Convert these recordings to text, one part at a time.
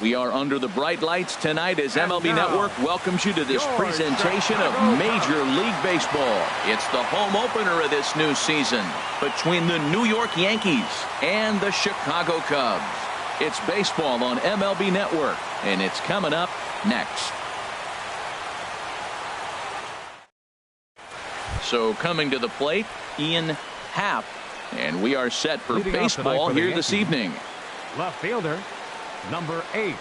We are under the bright lights tonight as MLB Network welcomes you to this presentation of Major League Baseball. It's the home opener of this new season between the New York Yankees and the Chicago Cubs. It's baseball on MLB Network, and it's coming up next. So coming to the plate, Ian Happ, and we are set for baseball here this evening. Left fielder, number 8.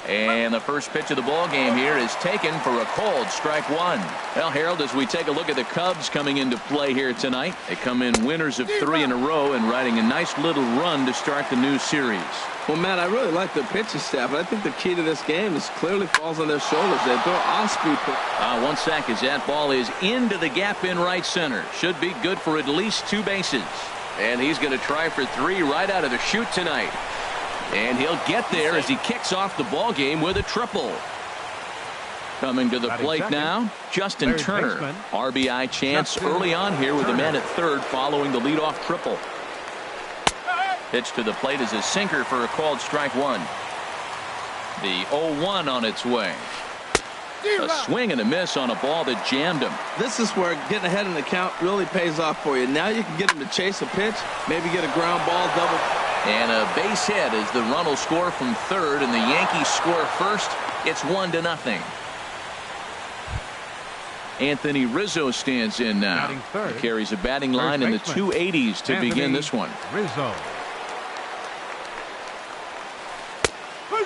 And the first pitch of the ball game here is taken for a called strike one. Well, Harold, as we take a look at the Cubs coming into play here tonight, they come in winners of 3 in a row and riding a nice little run to start the new series. Well, Matt, I really like the pitching staff, but I think the key to this game is clearly falls on their shoulders. They throw off-speed. One sack as that ball is into the gap in right center. Should be good for at least 2 bases. And he's going to try for 3 right out of the chute tonight. And he'll get there as he kicks off the ball game with a triple. Coming to the plate now, Justin Turner. RBI chance early on here with the man at third following the leadoff triple. Pitch to the plate is a sinker for a called strike one. The 0-1 on its way. A swing and a miss on a ball that jammed him. This is where getting ahead in the count really pays off for you. Now you can get him to chase a pitch, maybe get a ground ball double. And a base hit as the run will score from third and the Yankees score first. It's 1-0. Anthony Rizzo stands in now. He carries a batting line in the 280s to begin this one. Rizzo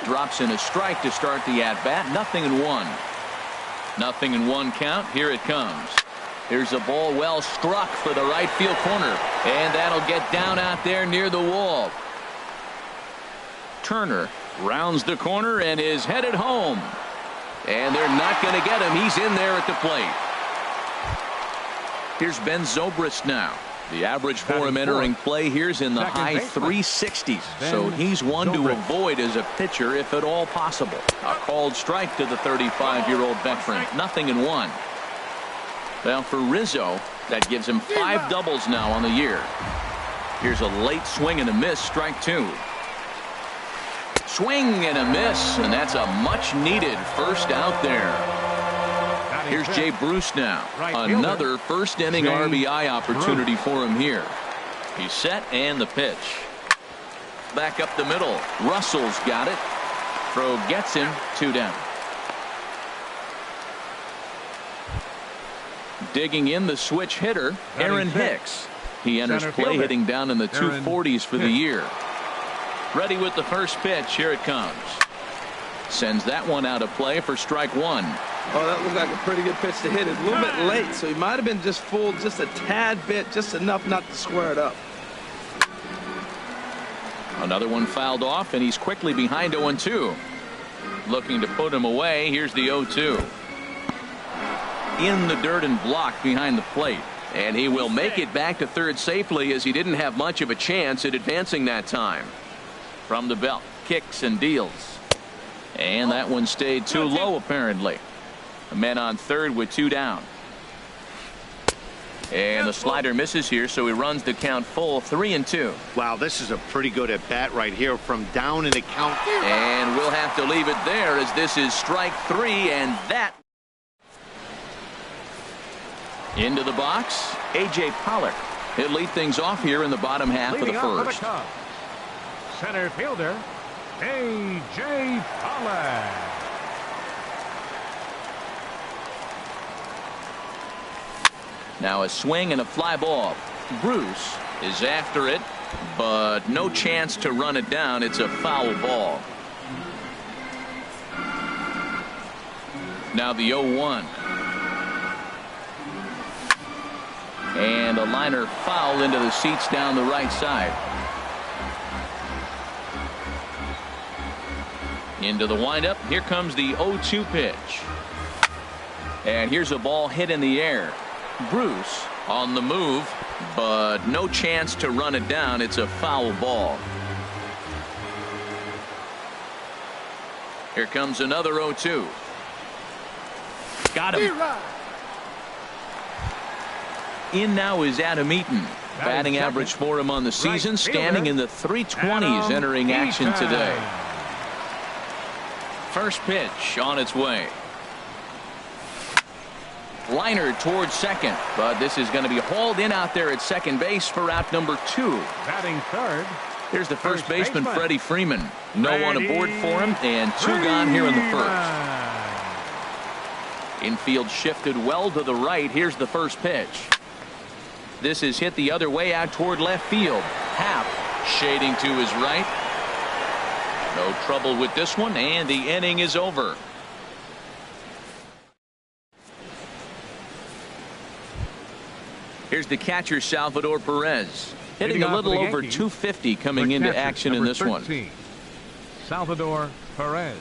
drops in a strike to start the at-bat. 0-1. 0-1 count. Here it comes. Here's a ball well struck for the right field corner. And that'll get down out there near the wall. Turner rounds the corner and is headed home. And they're not going to get him. He's in there at the plate. Here's Ben Zobrist now. The average for him entering play here's in the high 360s. So he's one to avoid as a pitcher if at all possible. A called strike to the 35-year-old veteran. 0-1. Well, for Rizzo, that gives him 5 doubles now on the year. Here's a late swing and a miss, strike 2. Swing and a miss, and that's a much-needed first out there. Here's Jay Bruce now. Another first-inning RBI opportunity for him here. He's set, and the pitch. Back up the middle. Russell's got it. Throw gets him. 2 down. Digging in the switch hitter, Aaron Hicks. He enters play hitting down in the 240s for the year. Ready with the first pitch. Here it comes. Sends that one out of play for strike 1. Oh, that looked like a pretty good pitch to hit. It's a little bit late, so he might have been just fooled just a tad bit, just enough not to square it up. Another one fouled off, and he's quickly behind 0-2. Looking to put him away. Here's the 0-2. In the dirt and blocked behind the plate. And he will make it back to third safely as he didn't have much of a chance at advancing that time. From the belt, kicks and deals. And that one stayed too low apparently. A man on third with 2 down. And the slider misses here, so he runs the count full. 3-2. Wow, this is a pretty good at bat right here from down in the count. And we'll have to leave it there as this is strike 3, and that. Into the box, A.J. Pollock. He'll lead things off here in the bottom half of the first. Center fielder, A.J. Pollock. Now a swing and a fly ball. Bruce is after it, but no chance to run it down. It's a foul ball. Now the 0-1. And a liner foul into the seats down the right side. Into the windup. Here comes the 0-2 pitch. And here's a ball hit in the air. Bruce on the move, but no chance to run it down. It's a foul ball. Here comes another 0-2. Got him. In now is Adam Eaton. Batting average for him on the season standing in the 320s entering action today. First pitch on its way. Liner towards second, but this is going to be hauled in out there at second base for out number 2. Batting third. Here's the first baseman, Freddie Freeman. No one aboard for him, and 2 gone here in the first. Infield shifted well to the right. Here's the first pitch. This is hit the other way out toward left field. Happ shading to his right. No trouble with this one, and the inning is over. Here's the catcher, Salvador Perez. Hitting a little over 250 coming into action in this one. Salvador Perez.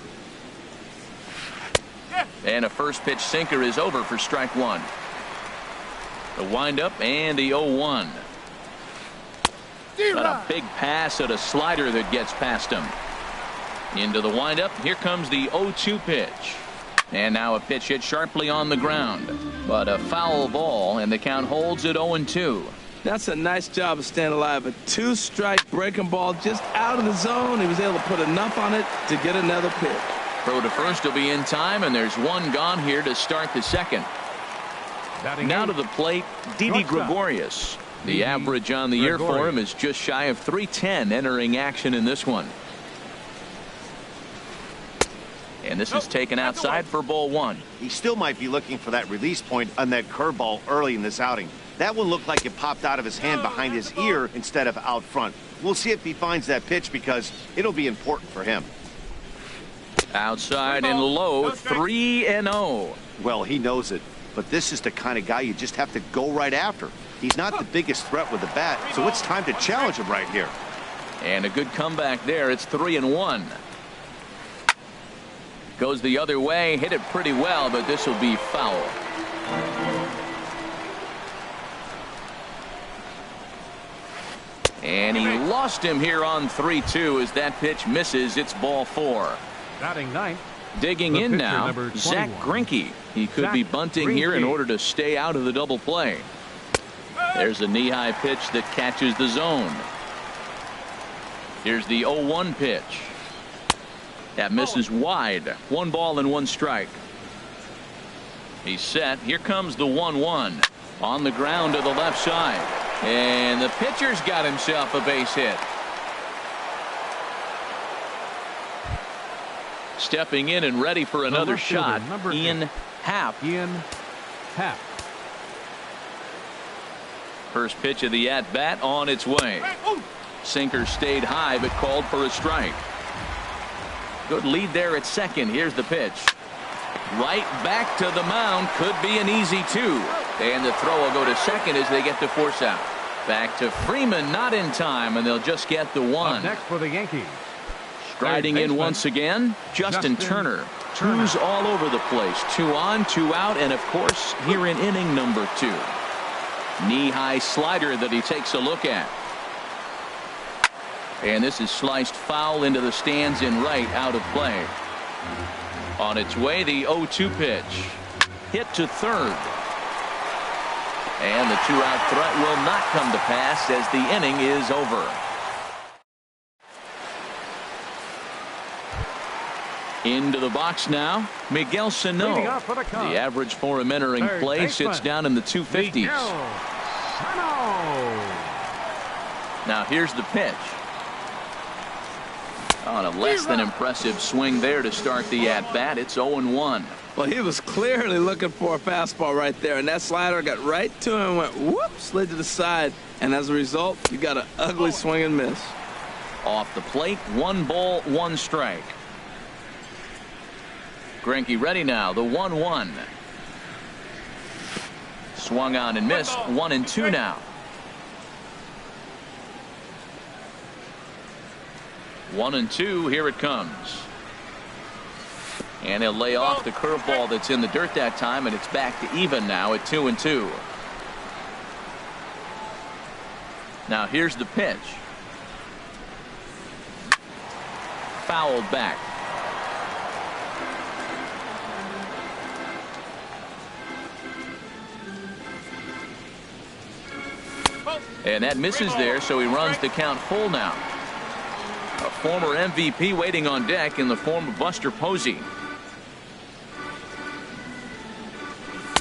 And a first pitch sinker is over for strike 1. The windup and the 0-1. Got a big pass at a slider that gets past him. Into the windup. Here comes the 0-2 pitch. And now a pitch hit sharply on the ground. But a foul ball, and the count holds at 0-2. That's a nice job of staying alive. A 2-strike breaking ball just out of the zone. He was able to put enough on it to get another pitch. Throw to first will be in time, and there's 1 gone here to start the second. Now to the plate, Didi Gregorius. The average on the year for him is just shy of 310 entering action in this one. And this is taken outside for ball 1. He still might be looking for that release point on that curveball early in this outing. That one looked like it popped out of his hand behind his ear instead of out front. We'll see if he finds that pitch because it'll be important for him. Outside and low, 3-0. Well, he knows it, but this is the kind of guy you just have to go right after. He's not the biggest threat with the bat, so it's time to challenge him right here. And a good comeback there. It's 3-1. Goes the other way, hit it pretty well, but this will be foul. And he lost him here on 3-2 as that pitch misses. It's ball 4. Batting ninth. Digging in now, Zach Greinke. He could be bunting here in order to stay out of the double play. There's a knee-high pitch that catches the zone. Here's the 0-1 pitch. That misses wide. 1 ball and 1 strike. He's set. Here comes the 1-1 on the ground to the left side. And the pitcher's got himself a base hit. Stepping in and ready for another shot, Ian Happ. First pitch of the at-bat on its way. Sinker stayed high but called for a strike. Good lead there at second. Here's the pitch. Right back to the mound. Could be an easy 2. And the throw will go to second as they get the force out. Back to Freeman, not in time, and they'll just get the 1. Up next for the Yankees. Striding in once again, Justin Turner. 2s all over the place. 2 on, 2 out, and of course here in inning number 2. Knee-high slider that he takes a look at. And this is sliced foul into the stands in right, out of play. On its way, the 0-2 pitch. Hit to third. And the 2-out threat will not come to pass as the inning is over. Into the box now, Miguel Sano. The average for him entering play sits down in the 250s. Now here's the pitch. On a less than impressive swing there to start the at-bat. It's 0-1. Well, he was clearly looking for a fastball right there, and that slider got right to him and went whoop, slid to the side, and as a result, you got an ugly swing and miss. Off the plate, 1 ball, 1 strike. Greinke ready now, the 1-1. Swung on and missed, 1-2 now. 1-2, here it comes. And he'll lay off the curveball that's in the dirt that time, and it's back to even now at 2-2. Now here's the pitch. Fouled back. And that misses there, so he runs the count full now. A former MVP waiting on deck in the form of Buster Posey.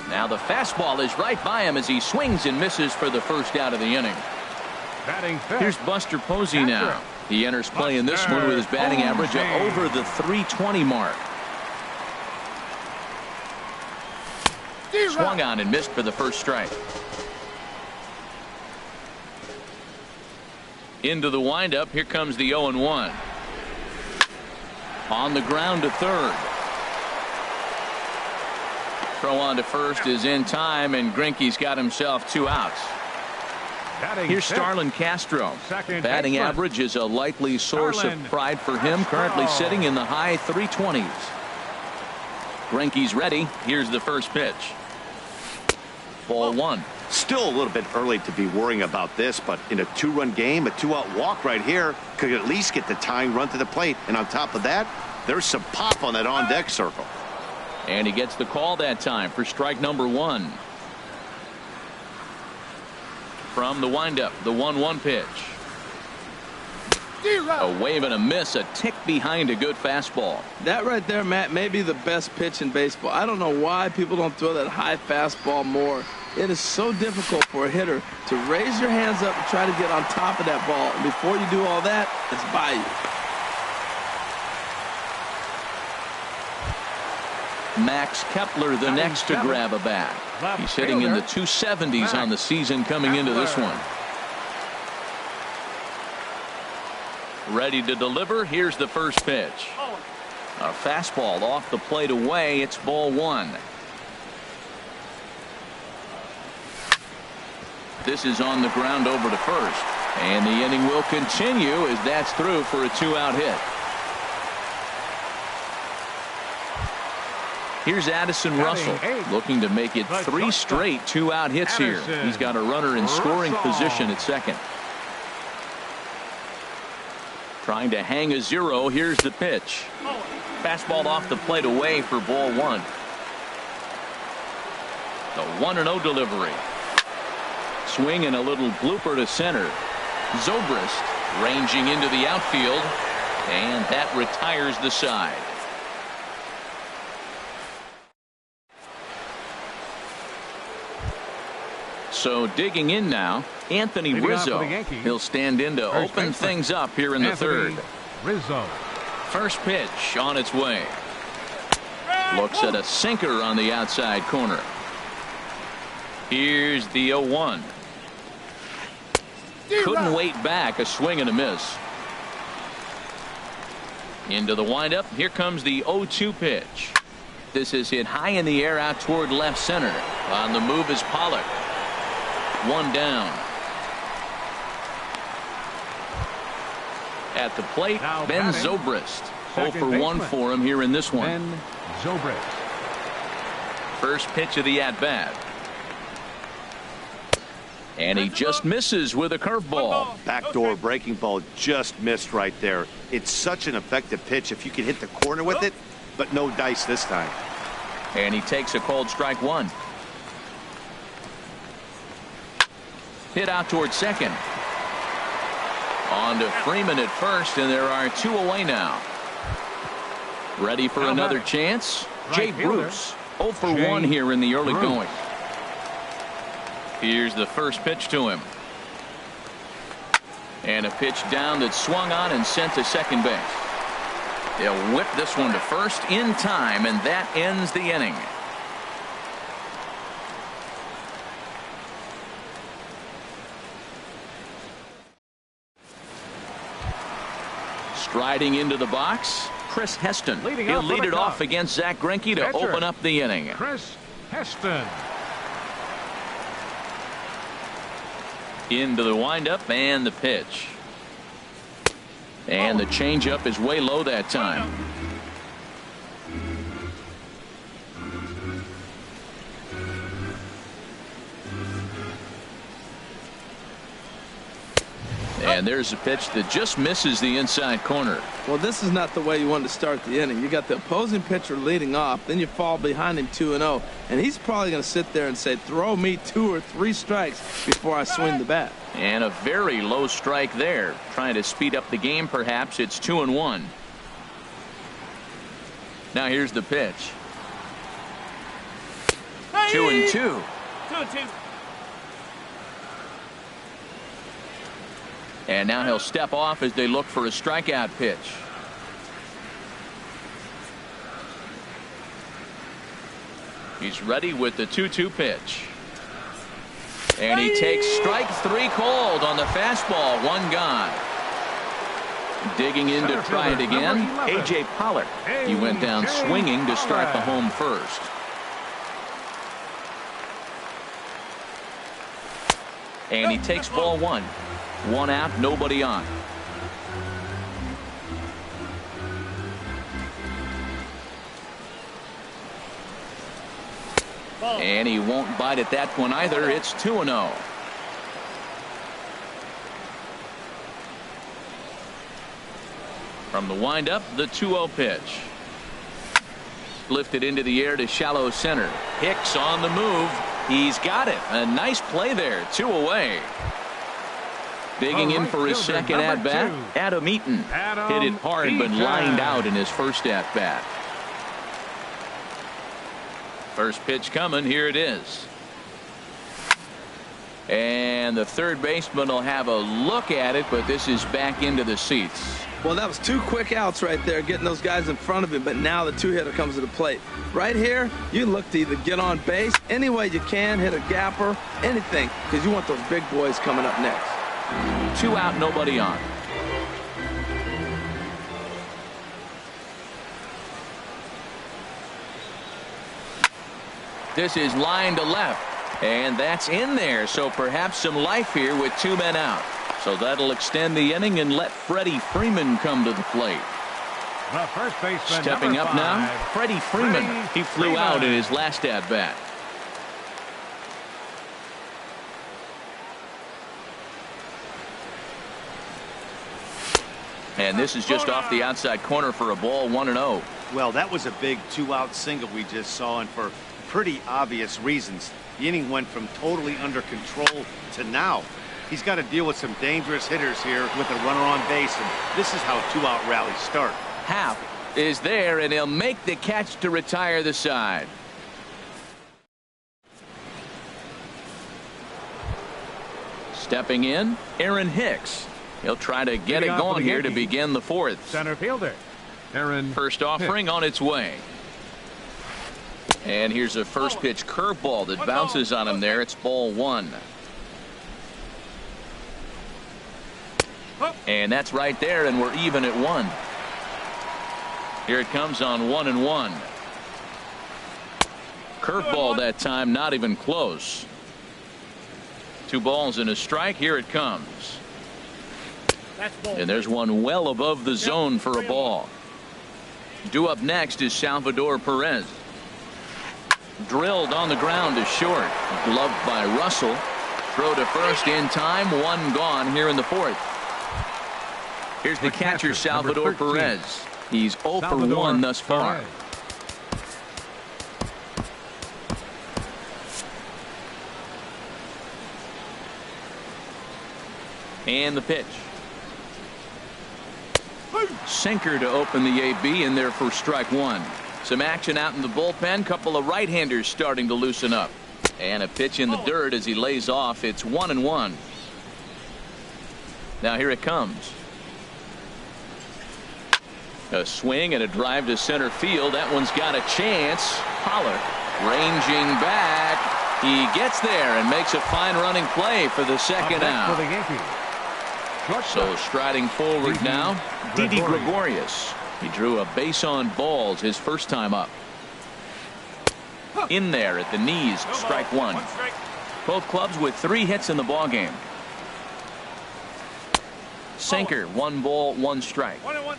Now the fastball is right by him as he swings and misses for the first out of the inning. Batting fifth. Here's Buster Posey now. He enters play in this one with his batting average over the .320 mark. Swung on and missed for the first strike. Into the windup. Here comes the 0-1. On the ground to third. Throw on to first is in time, and Greinke's got himself 2 outs. Here's Starlin Castro. Batting average is a likely source of pride for him, currently sitting in the high 320s. Greinke's ready. Here's the first pitch. Ball 1. Still a little bit early to be worrying about this, but in a 2-run game, a 2-out walk right here could at least get the tying run to the plate. And on top of that, there's some pop on that on-deck circle. And he gets the call that time for strike number 1. From the windup, the 1-1 pitch. A wave and a miss, a tick behind a good fastball. That right there, Matt, may be the best pitch in baseball. I don't know why people don't throw that high fastball more. It is so difficult for a hitter to raise your hands up and try to get on top of that ball. And before you do all that, it's by you. Max Kepler, the next to grab a bat. He's hitting in the 270s on the season coming into this one. Ready to deliver. Here's the first pitch. A fastball off the plate away. It's ball 1. This is on the ground over to first. And the inning will continue as that's through for a 2-out hit. Here's Addison Russell looking to make it 3 straight 2-out hits here. He's got a runner in scoring position at second. Trying to hang a 0. Here's the pitch. Fastball off the plate away for ball 1. The 1-0 delivery. Swing and a little blooper to center. Zobrist ranging into the outfield, and that retires the side. So digging in now, Anthony Rizzo. He'll stand in to open things up here in the third. Rizzo. First pitch on its way. Looks at a sinker on the outside corner. Here's the 0-1. Couldn't wait back. A swing and a miss. Into the windup. Here comes the 0-2 pitch. This is hit high in the air out toward left center. On the move is Pollock. 1 down. At the plate, now Ben batting, Zobrist. 0 for 1 baseman, for him here in this one. Ben Zobrist. First pitch of the at-bat. And he just misses with a curveball. Backdoor breaking ball just missed right there. It's such an effective pitch if you can hit the corner with it, but no dice this time. And he takes a called strike 1. Hit out toward second. On to Freeman at first, and there are 2 away now. Ready for another chance? Jay Bruce. 0 for 1 here in the early going. Here's the first pitch to him. And a pitch down that swung on and sent to second base. They'll whip this one to first in time, and that ends the inning. Striding into the box, Chris Heston. He'll lead it off against Zach Greinke to open up the inning. Chris Heston. Into the windup and the pitch. And the changeup is way low that time. And there's a pitch that just misses the inside corner. Well, this is not the way you want to start the inning. You got the opposing pitcher leading off, then you fall behind him 2-0, and he's probably going to sit there and say, throw me 2 or 3 strikes before I swing the bat. And a very low strike there. Trying to speed up the game, perhaps. It's 2-1. Now here's the pitch. 2-2. 2-2. And now he'll step off as they look for a strikeout pitch. He's ready with the 2-2 pitch. And he takes strike 3 called on the fastball. 1 gone. Digging in to try it again, A.J. Pollard. He went down swinging to start the home first. And he takes ball 1. 1 out, nobody on. And he won't bite at that one either. It's 2-0. From the windup, the 2-0 pitch. Lifted into the air to shallow center. Hicks on the move. He's got it. A nice play there. 2 away. Digging in for his second at-bat, Adam Eaton. Hit it hard but lined out in his first at-bat. First pitch coming. Here it is. And the third baseman will have a look at it, but this is back into the seats. Well, that was 2 quick outs right there, getting those guys in front of him, but now the 2-hitter comes to the plate. Right here, you look to either get on base any way you can, hit a gapper, anything, because you want those big boys coming up next. 2 out, nobody on. This is line to left, and that's in there, so perhaps some life here with 2 men out. So that'll extend the inning and let Freddie Freeman come to the plate. The first baseman, stepping up 5, now, Freddie Freeman. He flew out in his last at bat. And this is just off the outside corner for a ball. 1-0. Well, that was a big 2-out single we just saw, and for pretty obvious reasons. The inning went from totally under control to now. He's got to deal with some dangerous hitters here with a runner on base, and this is how 2-out rallies start. Happ is there, and he'll make the catch to retire the side. Stepping in, Aaron Hicks. He'll try to get it going here to begin the 4th. Center fielder, Aaron. First offering on its way. And here's a first pitch curveball that bounces on him there. It's ball 1. And that's right there, and we're even at 1. Here it comes on 1-1. Curveball that time, not even close. 2 balls and a strike. Here it comes. And there's one well above the zone for a ball. Due up next is Salvador Perez. Drilled on the ground to short. Gloved by Russell. Throw to first in time. 1 gone here in the 4th. Here's the catcher, Salvador Perez. He's 0 for 1 thus far. And the pitch. Sinker to open the AB in there for strike 1. Some action out in the bullpen. Couple of right-handers starting to loosen up. And a pitch in the dirt as he lays off. It's 1-1. Now here it comes. A swing and a drive to center field. That one's got a chance. Pollard ranging back. He gets there and makes a fine running play for the second out. For the Yankees. So striding forward now, Didi Gregorius. He drew a base on balls his first time up. In there at the knees, strike 1. Both clubs with 3 hits in the ballgame. Sinker, 1 ball, 1 strike. 1-1.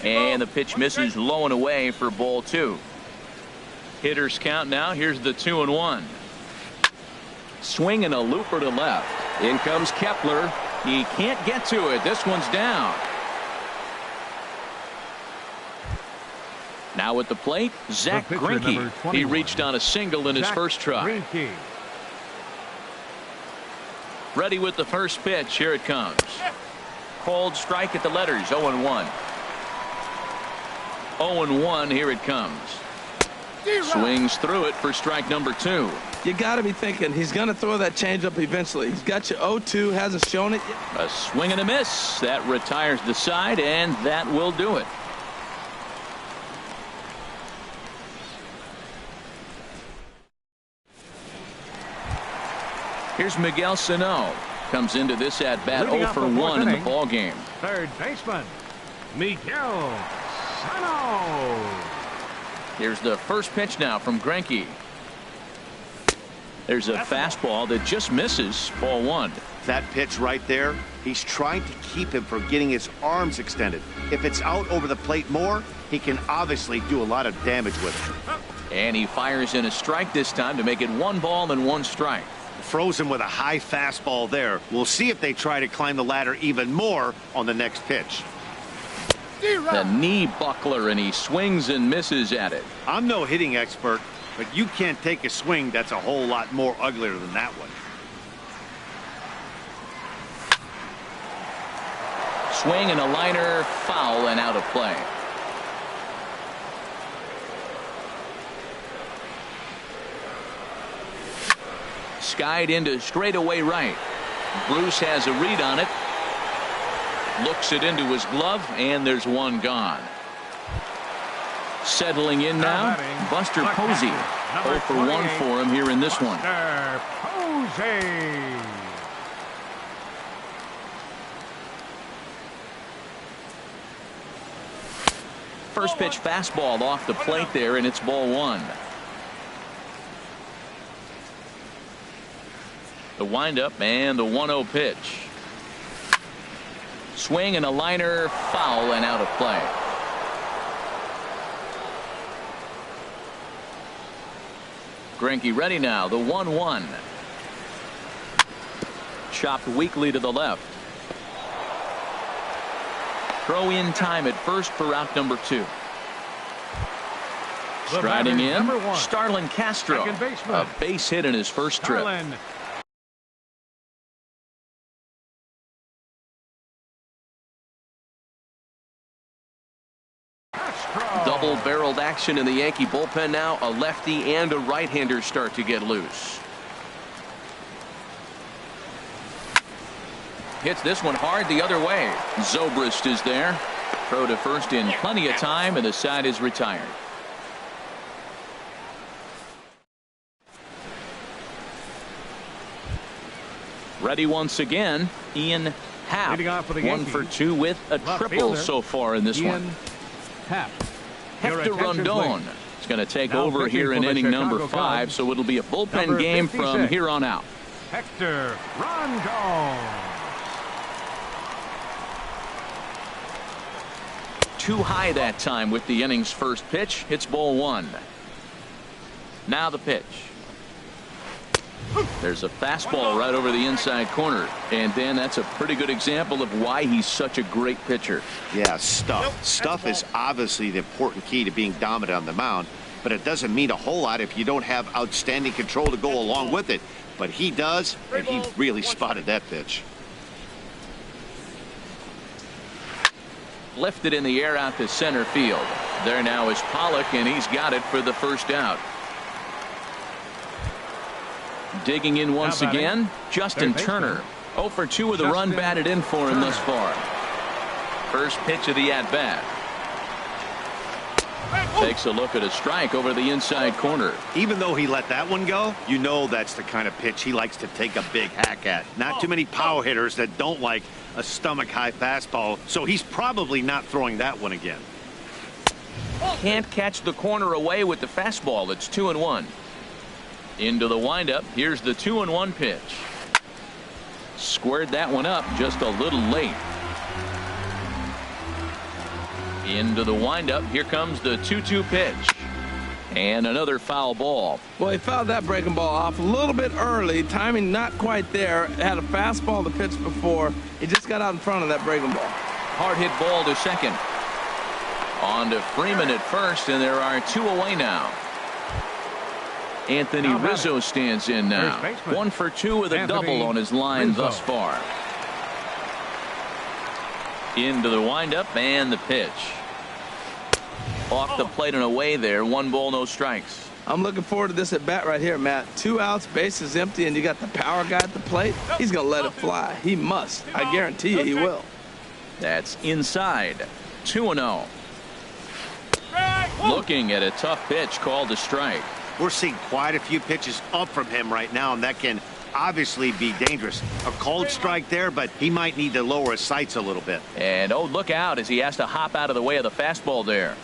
And the pitch misses low and away for ball 2. Hitters count now. Here's the 2-1. Swing and a looper to left. In comes Kepler. He can't get to it. This one's down. Now at the plate, Zach Greinke. He reached on a single in his first try. Ready with the first pitch. Here it comes. Called strike at the letters. 0-1. 0-1. Here it comes. Swings through it for strike number 2. You got to be thinking he's going to throw that changeup eventually. He's got you 0-2, hasn't shown it yet. A swing and a miss. That retires the side, and that will do it. Here's Miguel Sano. Comes into this at bat 0 for 1 in the ball game. Third baseman, Miguel Sano. Here's the first pitch now from Greinke. There's a fastball that just misses. Ball 1. That pitch right there, he's trying to keep him from getting his arms extended. If it's out over the plate more, he can obviously do a lot of damage with it. And he fires in a strike this time to make it 1 ball and 1 strike. Frozen with a high fastball there. We'll see if they try to climb the ladder even more on the next pitch. The knee buckler, and he swings and misses at it. I'm no hitting expert, but you can't take a swing that's a whole lot more uglier than that one. Swing and a liner, foul and out of play. Skied into straightaway right. Bruce has a read on it. Looks it into his glove, and there's 1 gone. Settling in now, Buster Posey. 0 for 1 for him here in this one. Posey. First pitch fastball off the plate there, and it's ball 1. The windup and the 1-0 pitch. Swing and a liner, foul and out of play. Greinke ready now. The 1-1. Chopped weakly to the left. Throw in time at first for out number 2. Striding in, Starlin Castro. A base hit in his first trip. Double-barreled action in the Yankee bullpen now. A lefty and a right-hander start to get loose. Hits this one hard the other way. Zobrist is there. Throw to first in plenty of time, and the side is retired. Ready once again, Ian Happ. 1 for 2 with a triple so far in this one. Happ. Hector Rondon is going to take over here in inning number 5, so it'll be a bullpen game from here on out. Hector Rondon. Too high that time with the inning's first pitch. Hits ball 1. Now the pitch. There's a fastball right over the inside corner. And Dan, that's a pretty good example of why he's such a great pitcher. Yeah, stuff. Stuff is obviously the important key to being dominant on the mound, but it doesn't mean a whole lot if you don't have outstanding control to go along with it. But he does, and he really spotted that pitch. Lifted in the air out to center field. There now is Pollock, and he's got it for the first out. Digging in once again, Justin Turner. 0 for 2 with a run batted in for him thus far. First pitch of the at-bat. Takes a look at a strike over the inside corner. Even though he let that one go, you know that's the kind of pitch he likes to take a big hack at. Not too many power hitters that don't like a stomach-high fastball, so he's probably not throwing that one again. Can't catch the corner away with the fastball. It's 2-1. Into the windup. Here's the 2-1 pitch. Squared that one up just a little late. Into the windup. Here comes the 2-2 pitch. And another foul ball. Well, he fouled that breaking ball off a little bit early. Timing not quite there. Had a fastball to pitch before. He just got out in front of that breaking ball. Hard hit ball to second. On to Freeman at first, and there are 2 away now. Anthony Rizzo stands in now. 1 for 2 with a double on his line thus far. Into the windup and the pitch. Off the plate and away there. 1 ball, no strikes. I'm looking forward to this at bat right here, Matt. 2 outs, bases empty, and you got the power guy at the plate. He's going to let it fly. He must. I guarantee you he will. That's inside. 2-0. Looking at a tough pitch called a strike. We're seeing quite a few pitches up from him right now, and that can obviously be dangerous. A cold strike there, but he might need to lower his sights a little bit. And oh, look out as he has to hop out of the way of the fastball there.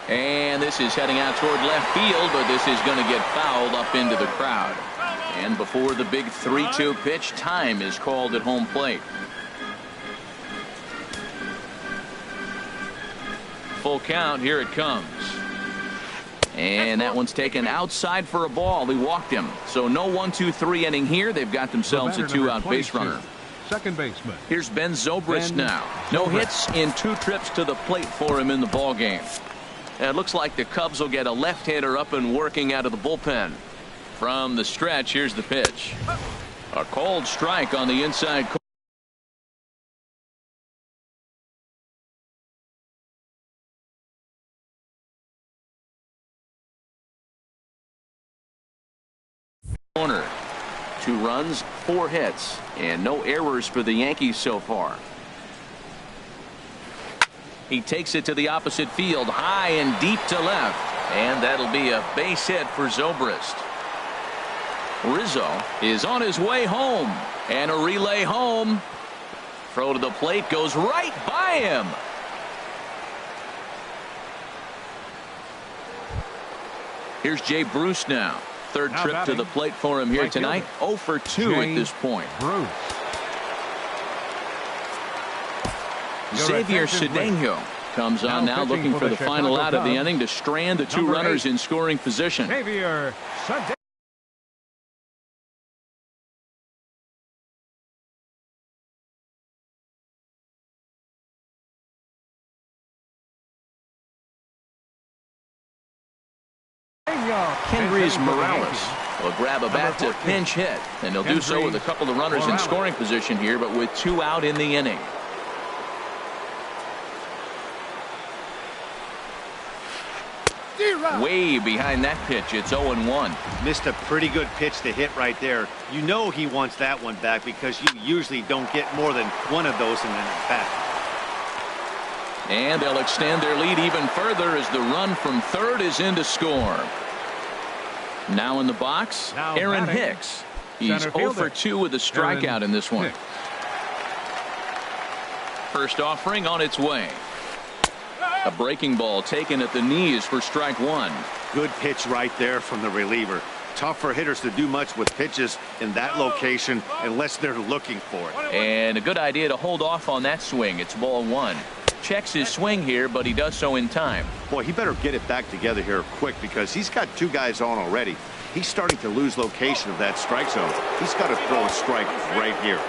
And this is heading out toward left field, but this is going to get fouled up into the crowd. And before the big 3-2 pitch, time is called at home plate. Full count, here it comes. And that one's taken outside for a ball. He walked him. So no 1-2-3 inning here. They've got themselves a 2-out base runner. Second baseman. Here's Ben Zobrist now. No hits in 2 trips to the plate for him in the ball game. And it looks like the Cubs will get a left-hander up and working out of the bullpen. From the stretch, here's the pitch. A cold strike on the inside. Corner. 2 runs, 4 hits, and no errors for the Yankees so far. He takes it to the opposite field, high and deep to left, and that'll be a base hit for Zobrist. Rizzo is on his way home, and a relay home. Throw to the plate goes right by him. Here's Jay Bruce now. 3rd trip to the plate for him here tonight. 0 for 2 at this point. Bruce. Xavier Cedeno comes on now looking for the final out of the inning to strand the 2 runners in scoring position. Xavier Cedeno. Kendrys Morales will grab a bat to pinch hit, and he'll do so with a couple of runners in scoring position here, but with 2 out in the inning. Way behind that pitch. It's 0-1. Missed a pretty good pitch to hit right there. You know he wants that one back because you usually don't get more than 1 of those in an at-bat. And they'll extend their lead even further as the run from 3rd is in to score. Now in the box, Aaron Hicks. He's 0 for 2 with a strikeout in this one. First offering on its way. A breaking ball taken at the knees for strike 1. Good pitch right there from the reliever. Tough for hitters to do much with pitches in that location unless they're looking for it. And a good idea to hold off on that swing. It's ball 1. Checks his swing here, but he does so in time. Boy, he better get it back together here quick because he's got 2 guys on already. He's starting to lose location of that strike zone. He's got to throw a strike right here.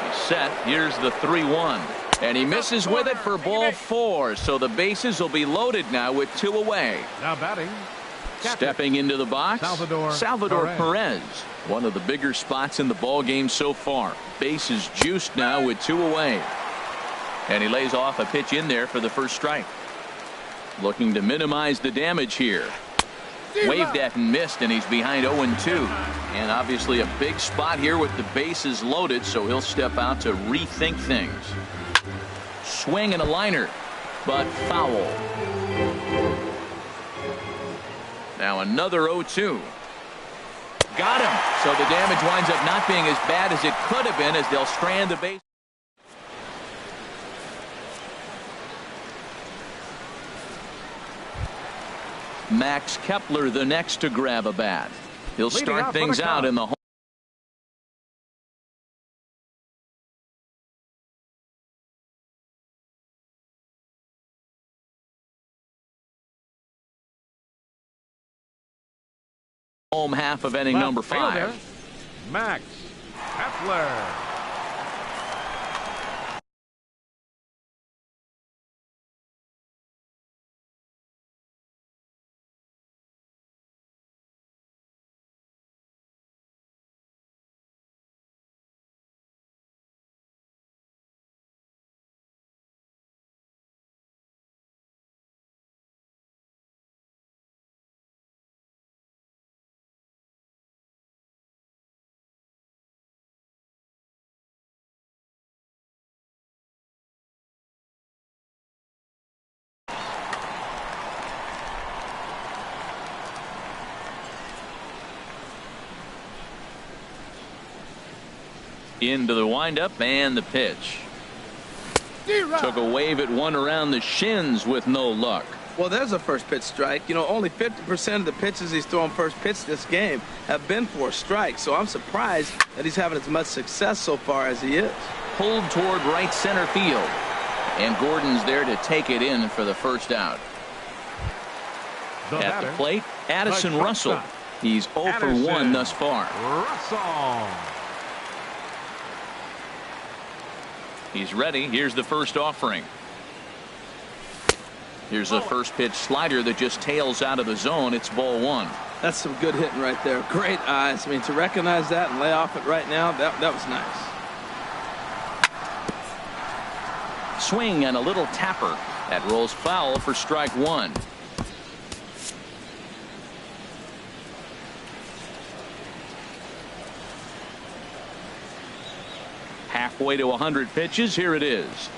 He's set. Here's the 3-1. And he misses with it for ball 4. So the bases will be loaded now with 2 away. Now batting. Stepping into the box, Salvador Perez. One of the bigger spots in the ball game so far. Bases juiced now with 2 away. And he lays off a pitch in there for the first strike. Looking to minimize the damage here. Waved at and missed, and he's behind 0-2. And obviously a big spot here with the bases loaded, so he'll step out to rethink things. Swing and a liner, but foul. Now another 0-2. Got him. So the damage winds up not being as bad as it could have been as they'll strand the base. Max Kepler the next to grab a bat. He'll start things out in the home. Home half of inning number 5. Max Kepler. Into the windup and the pitch. Took a wave at one around the shins with no luck. Well, there's a first pitch strike. You know, only 50% of the pitches he's thrown first pitch this game have been for a strike. So I'm surprised that he's having as much success so far as he is. Pulled toward right center field. And Gordon's there to take it in for the first out. At the plate, Addison Russell. He's 0 for 1 thus far. Russell. He's ready. Here's the first offering. Here's a first pitch slider that just tails out of the zone. It's ball 1. That's some good hitting right there. Great eyes. I mean, to recognize that and lay off it right now, that was nice. Swing and a little tapper. That rolls foul for strike 1. Halfway to 100 pitches. Here it is.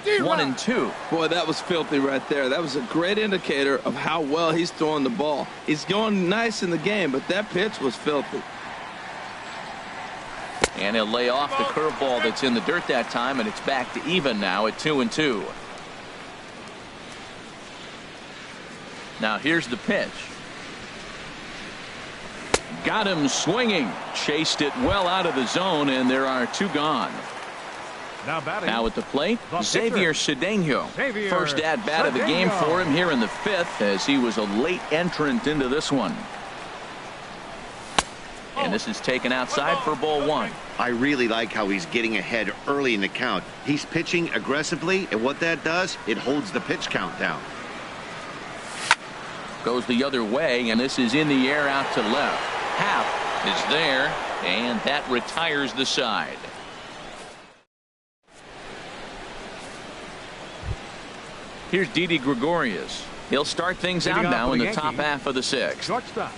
1-2. Boy, that was filthy right there. That was a great indicator of how well he's throwing the ball. He's going nice in the game, but that pitch was filthy. And he'll lay off the curveball that's in the dirt that time, and it's back to even now at 2-2. Now here's the pitch. Got him swinging. Chased it well out of the zone, and there are 2 gone. Now at the plate, Xavier Cedeno. First at bat of the game for him here in the 5th, as he was a late entrant into this one. And this is taken outside for ball 1. I really like how he's getting ahead early in the count. He's pitching aggressively, and what that does, it holds the pitch count down. Goes the other way, and this is in the air out to left. Happ is there, and that retires the side. Here's Didi Gregorius. He'll start things out now in the top half of the 6th. Shortstop,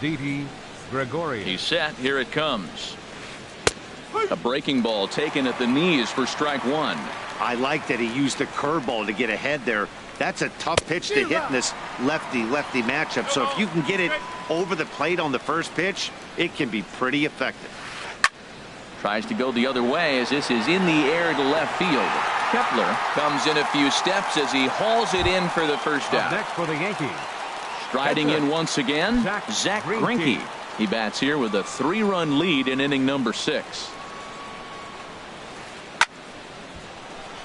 Didi Gregorius. He's set. Here it comes. A breaking ball taken at the knees for strike 1. I like that he used the curveball to get ahead there. That's a tough pitch to hit in this lefty-lefty matchup. So if you can get it over the plate on the first pitch, it can be pretty effective. Tries to go the other way as this is in the air to left field. Kepler comes in a few steps as he hauls it in for the first out. Next for the Yankees. Striding in once again, Zach Greinke. He bats here with a 3-run lead in inning number 6.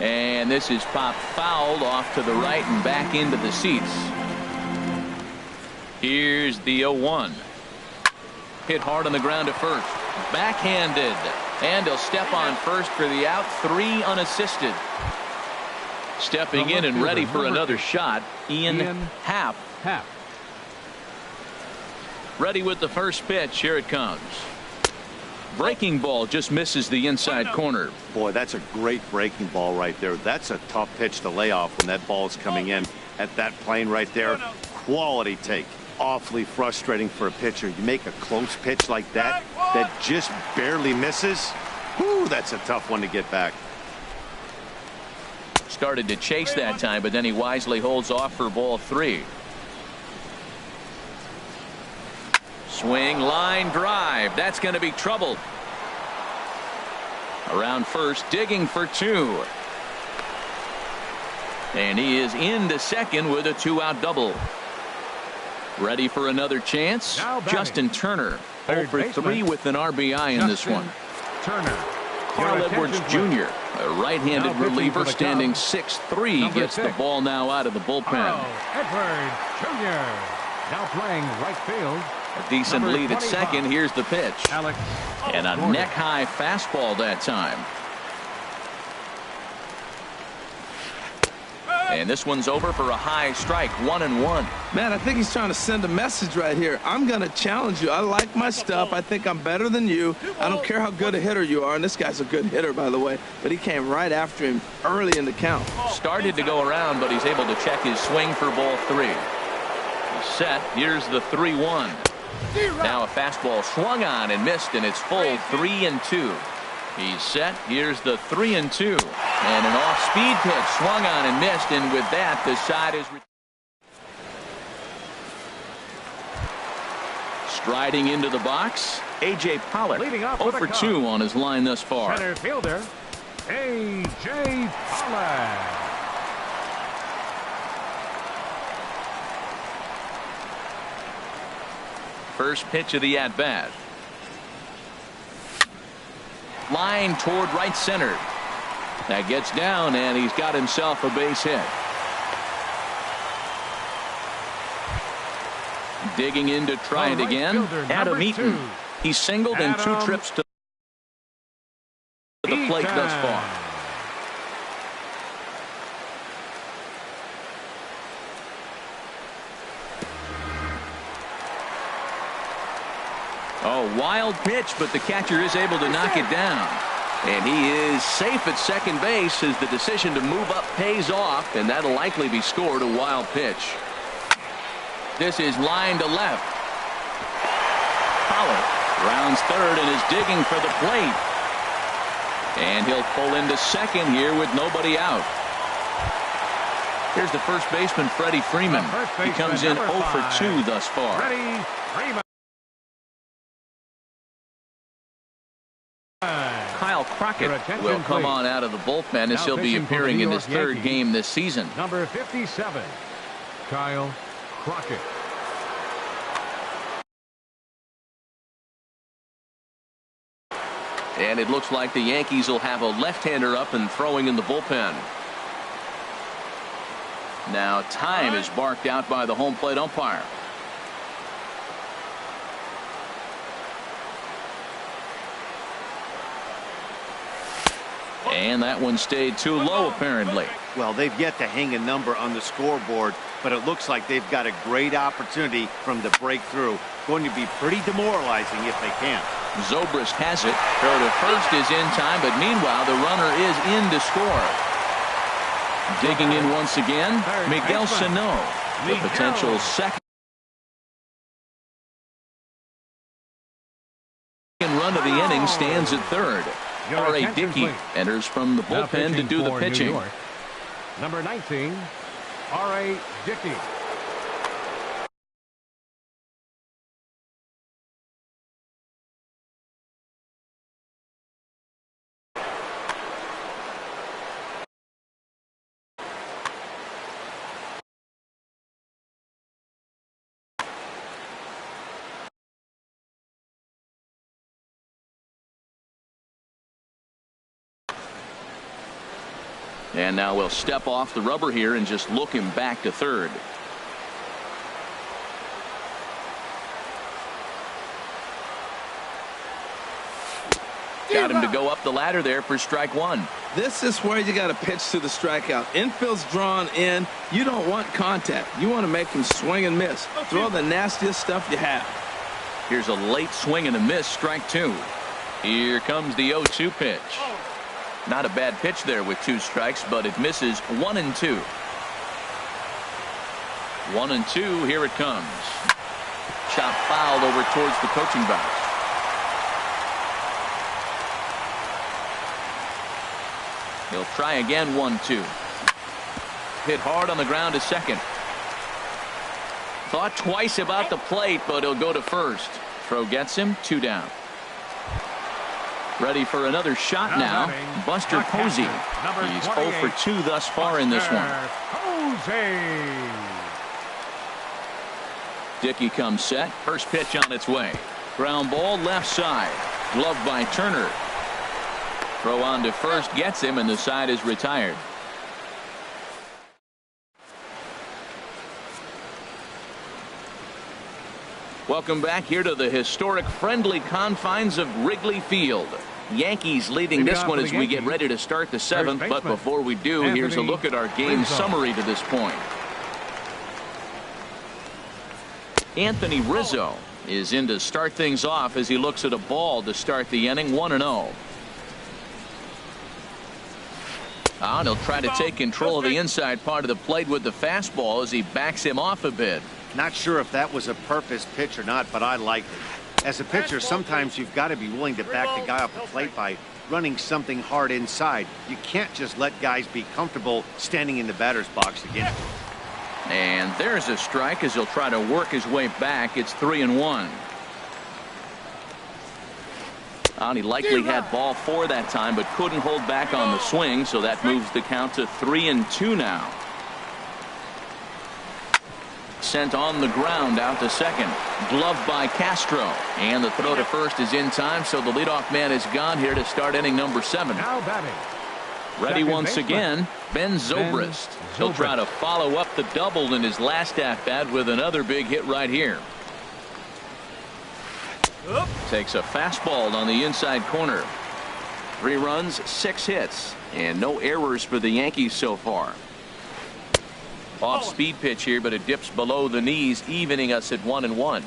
And this is popped fouled off to the right and back into the seats. Here's the 0-1. Hit hard on the ground to first. Backhanded. And he'll step on first for the out. 3 unassisted. Stepping in and ready for another shot, Ian Happ. Ready with the first pitch. Here it comes. Breaking ball just misses the inside corner. Boy, that's a great breaking ball right there. That's a tough pitch to lay off when that ball is coming in at that plane right there. Quality take. Awfully frustrating for a pitcher. You make a close pitch like that that just barely misses. Whew, that's a tough one to get back. Started to chase that time, but then he wisely holds off for ball 3. Swing, line drive. That's going to be trouble. Around first, digging for 2. And he is into second with a 2-out double. Ready for another chance. Justin Turner, 0 for 3 with an RBI in this one. Turner. Carl Edwards Jr., a right-handed reliever standing 6'3", gets the ball now out of the bullpen. Edwards Jr. Now playing right field. A decent Number lead at 25. second. Here's the pitch. Alex And a Gordon. neck-high fastball that time. And this one's over for a high strike, 1-1. Man, I think he's trying to send a message right here. I'm going to challenge you. I like my stuff. I think I'm better than you. I don't care how good a hitter you are. And this guy's a good hitter, by the way. But he came right after him early in the count. Started to go around, but he's able to check his swing for ball 3. He's set. Here's the 3-1. Now a fastball swung on and missed, and it's full 3-2. He's set. Here's the 3-2. And an off-speed pitch swung on and missed, and with that, the side is striding into the box. A.J. Pollock, Leading off 0 with a for cut. 2 on his line thus far. Center fielder, A.J. Pollock. First pitch of the at-bat. Line toward right center. That gets down, and he's got himself a base hit. Digging in to try it Right again. fielder, Adam number Eaton. 2. He's singled in 2 Adam trips to the plate thus far. Oh, wild pitch, but the catcher is able to knock it down. And he is safe at second base as the decision to move up pays off, and that'll likely be scored a wild pitch. This is line to left. Pollard rounds third and is digging for the plate. And he'll pull into second here with nobody out. Here's the first baseman, Freddie Freeman. He comes in 0 for 2 thus far. Freddie Freeman. Kyle Crockett Your attention, will come please. on out of the bullpen as Now he'll be pitching for the appearing New in York his third Yankees. game this season. Number 57, Kyle Crockett. And it looks like the Yankees will have a left-hander up and throwing in the bullpen. Now time is barked out by the home plate umpire. And that one stayed too low, apparently. Well, they've yet to hang a number on the scoreboard, but it looks like they've got a great opportunity from the breakthrough. Going to be pretty demoralizing if they can. Zobrist has it. Throw to first is in time, but meanwhile the runner is in to score. Digging in once again, Miguel Sano, the potential second run of the inning, stands at third. R.A. Dickey enters from the Now bullpen to do the for New pitching. York, number 19, R.A. Dickey. And now we'll step off the rubber here and just look him back to third. Got him to go up the ladder there for strike one. This is where you got to pitch to the strikeout. Infield's drawn in. You don't want contact. You want to make him swing and miss. Throw the nastiest stuff you have. Here's a late swing and a miss, strike two. Here comes the 0-2 pitch. Not a bad pitch there with 2 strikes, but it misses 1-2. 1-2, here it comes. Chop fouled over towards the coaching box. He'll try again, 1-2. Hit hard on the ground to second. Thought twice about the plate, but he'll go to first. Throw gets him, 2 down. Ready for another shot now. Buster Posey. He's 0 for 2 thus far in this one. Posey. Dickey comes set. First pitch on its way. Ground ball left side. Gloved by Turner. Throw on to first gets him, and the side is retired. Welcome back here to the historic friendly confines of Wrigley Field. Yankees leading this one as we get ready to start the seventh. But before we do, here's a look at our game summary to this point. Anthony Rizzo is in to start things off as he looks at a ball to start the inning. 1-0. And he'll try to take control of the inside part of the plate with the fastball as he backs him off a bit. Not sure if that was a purpose pitch or not, but I liked it. As a pitcher, sometimes you've got to be willing to back the guy off the plate by running something hard inside. You can't just let guys be comfortable standing in the batter's box against him. And there's a strike as he'll try to work his way back. It's 3-1. And he likely had ball 4 that time, but couldn't hold back on the swing, so that moves the count to 3-2 now. Sent on the ground out to second. Gloved by Castro. And the throw to first is in time, so the leadoff man is gone here to start inning number 7. Now batting. Ready once again, Ben Zobrist. He'll try to follow up the double in his last at-bat with another big hit right here. Takes a fastball on the inside corner. 3 runs, 6 hits, and no errors for the Yankees so far. Off-speed pitch here, but it dips below the knees, evening us at 1-1.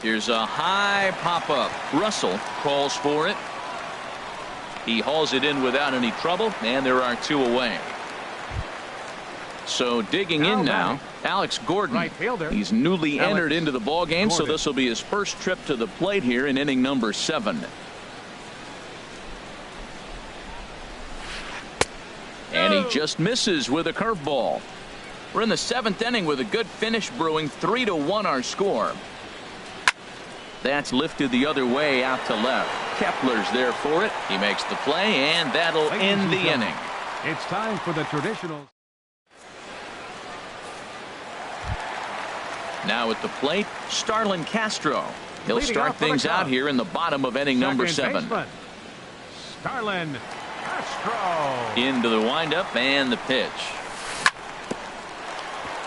Here's a high pop-up. Russell calls for it. He hauls it in without any trouble, and there are 2 away. So digging in now, Alex Gordon. Right fielder. He's newly Alex entered into the ball game, so Gordon. this will be his first trip to the plate here in inning number 7. And he just misses with a curveball. We're in the 7th inning with a good finish brewing. 3-1 our score. That's lifted the other way out to left. Kepler's there for it. He makes the play, and that'll end the inning. It's time for the traditional. Now at the plate, Starlin Castro. He'll Leading start off for the things out Cubs. here in the bottom of inning number 7. Baseman, Starlin Castro. Into the windup and the pitch.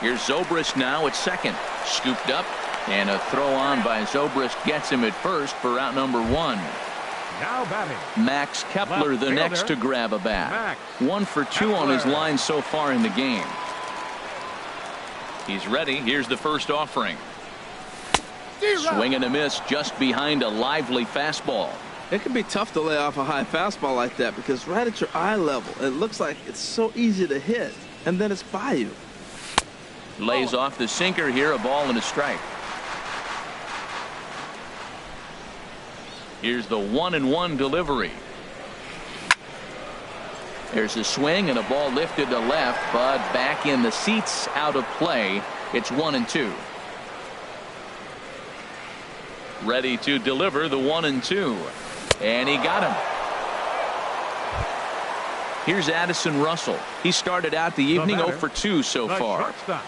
Here's Zobrist now at second. Scooped up, and a throw on by Zobrist gets him at first for out number 1. Now batting. Max Kepler Left the next fielder, to grab a bat. Max 1 for 2 on his Kepler. line so far in the game. He's ready. Here's the first offering. Swing and a miss just behind a lively fastball. It can be tough to lay off a high fastball like that because right at your eye level, it looks like it's so easy to hit, and then it's by you. Lays off the sinker here, a ball and a strike. Here's the 1-1 delivery. There's a swing and a ball lifted to left, but back in the seats, out of play. It's 1-2. Ready to deliver the 1-2. And he got him. Here's Addison Russell. He started out the evening 0 for 2 so The far. shortstop,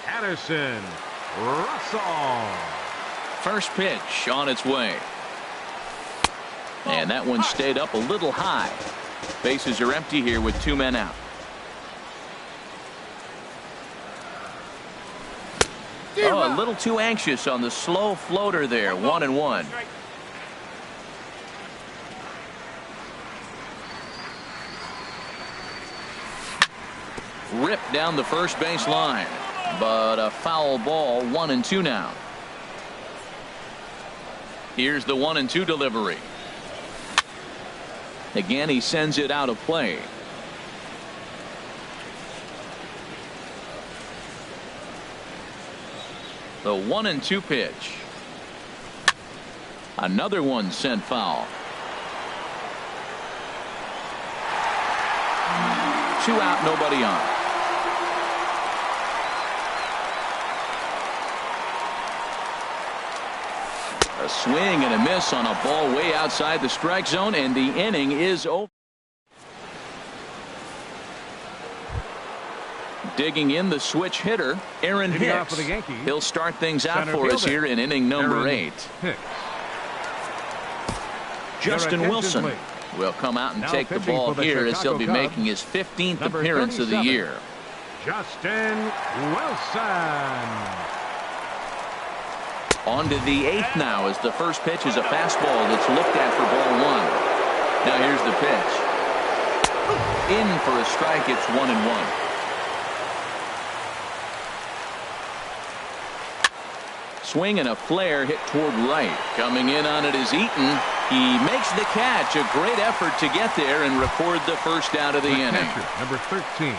Addison Russell. First pitch on its way. And that one stayed up a little high. Bases are empty here with 2 men out. Oh, a little too anxious on the slow floater there. 1-1. Ripped down the first base line, but a foul ball. 1-2 now. Here's the 1-2 delivery. Again, he sends it out of play. The 1-2 pitch. Another one sent foul. 2 out, nobody on. A swing and a miss on a ball way outside the strike zone, and the inning is over. Digging in the switch hitter, Aaron Leading off Hicks. for the Yankees, He'll start things out center for us fielder, here in inning number Aaron 8. Hicks. Justin Your Wilson attention, will come out and Now take the pitching ball for the here as he'll Chicago be Cubs, making his 15th number appearance of the 37, year. Justin Wilson. On to the 8th now as the first pitch is a fastball that's looked at for ball 1. Now here's the pitch. In for a strike. It's 1-1. Swing and a flare hit toward right. Coming in on it is Eaton. He makes the catch. A great effort to get there and record the first out of the inning. Catcher, number 13.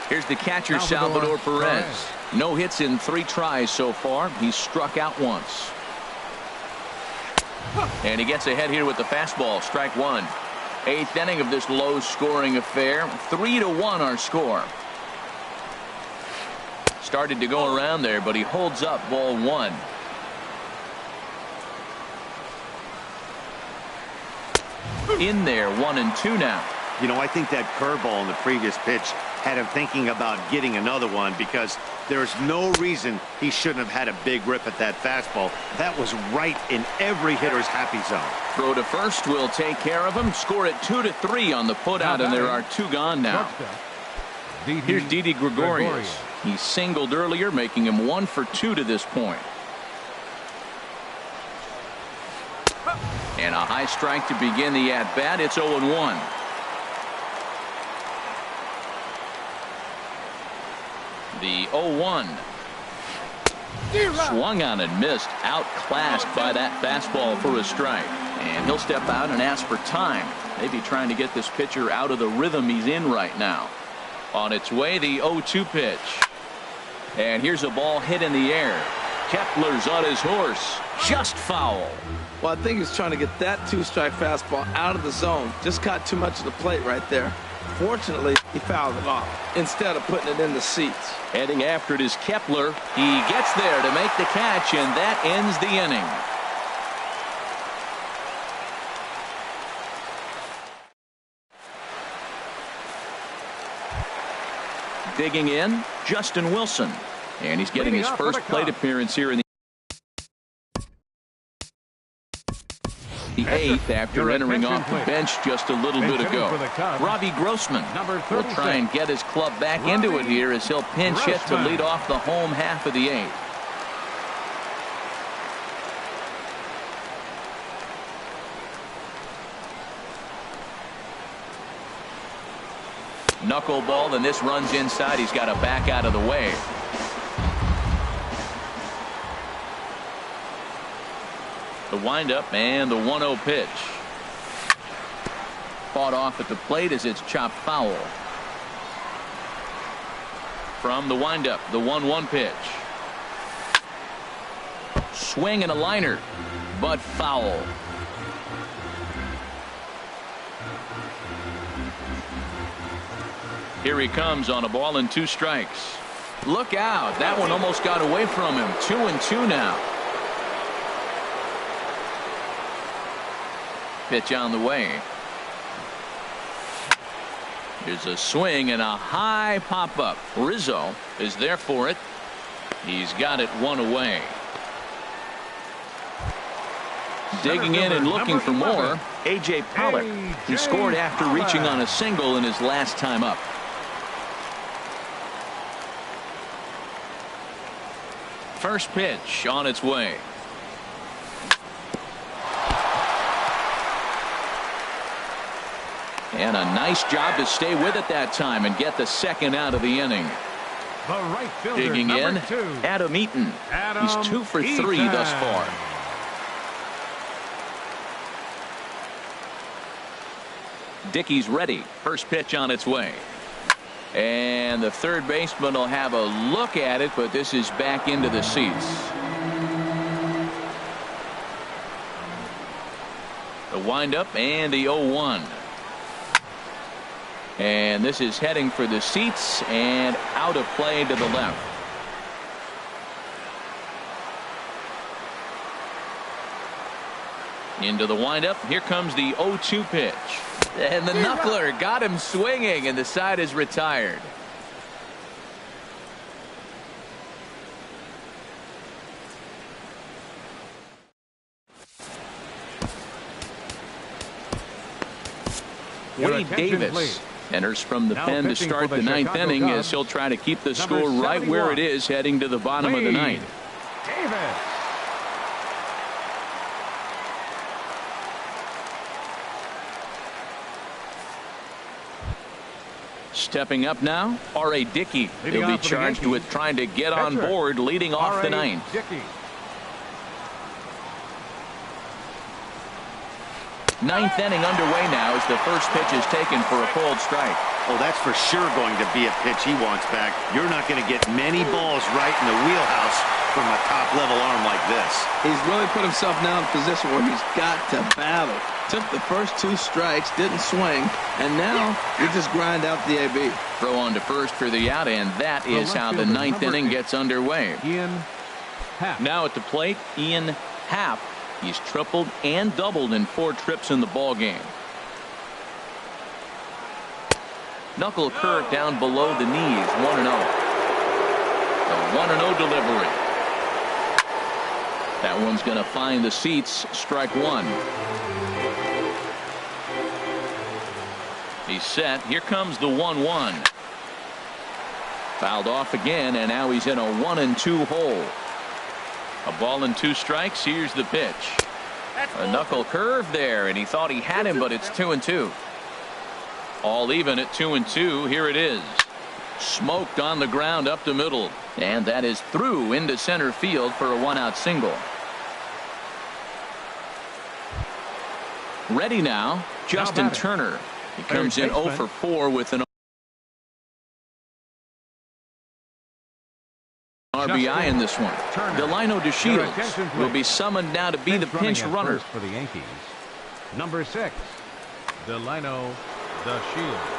Here's the catcher, Salvador Perez. No hits in 3 tries so far. He's struck out once. And he gets ahead here with the fastball. Strike 1. 8th inning of this low-scoring affair. 3-1 our score. Started to go around there, but he holds up ball 1. In there, 1-2 now. You know, I think that curveball in the previous pitch had him thinking about getting another one because there's no reason he shouldn't have had a big rip at that fastball. That was right in every hitter's happy zone. Throw to first will take care of him. Score it 2-3 on the putout, and there are 2 gone now. Here's Didi Gregorius. He singled earlier, making him 1 for 2 to this point. And a high strike to begin the at-bat. It's 0-1. The 0-1. Swung on and missed. Outclassed by that fastball for a strike. And he'll step out and ask for time. Maybe trying to get this pitcher out of the rhythm he's in right now. On its way, the 0-2 pitch. And here's a ball hit in the air. Kepler's on his horse. Just foul. Well, I think he's trying to get that 2-strike fastball out of the zone. Just caught too much of the plate right there. Fortunately, he fouled it off instead of putting it in the seats. Heading after it is Kepler. He gets there to make the catch, and that ends the inning. Digging in, Justin Wilson. And he's getting his first plate appearance here in the 8th after entering off the bench just a little bit ago. Robbie Grossman will try and get his club back into it here as he'll pinch hit to lead off the home half of the 8th. Knuckleball, and this runs inside. He's got to back out of the way. The windup and the 1-0 pitch. Fought off at the plate as it's chopped foul. From the windup, the 1-1 pitch. Swing and a liner, but foul. Here he comes on a ball and 2 strikes. Look out. That one almost got away from him. 2-2 now. Pitch on the way. There's a swing and a high pop-up. Rizzo is there for it. He's got it 1 away. Digging in and looking for more. A.J. Pollock. He scored after reaching on a single in his last time up. First pitch on its way. And a nice job to stay with it that time and get the second out of the inning. The right fielder, digging in, #2. Adam Eaton. He's 2 for 3 thus far. Dickey's ready. First pitch on its way. And the third baseman will have a look at it, but this is back into the seats. The windup and the 0-1. And this is heading for the seats and out of play to the left. Into the windup. Here comes the 0-2 pitch. And the knuckler got him swinging, and the side is retired. Wade Davis Enters from the Now pen to pitching start for the the ninth Chicago inning Cubs, as he'll try to keep the number score right where 71, it is heading to the bottom of the ninth. Davis. Stepping up now, R.A. Dickey. Leading He'll be off for the charged Yankees, with trying to get on pitcher, board, leading off the ninth. Dickey. Ninth inning underway now as the first pitch is taken for a cold strike. Oh, that's for sure going to be a pitch he wants back. You're not going to get many balls right in the wheelhouse from a top-level arm like this. He's really put himself now in a position where he's got to battle. Took the first 2 strikes, didn't swing, and now you just grind out the AB. Throw on to first for the out, and that is how the ninth inning gets underway. Ian Happ. Now at the plate, Ian Happ. He's tripled and doubled in 4 trips in the ball game. Knuckle curve down below the knees, 1-0. The 1-0 delivery. That one's going to find the seats, strike 1. He's set. Here comes the 1-1. Fouled off again, and now he's in a 1-2 hole. A ball and 2 strikes. Here's the pitch. A knuckle curve there, and he thought he had him, but it's 2-2. All even at 2-2. Here it is. Smoked on the ground up the middle, and that is through into center field for a 1-out single. Ready now, Justin Turner. He comes in 0 for 4 with an RBI in this one. Delino DeShields will be summoned now to be the pinch runner for the Yankees. Number 6, Delino DeShields.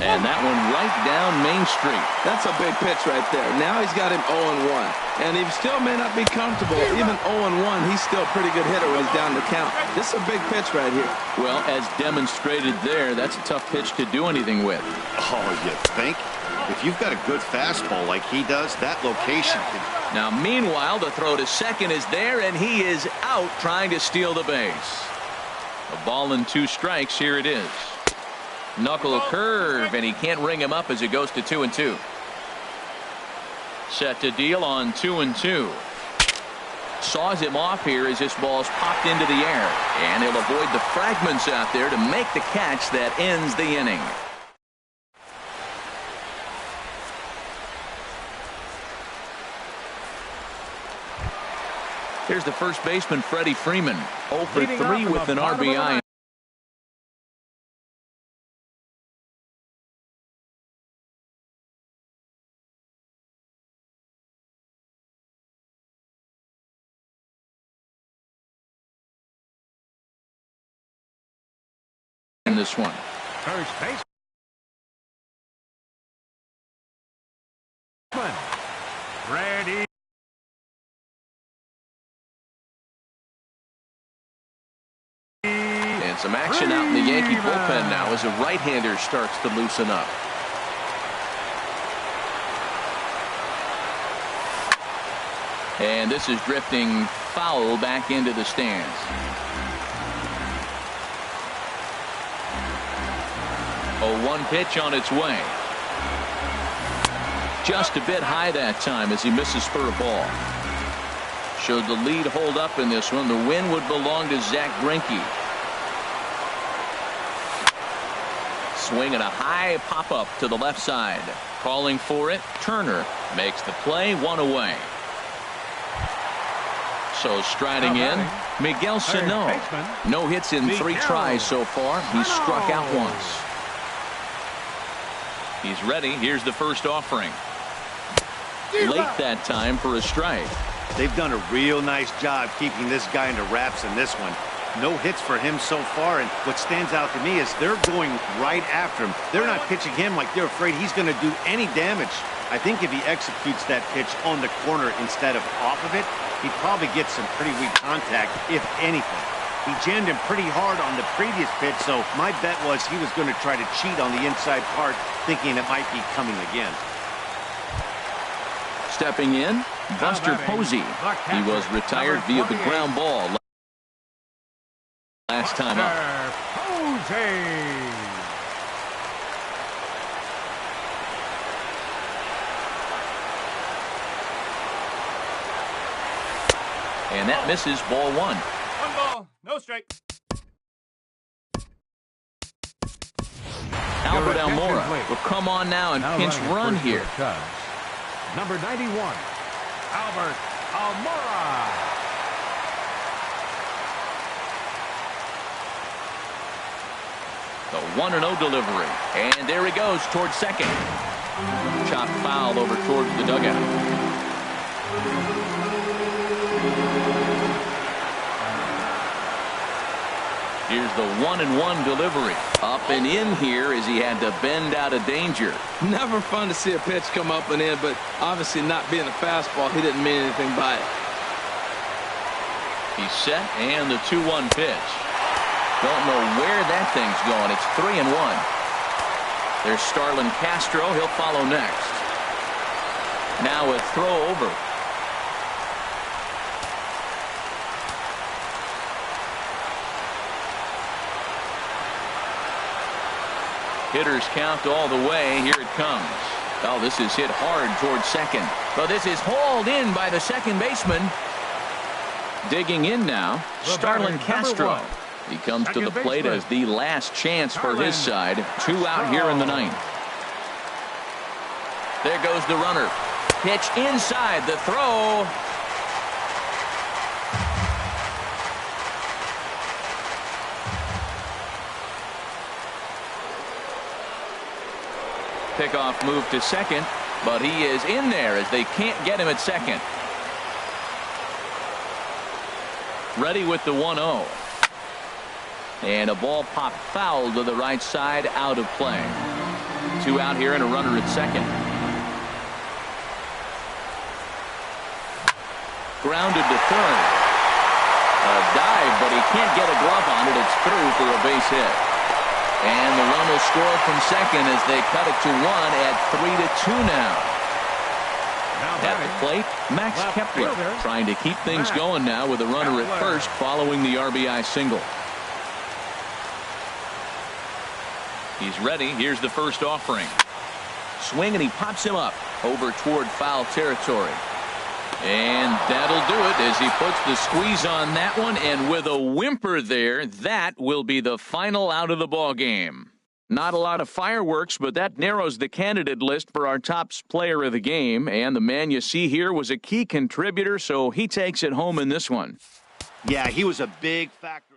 And that one right down Main Street. That's a big pitch right there. Now he's got him 0-1. And he still may not be comfortable. Even 0-1, he's still a pretty good hitter when he's down the count. This is a big pitch right here. Well, as demonstrated there, that's a tough pitch to do anything with. Oh, you think? If you've got a good fastball like he does, that location can... Now, meanwhile, the throw to second is there, and he is out trying to steal the base. A ball and 2 strikes. Here it is. Knuckle curve, and he can't ring him up as it goes to 2-2. Set to deal on 2-2. Saws him off here as this ball's popped into the air, and he'll avoid the fragments out there to make the catch that ends the inning. Here's the first baseman, Freddie Freeman, 0 for 3 with an RBI. In this one. First base. Ready. And some action out in the Yankee bullpen now as a right-hander starts to loosen up. And this is drifting foul back into the stands. A 1 pitch on its way. Just a bit high that time as he misses for a ball. Showed the lead hold up in this one. The win would belong to Zach Greinke. Swing and a high pop-up to the left side. Calling for it, Turner makes the play, 1 away. So striding in, Miguel Sano. No hits in 3 tries so far. He struck out once. He's ready. Here's the first offering. Late that time for a strike. They've done a real nice job keeping this guy under wraps in this one. No hits for him so far, and what stands out to me is they're going right after him. They're not pitching him like they're afraid he's going to do any damage. I think if he executes that pitch on the corner instead of off of it, he probably gets some pretty weak contact, if anything. He jammed him pretty hard on the previous pitch, so my bet was he was going to try to cheat on the inside part, thinking it might be coming again. Stepping in, Buster Posey. He was retired via the ground ball. last time up. Jose. And that misses, ball one. 1 ball, no strike. Albert Almora will come on now and pinch run here. Number 91, Albert Almora. The 1-0 delivery. And there he goes towards second. Chop foul over towards the dugout. Here's the 1-1 delivery. Up and in here as he had to bend out of danger. Never fun to see a pitch come up and in, but obviously not being a fastball, he didn't mean anything by it. He's set, and the 2-1 pitch. Don't know where that thing's going. It's 3-1. There's Starlin Castro. He'll follow next. Now a throw over. Hitters count all the way. Here it comes. Oh, this is hit hard towards second. Well, this is hauled in by the second baseman. Digging in now, Starlin Castro. He comes to the plate as the last chance for his side. 2 out here in the ninth. There goes the runner. Pitch inside. The throw. Pickoff move to second, but he is in there as they can't get him at second. Ready with the 1-0. And a ball popped foul to the right side, out of play. 2 out here and a runner at second. Grounded to third. A dive, but he can't get a glove on it. It's through for a base hit. And the run will score from second as they cut it to 1 at 3-2 now. At the plate, Max Kepler trying to keep things going now with a runner at first following the RBI single. He's ready. Here's the first offering. Swing, and he pops him up over toward foul territory. And that'll do it as he puts the squeeze on that one, and with a whimper there, that will be the final out of the ball game. Not a lot of fireworks, but that narrows the candidate list for our top player of the game, and the man you see here was a key contributor, so he takes it home in this one. Yeah, he was a big factor.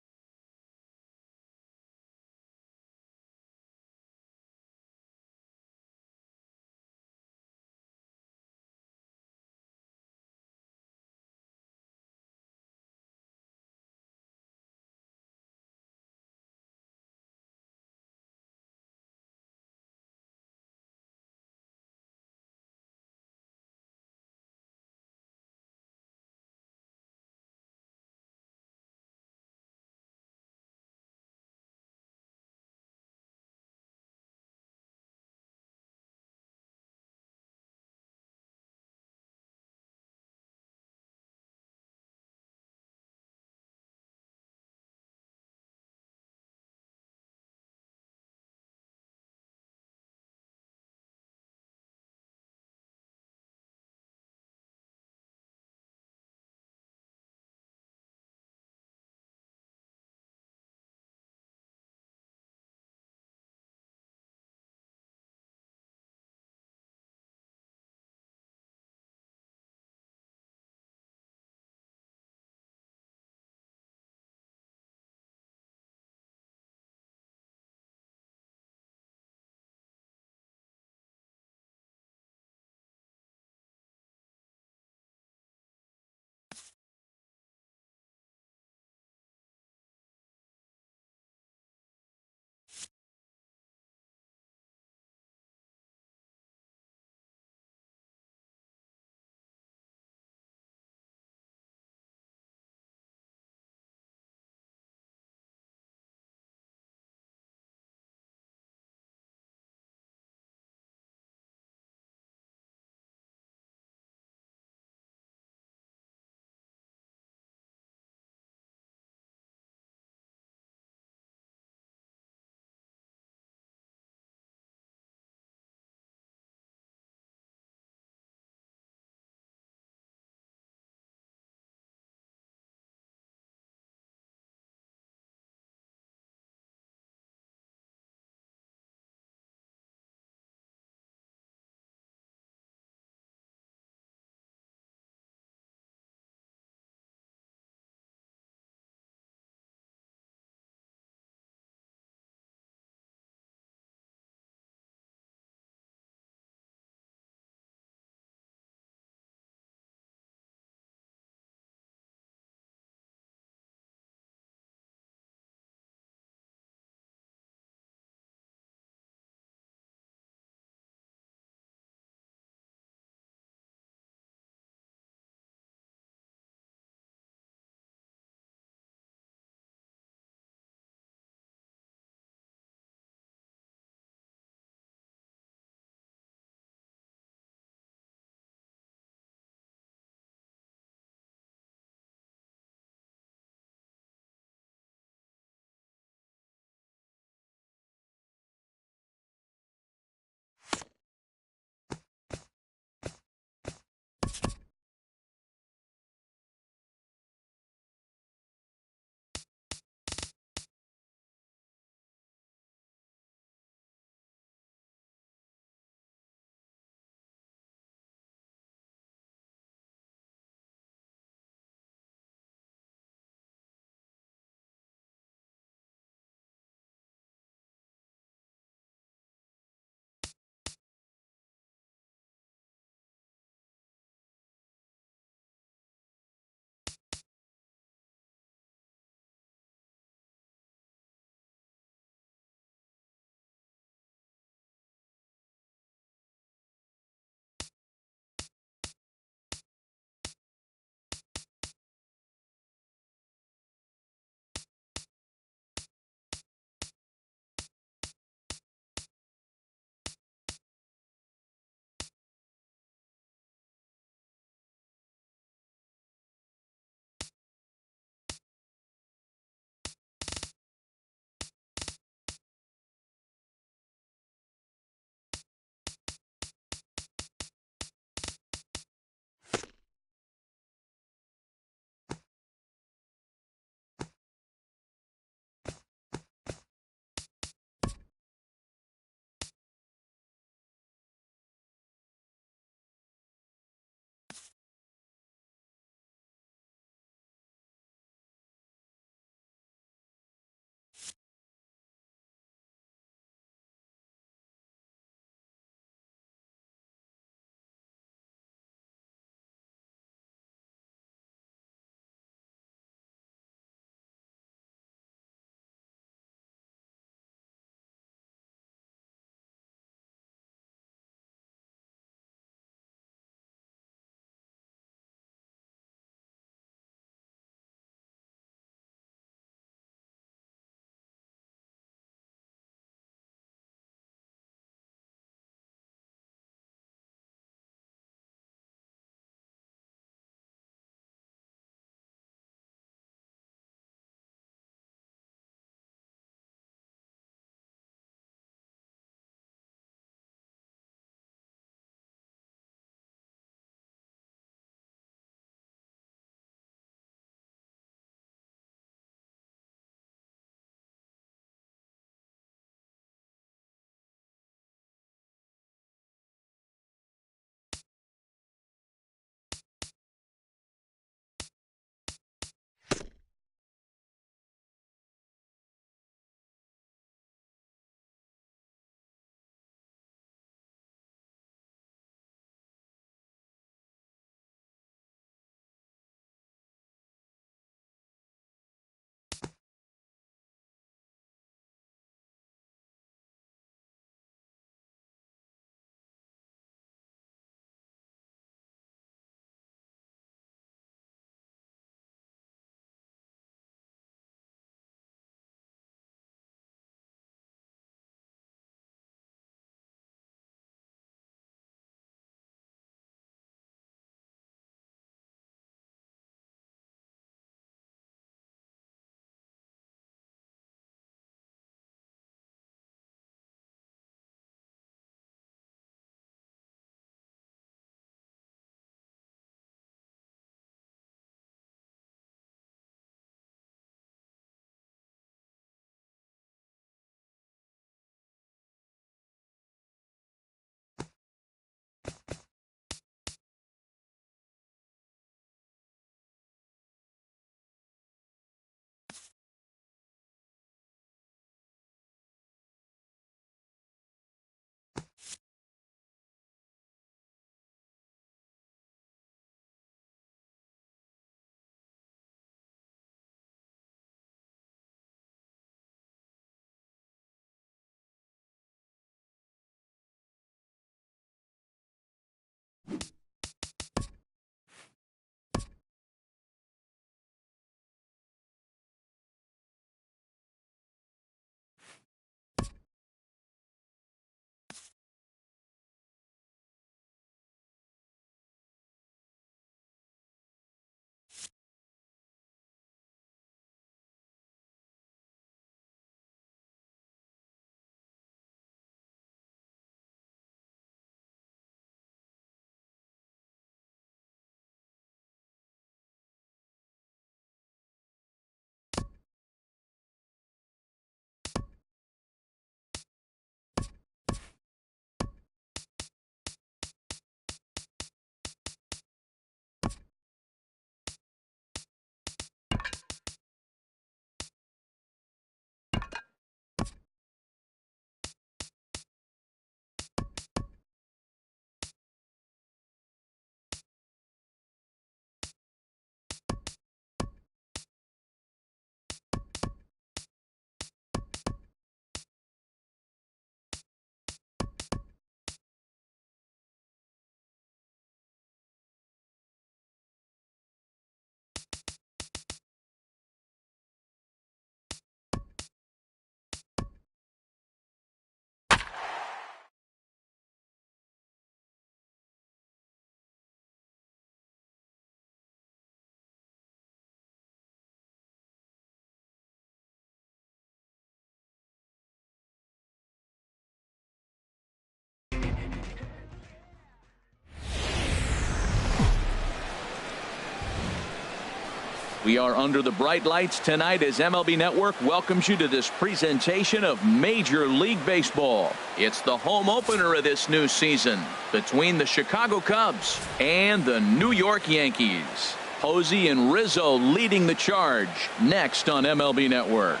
We are under the bright lights tonight as MLB Network welcomes you to this presentation of Major League Baseball. It's the home opener of this new season between the Chicago Cubs and the New York Yankees. Posey and Rizzo leading the charge next on MLB Network.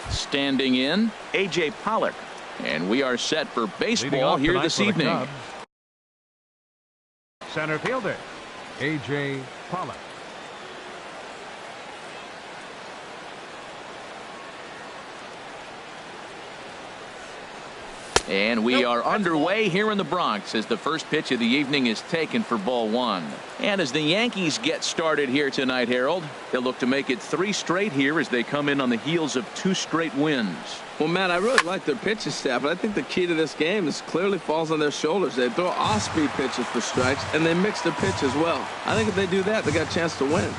Standing in, A.J. Pollock. And we are set for baseball here this evening. Center fielder, A.J. Pollock. And we are underway here in the Bronx as the first pitch of the evening is taken for ball one. And as the Yankees get started here tonight, Harold, they'll look to make it 3 straight here as they come in on the heels of 2 straight wins. Well, Matt, I really like their pitching staff, but I think the key to this game is clearly falls on their shoulders. They throw off-speed pitches for strikes, and they mix their pitch as well. I think if they do that, they got a chance to win.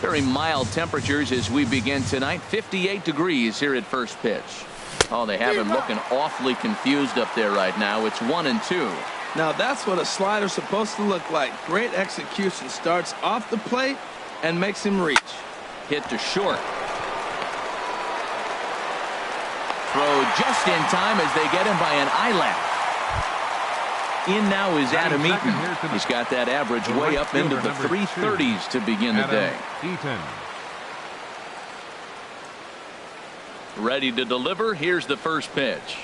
Very mild temperatures as we begin tonight. 58 degrees here at first pitch. Oh, they have him looking awfully confused up there right now. It's 1-2. Now, that's what a slider's supposed to look like. Great execution. Starts off the plate and makes him reach. Hit to short. Throw just in time as they get him by an eyelash. In now is Adam Eaton. He's got that average way up into the 330s to begin the day. Ready to deliver. Here's the first pitch.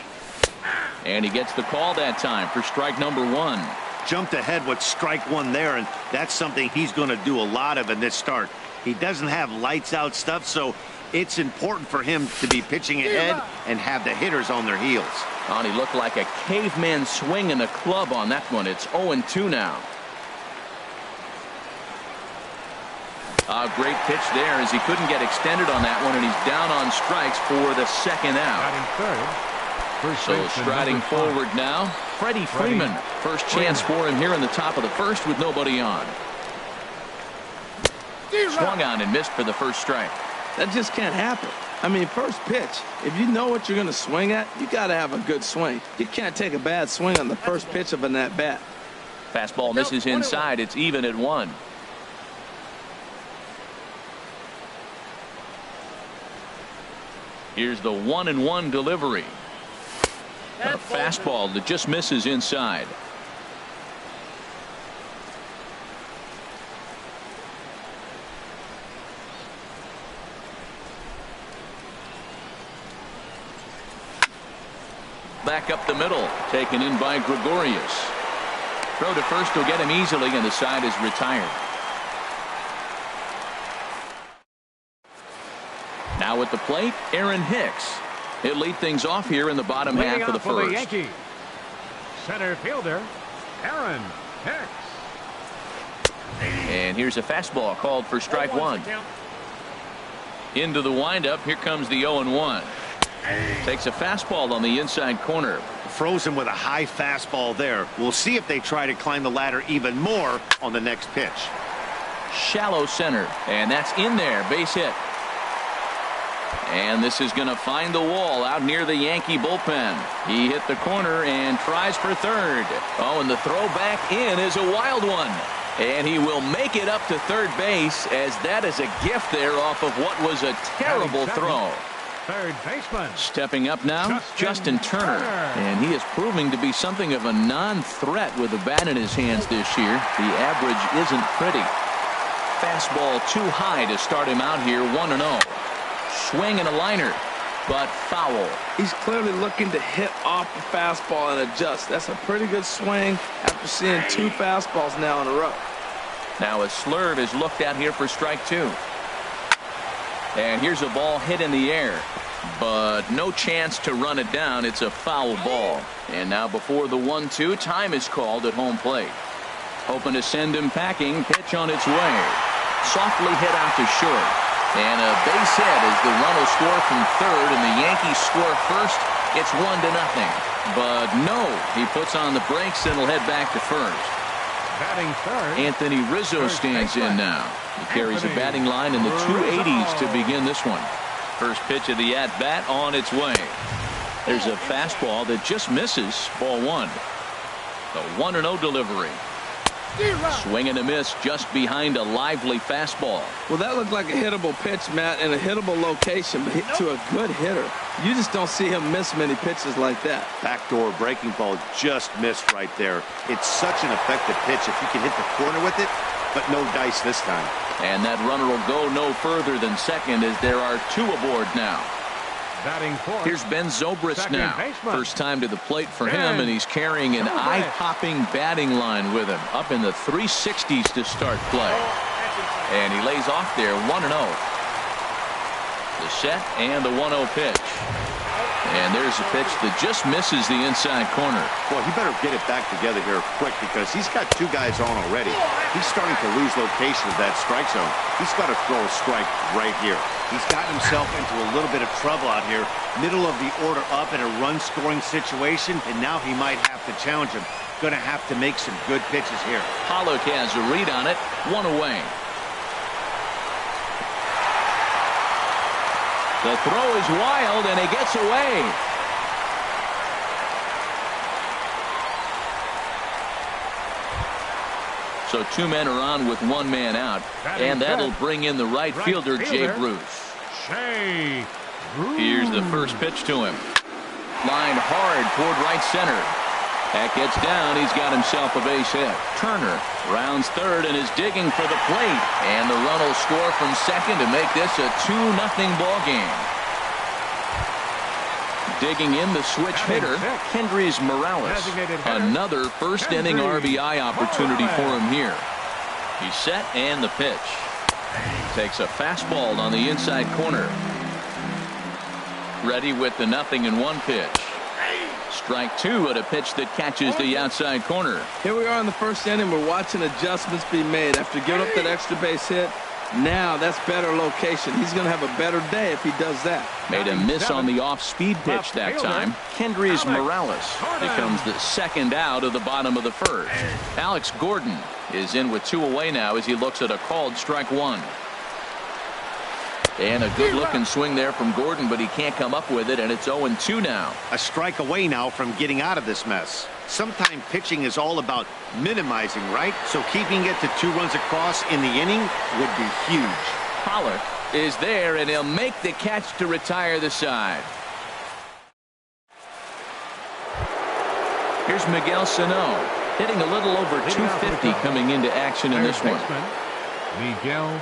And he gets the call that time for strike number 1. Jumped ahead with strike 1 there, and that's something he's going to do a lot of in this start. He doesn't have lights out stuff, so it's important for him to be pitching ahead and have the hitters on their heels. Oh, he looked like a caveman swinging a club on that one. It's 0-2 now. A great pitch there as he couldn't get extended on that one, and he's down on strikes for the second out. So striding forward now, Freddie Freeman. First chance for him here in the top of the first with nobody on. Swung on and missed for the first strike. That just can't happen. I mean, first pitch, if you know what you're going to swing at, you got to have a good swing. You can't take a bad swing on the first pitch of an at-bat. Fastball misses inside. It's even at 1. Here's the 1-1 delivery. A fastball that just misses inside. Back up the middle, taken in by Gregorius. Throw to first will get him easily, and the side is retired. Now at the plate, Aaron Hicks. He'll lead things off here in the bottom half of the first. center fielder, Aaron Hicks. And here's a fastball called for strike one. Into the windup. Here comes the 0-1. Takes a fastball on the inside corner. Frozen with a high fastball there. We'll see if they try to climb the ladder even more on the next pitch. Shallow center, and that's in there. Base hit. And this is going to find the wall out near the Yankee bullpen. He hit the corner and tries for third. Oh, and the throw back in is a wild one. And he will make it up to third base, as that is a gift there off of what was a terrible throw. Third baseman. Stepping up now, Justin Turner. And he is proving to be something of a non-threat with a bat in his hands this year. The average isn't pretty. Fastball too high to start him out here, 1-0. Swing and a liner, but foul. He's clearly looking to hit off the fastball and adjust. That's a pretty good swing after seeing two fastballs now in a row. Now a slurve is looked at here for strike two. And here's a ball hit in the air, but no chance to run it down. It's a foul ball. And now before the 1-2, time is called at home plate. Hoping to send him packing. Pitch on its way. Softly hit out to short. And a base hit as the run will score from third and the Yankees score first. It's 1-0. But no, he puts on the brakes and will head back to first. Batting third, Anthony Rizzo stands in now. He carries a batting line in the 280s to begin this one. First pitch of the at-bat on its way. There's a fastball that just misses, ball one. The 1-0 delivery. Swing and a miss just behind a lively fastball. Well, that looked like a hittable pitch, Matt, in a hittable location, but to a good hitter. You just don't see him miss many pitches like that. Backdoor breaking ball just missed right there. It's such an effective pitch if you can hit the corner with it, but no dice this time. And that runner will go no further than second as there are two aboard now. batting fourth. Here's Ben Zobrist now. Baseman. First time to the plate for him, and he's carrying an eye-popping batting line with him. Up in the 360s to start play. And he lays off there, 1-0. The set and the 1-0 pitch. And there's a pitch that just misses the inside corner. Well, he better get it back together here quick because he's got two guys on already. He's starting to lose location of that strike zone. He's got to throw a strike right here. He's gotten himself into a little bit of trouble out here. Middle of the order up in a run-scoring situation, and now he might have to challenge him. Going to have to make some good pitches here. Pollock has a read on it. One away. The throw is wild, and he gets away. So two men are on with one man out, and that'll bring in the right fielder, Jay Bruce. Here's the first pitch to him. Lined hard toward right center. That gets down. He's got himself a base hit. Turner rounds third and is digging for the plate. And the run will score from second to make this a 2-0 ball game. Digging in the switch hitter, Kendrys Morales. Another first inning RBI opportunity for him here. He's set and the pitch. Takes a fastball on the inside corner. Ready with the 0-1 pitch. Strike two at a pitch that catches the outside corner. Here we are in the first inning. We're watching adjustments be made after giving up that extra base hit. Now that's better location. He's going to have a better day if he does that. Made a miss on the off-speed pitch that time. Kendrys Morales becomes the second out of the bottom of the first. Alex Gordon is in with two away now as he looks at a called strike one. And a good-looking swing there from Gordon, but he can't come up with it, and it's 0-2 now. A strike away now from getting out of this mess. Sometimes pitching is all about minimizing, right? So keeping it to 2 runs across in the inning would be huge. Pollock is there, and he'll make the catch to retire the side. Here's Miguel Sano, hitting a little over 250 coming into action in this one. Miguel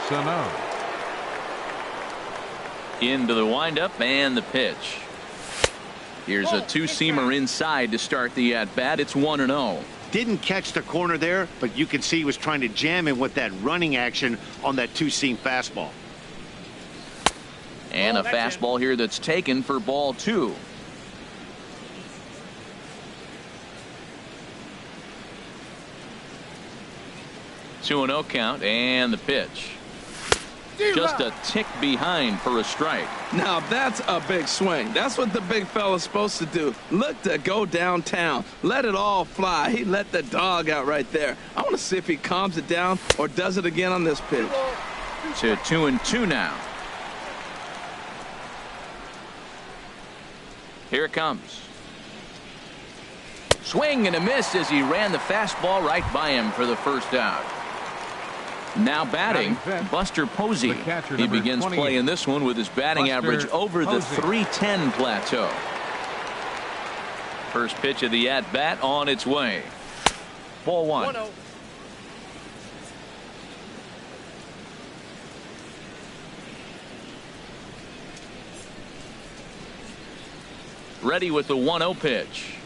Sano. Into the windup and the pitch. Here's a two-seamer inside to start the at-bat. It's 1-0. Didn't catch the corner there, but you can see he was trying to jam him with that running action on that two-seam fastball. And a fastball here that's taken for ball two. 2-0 count and the pitch. Just a tick behind for a strike. Now that's a big swing. That's what the big fella's supposed to do. Look to go downtown. Let it all fly. He let the dog out right there. I want to see if he calms it down or does it again on this pitch. To 2-2 now. Here it comes. Swing and a miss as he ran the fastball right by him for the first out. Now batting, Buster Posey. He begins playing this one with his batting average over the 310 plateau. First pitch of the at-bat on its way. Ball one. 1-0. Ready with the 1-0 pitch.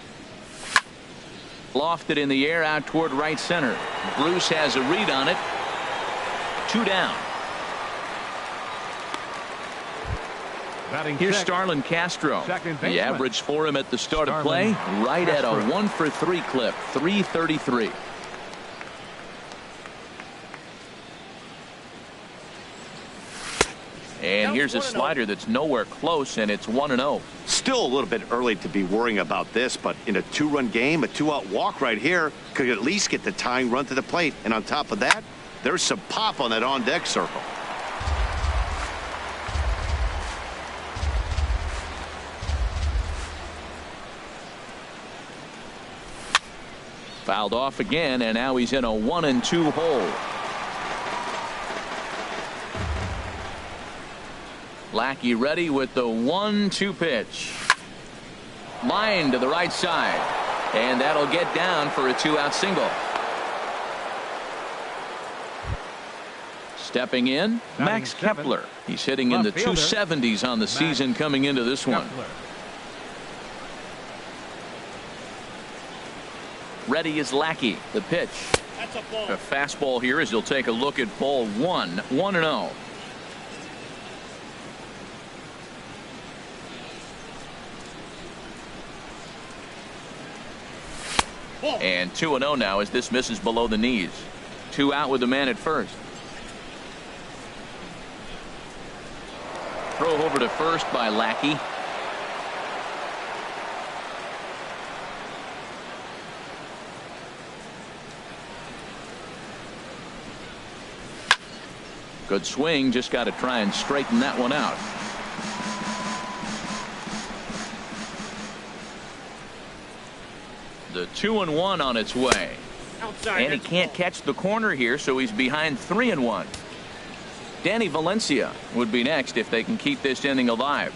Lofted in the air out toward right center. Bruce has a read on it. 2 down. Here's Starlin Castro. The average for him at the start of play, right at a 1-for-3 clip, 333. And here's a slider that's nowhere close, and it's 1-0. Still a little bit early to be worrying about this, but in a 2-run game, a 2-out walk right here could at least get the tying run to the plate. And on top of that, there's some pop on that on-deck circle. Fouled off again, and now he's in a 1-2 hole. Lackey ready with the 1-2 pitch. Line to the right side, and that'll get down for a 2-out single. Stepping in, Max Kepler. He's hitting in the 270s on the season coming into this one. Ready is Lackey. The pitch. A fastball here as he'll take a look at ball one. 1-0. And 2-0 now as this misses below the knees. 2 out with the man at first. Throw over to first by Lackey. Good swing, just got to try and straighten that one out. The 2-1 on its way. And he can't catch the corner here, so he's behind 3-1. Danny Valencia would be next if they can keep this inning alive.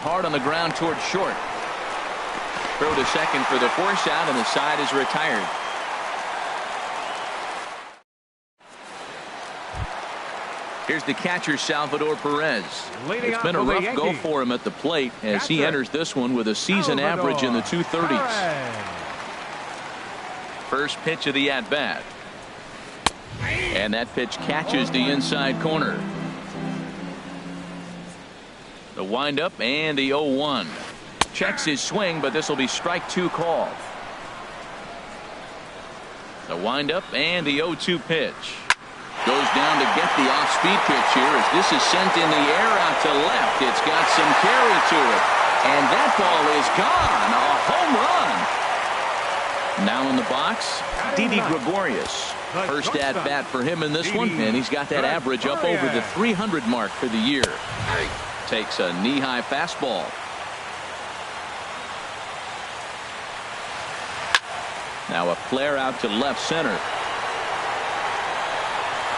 Hard on the ground towards short. Throw to second for the force out, and the side is retired. Here's the catcher, Salvador Perez. It's been a rough go for him at the plate as he enters this one with a season average in the 230s. First pitch of the at-bat. And that pitch catches the inside corner. The windup and the 0-1. Checks his swing, but this will be strike 2 call. The windup and the 0-2 pitch. Goes down to get the off-speed pitch here as this is sent in the air out to left. It's got some carry to it. And that ball is gone. A home run. Now in the box, Didi Gregorius. First at-bat for him in this one, and he's got that average up over the 300 mark for the year. Takes a knee-high fastball. Now a flare out to left center.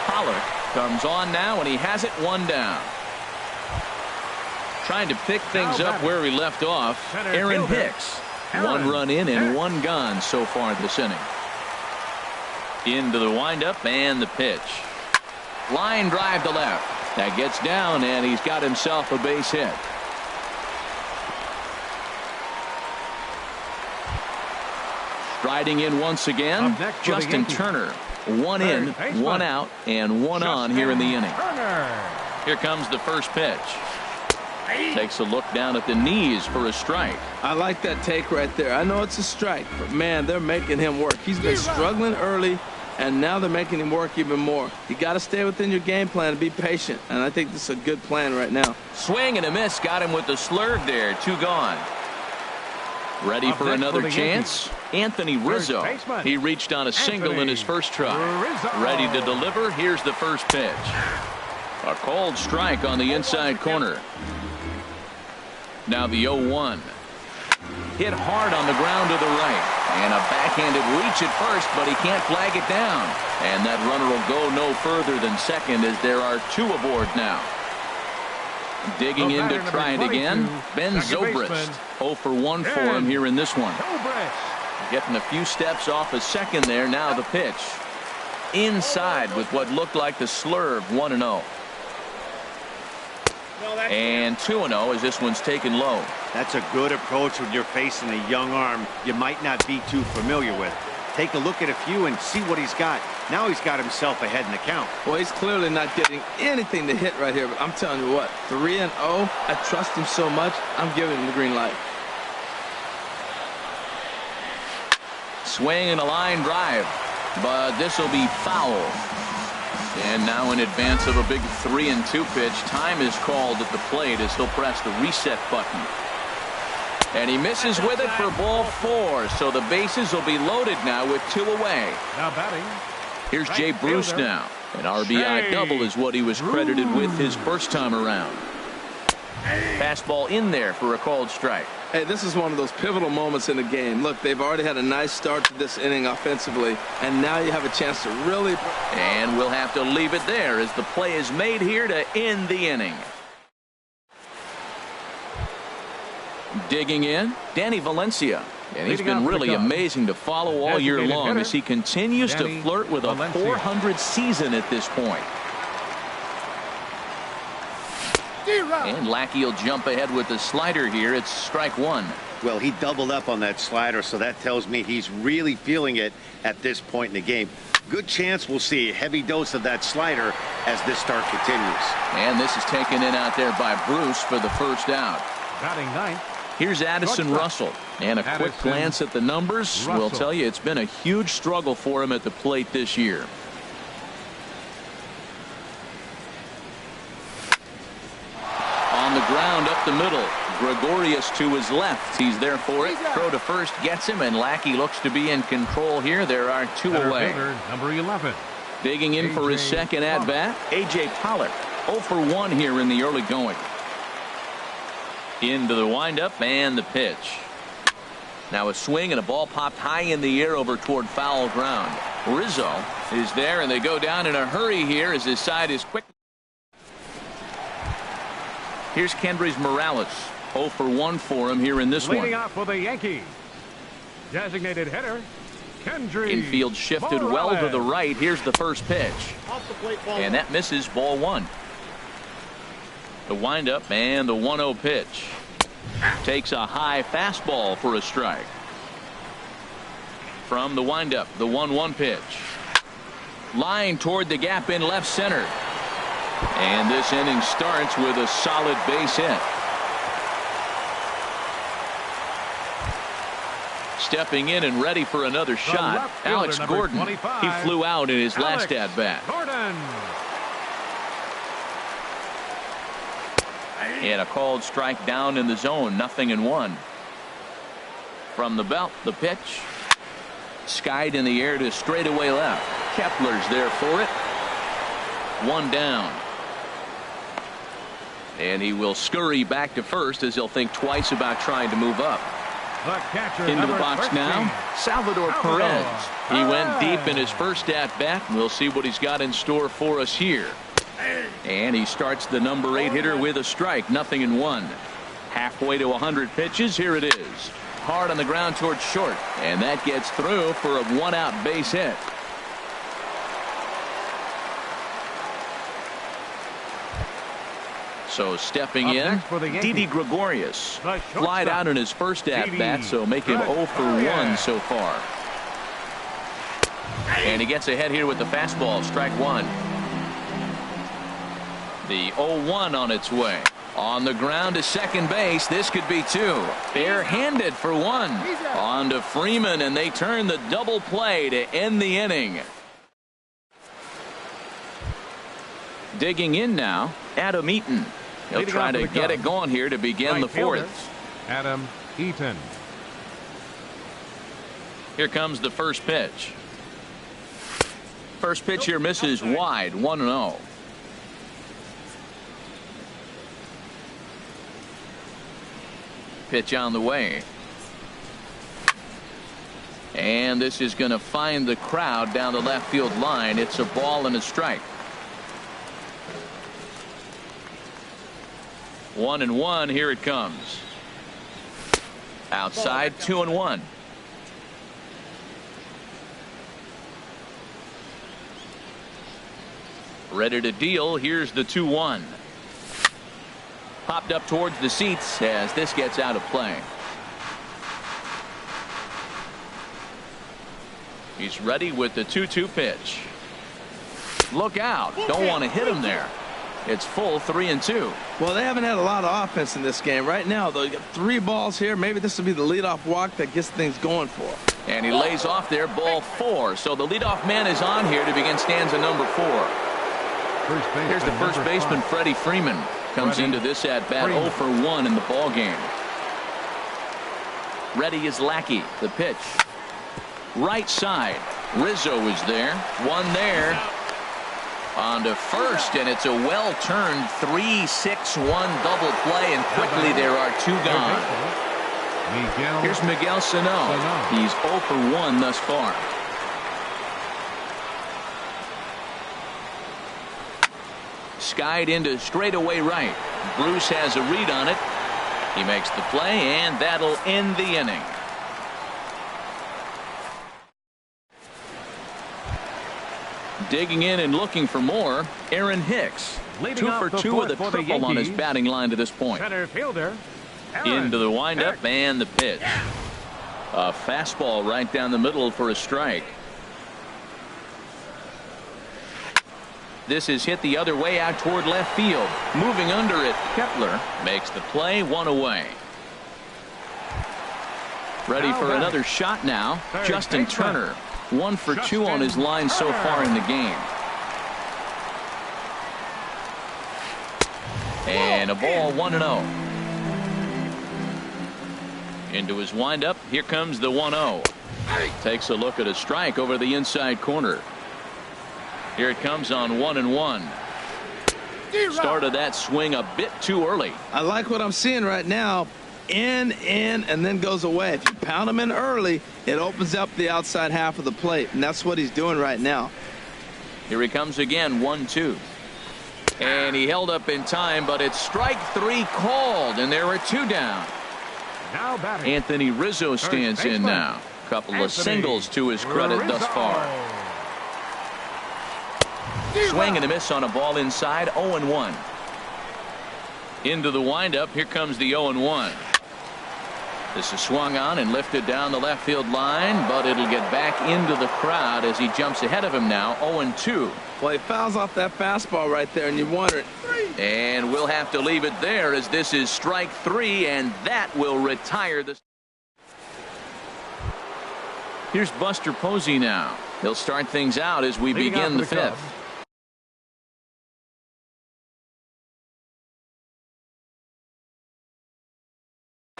Pollard comes on now, and he has it 1 down. Trying to pick things up where he left off, Aaron Hicks. 1 run in and 1 gone so far this inning. Into the windup and the pitch. Line drive to left. That gets down, and he's got himself a base hit. Striding in once again, Justin Turner. 1 in, 1 out, and 1 on here in the inning. Here comes the first pitch. Takes a look down at the knees for a strike. I like that take right there. I know it's a strike, but man, they're making him work. He's been struggling early, and now they're making him work even more. You got to stay within your game plan and be patient, and I think this is a good plan right now. Swing and a miss. Got him with the slurve there. 2 gone. Ready for another chance? Anthony Rizzo. He reached on a single in his first try. Ready to deliver. Here's the first pitch. A cold strike on the inside corner. Now the 0-1. Hit hard on the ground to the right. And a backhanded reach at first, but he can't flag it down. And that runner will go no further than second as there are 2 aboard now. Digging in to try it again, Ben Zobrist. 0 for 1 for him here in this one. Getting a few steps off a second there. Now the pitch. Inside with what looked like the slurve. 1-0. And 2-0 as this one's taken low. That's a good approach when you're facing a young arm you might not be too familiar with. Take a look at a few and see what he's got. Now he's got himself ahead in the count. Well, he's clearly not getting anything to hit right here, but I'm telling you what, 3-0, I trust him so much, I'm giving him the green light. Swing and a line drive, but this will be foul. And now in advance of a big 3-2 pitch, time is called at the plate as he'll press the reset button. And he misses with it for ball 4, so the bases will be loaded now with 2 away. Now batting. Here's Jay Bruce now. An RBI double is what he was credited with his first time around. Fastball in there for a called strike. Hey, this is one of those pivotal moments in the game. Look, they've already had a nice start to this inning offensively, and now you have a chance to really... And we'll have to leave it there as the play is made here to end the inning. Digging in, Danny Valencia. And he's been really amazing to follow all year long as he continues to flirt with a 400 season at this point. And Lackey will jump ahead with the slider here. It's strike 1. Well, he doubled up on that slider, so that tells me he's really feeling it at this point in the game. Good chance we'll see a heavy dose of that slider as this start continues. And this is taken in out there by Bruce for the first out. Batting 9th. Here's Addison Russell. And a quick glance at the numbers will tell you it's been a huge struggle for him at the plate this year. On the ground up the middle. Gregorius to his left. He's there for it. Throw to first gets him, and Lackey looks to be in control here. There are 2 away. Number 11. Digging in for his second at bat, A.J. Pollock. 0 for 1 here in the early going. Into the windup and the pitch. Now a swing and a ball popped high in the air over toward foul ground. Rizzo is there, and they go down in a hurry here as his side is quick. Here's Kendrys Morales. 0 for 1 for him here in this one. Leading off for the Yankees. Designated hitter, Kendrys. Infield shifted well to the right. Here's the first pitch. And that misses, ball 1. The windup and the 1-0 pitch. Takes a high fastball for a strike. From the windup, the 1-1 pitch. Line toward the gap in left center. And this inning starts with a solid base hit. Stepping in and ready for another shot, Alex Gordon. He flew out in his last at-bat. And a called strike down in the zone, 0-1. From the belt, the pitch. Skied in the air to straightaway left. Kepler's there for it. 1 down. And he will scurry back to first as he'll think twice about trying to move up. Into the box now, Salvador Perez. He went deep in his first at-bat. We'll see what he's got in store for us here. And he starts the number 8 hitter with a strike, 0-1. Halfway to 100 pitches. Here it is. Hard on the ground towards short. And that gets through for a 1-out base hit. So stepping in, Didi Gregorius. Flied out in his first at-bat, so make him 0 for 1 so far. And he gets ahead here with the fastball, strike 1. The 0-1 on its way. On the ground to second base. This could be 2. Bare-handed for 1. On to Freeman, and they turn the double play to end the inning. Digging in now, Adam Eaton. He'll Leading try off to with the get gun. it going here to begin Right the fielder, fourth. Adam Eaton. Here comes the first pitch. First pitch here misses wide, 1-0. Pitch on the way. And this is going to find the crowd down the left field line. It's a ball and a strike. 1-1. Here it comes. Outside, 2-1. Ready to deal. Here's the 2-1. Popped up towards the seats as this gets out of play. He's ready with the 2-2 pitch. Look out. Don't want to hit him there. It's full 3-2. Well, they haven't had a lot of offense in this game. Right now, though, you got 3 balls here. Maybe this will be the leadoff walk that gets things going for. And he lays off there, ball 4. So the leadoff man is on here to begin stanza number 4. Here's the first baseman, Freddie Freeman. Comes into this at-bat 0 for 1 in the ball game. Ready is Lackey. The pitch. Right side. Rizzo is there. One there. On to first, and it's a well-turned 3-6-1 double play, and quickly there are 2 gone. Here's Miguel Sano. He's 0 for 1 thus far. Skied into straightaway right. Bruce has a read on it. He makes the play, and that'll end the inning. Digging in and looking for more, Aaron Hicks. 2 for 2 with a triple on his batting line to this point. Center fielder, Aaron Into the windup Hicks. and the pitch. A fastball right down the middle for a strike. This is hit the other way out toward left field. Moving under it, Kepler makes the play, 1 away. Ready for another shot now, Justin Turner. 1 for 2 on his line so far in the game. And a ball, 1-0. Into his windup, here comes the 1-0. Takes a look at a strike over the inside corner. Here it comes on 1-1. Started that swing a bit too early. I like what I'm seeing right now. In, and then goes away. If you pound him in early, it opens up the outside half of the plate, and that's what he's doing right now. Here he comes again, 1-2. And he held up in time, but it's strike 3 called, and there are 2 down. Now batting. Anthony Rizzo stands in now. Couple of singles to his credit thus far. Swing and a miss on a ball inside, 0-1. Into the windup, here comes the 0-1. This is swung on and lifted down the left field line, but it'll get back into the crowd as he jumps ahead of him now, 0-2. Well, he fouls off that fastball right there, and you wonder. And we'll have to leave it there as this is strike 3, and that will retire the. Here's Buster Posey now. He'll start things out as we begin the 5th.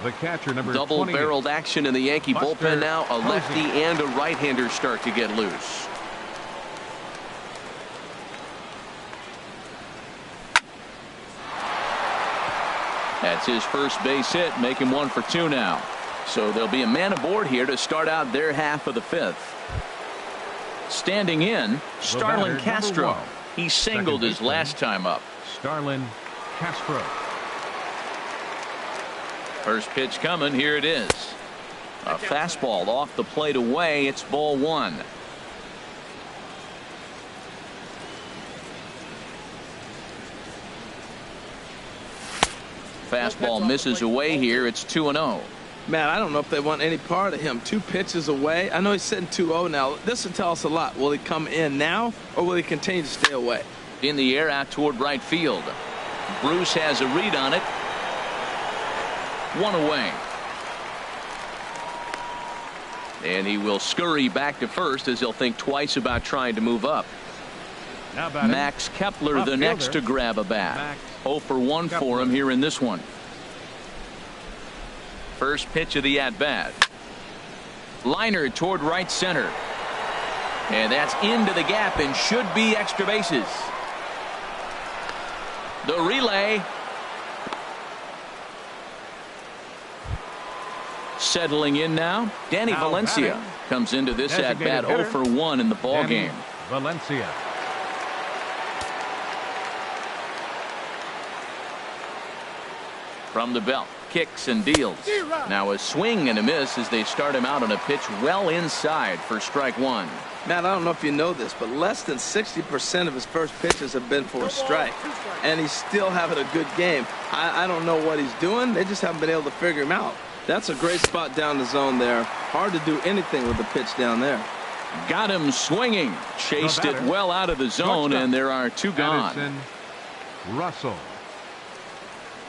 The catcher, number Double-barreled action in the Yankee Buster bullpen now. A lefty Posey. and a right-hander start to get loose. That's his first base hit, make him 1 for 2 now. So there'll be a man aboard here to start out their half of the 5th. Standing in, Starlin batter, Castro. number 1. He singled his last time up. Starlin Castro. First pitch coming. Here it is. A fastball off the plate away. It's ball 1. Fastball misses away here. It's 2-0. Man, I don't know if they want any part of him. 2 pitches away. I know he's sitting 2-0 now. This will tell us a lot. Will he come in now, or will he continue to stay away? In the air out toward right field. Bruce has a read on it. 1 away. And he will scurry back to first as he'll think twice about trying to move up. Now batting. Max Kepler, Left the next fielder. to grab a bat. Max 0 for 1 for Kepler. him here in this one. First pitch of the at-bat. Liner toward right center. And that's into the gap and should be extra bases. The relay. Settling in now. Danny Now Valencia batting. comes into this Designated at-bat 0 hitter. for 1 in the ball Danny game. Valencia. From the belt, kicks and deals. Now a swing and a miss as they start him out on a pitch well inside for strike one. Matt, I don't know if you know this, but less than 60% of his first pitches have been for a strike. And he's still having a good game. I don't know what he's doing. They just haven't been able to figure him out. That's a great spot down the zone there. Hard to do anything with the pitch down there. Got him swinging. Chased it well out of the zone, and there are two gone. Addison Russell.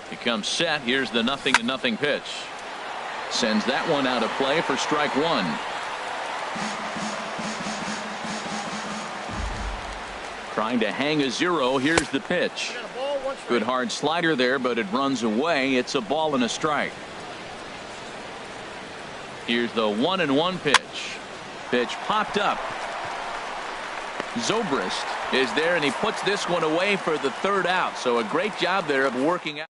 He comes set. Here's the 0-0 pitch. Sends that one out of play for strike one. Trying to hang a 0. Here's the pitch. Good hard slider there, but it runs away. It's a ball and a strike. Here's the 1-1 pitch. Pitch popped up. Zobrist is there, and he puts this one away for the third out. So a great job there of working out.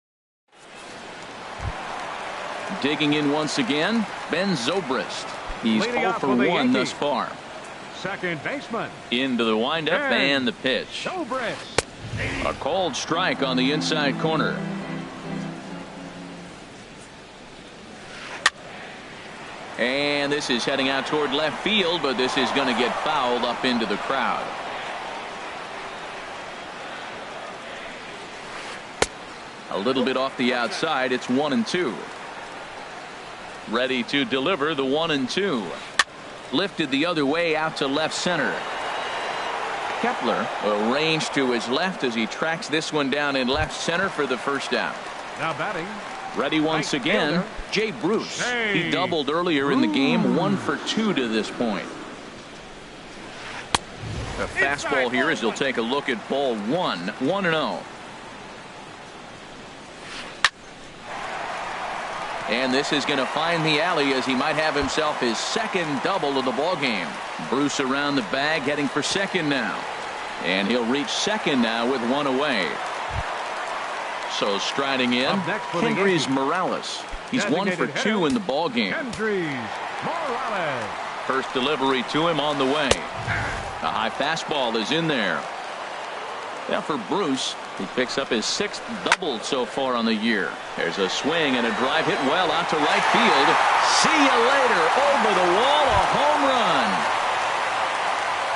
Digging in once again, Ben Zobrist. He's Leading 0 off for for the 1 Yankees. thus far. Second baseman. Into the windup Ben and the pitch. Zobrist. A cold strike on the inside corner. And this is heading out toward left field, but this is going to get fouled up into the crowd. A little bit off the outside. It's 1-2. Ready to deliver the 1-2. Lifted the other way out to left center. Kepler arranged to his left as he tracks this one down in left center for the first out. Now batting. Ready once Right again, fielder. Jay Bruce. Hey. He doubled earlier in the game, 1 for 2 to this point. A fastball here as he'll take a look at ball 1, 1-0. And this is going to find the alley as he might have himself his second double of the ball game. Bruce around the bag heading for second now. And he'll reach second now with 1 away. So striding in, Up next for the Hendrys Yankees. Morales. He's 1 for Designated 2 hitter. in the ball game. Hendrys Morales. First delivery to him on the way. A high fastball is in there. Now for Bruce, he picks up his 6th double so far on the year. There's a swing and a drive hit well out to right field. See you later. Over the wall, a home run.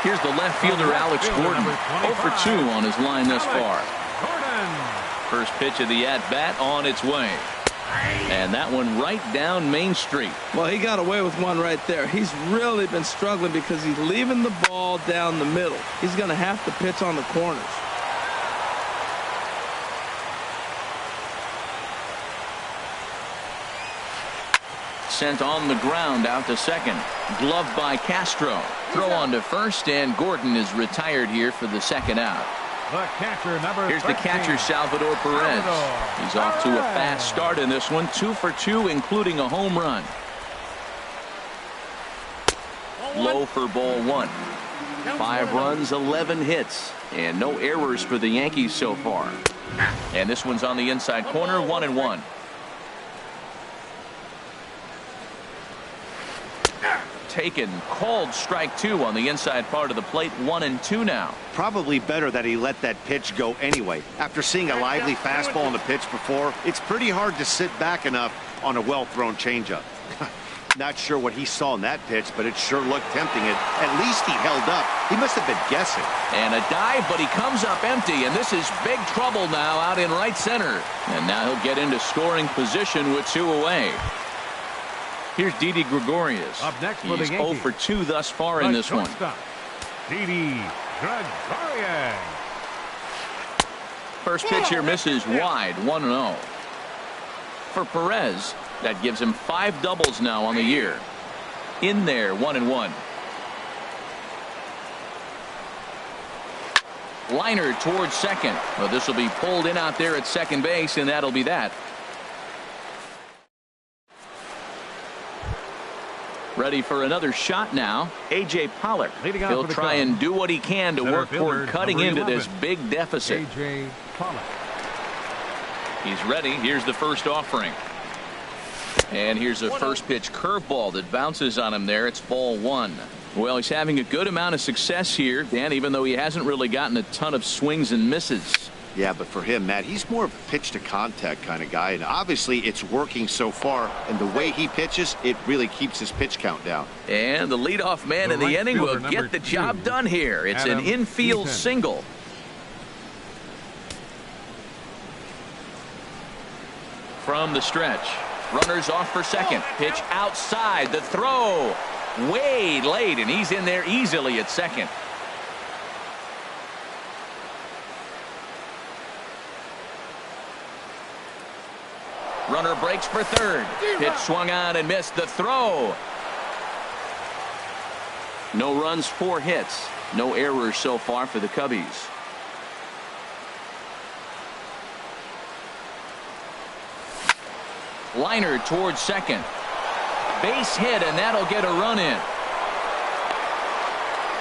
Here's the left fielder, Alex fielder, Gordon. number 0 for 2 on his line thus far. Gordon. First pitch of the at-bat on its way. And that one right down Main Street. Well, he got away with one right there. He's really been struggling because he's leaving the ball down the middle. He's going to have to pitch on the corners. Sent on the ground out to second. Gloved by Castro. Throw on to first, and Gordon is retired here for the second out. The catcher, number Here's the 13. catcher, Salvador Perez. Salvador He's off to a Perez. fast start in this one. 2 for 2, including a home run. Low for ball 1. 5 runs, 11 hits, and no errors for the Yankees so far. And this one's on the inside corner, 1-1. Taken, called strike 2 on the inside part of the plate, 1-2 now. Probably better that he let that pitch go anyway. After seeing a lively fastball on the pitch before, it's pretty hard to sit back enough on a well-thrown changeup. Not sure what he saw in that pitch, but it sure looked tempting. At least he held up. He must have been guessing. And a dive, but he comes up empty, and this is big trouble now out in right center. And now he'll get into scoring position with 2 away. Here's Didi Gregorius. Up next for the He's 0 Yankees. for 2 thus far in The this one. shortstop, Didi Gregorius. First pitch here misses wide, 1-0. For Perez, that gives him 5 doubles now on the year. In there, 1-1. Liner towards second. Well, this will be pulled in out there at second base, and that'll be that. Ready for another shot now. A.J. Pollock. He'll try and do what he can to work toward cutting into this big deficit. A.J. Pollock. He's ready. Here's the first offering. And here's a first pitch curveball that bounces on him there. It's ball one. Well, he's having a good amount of success here, Dan, even though he hasn't really gotten a ton of swings and misses. Yeah, but for him, Matt, he's more of a pitch to contact kind of guy, and obviously it's working so far, and the way he pitches, it really keeps his pitch count down. And the leadoff man in the inning will get the job done here. It's an infield single. From the stretch, runners off for second. Pitch outside, the throw way late, and he's in there easily at second. Runner breaks for third. Pitch swung on and missed. The throw. No runs, 4 hits. No errors so far for the Cubbies. Liner towards second. Base hit, and that'll get a run in.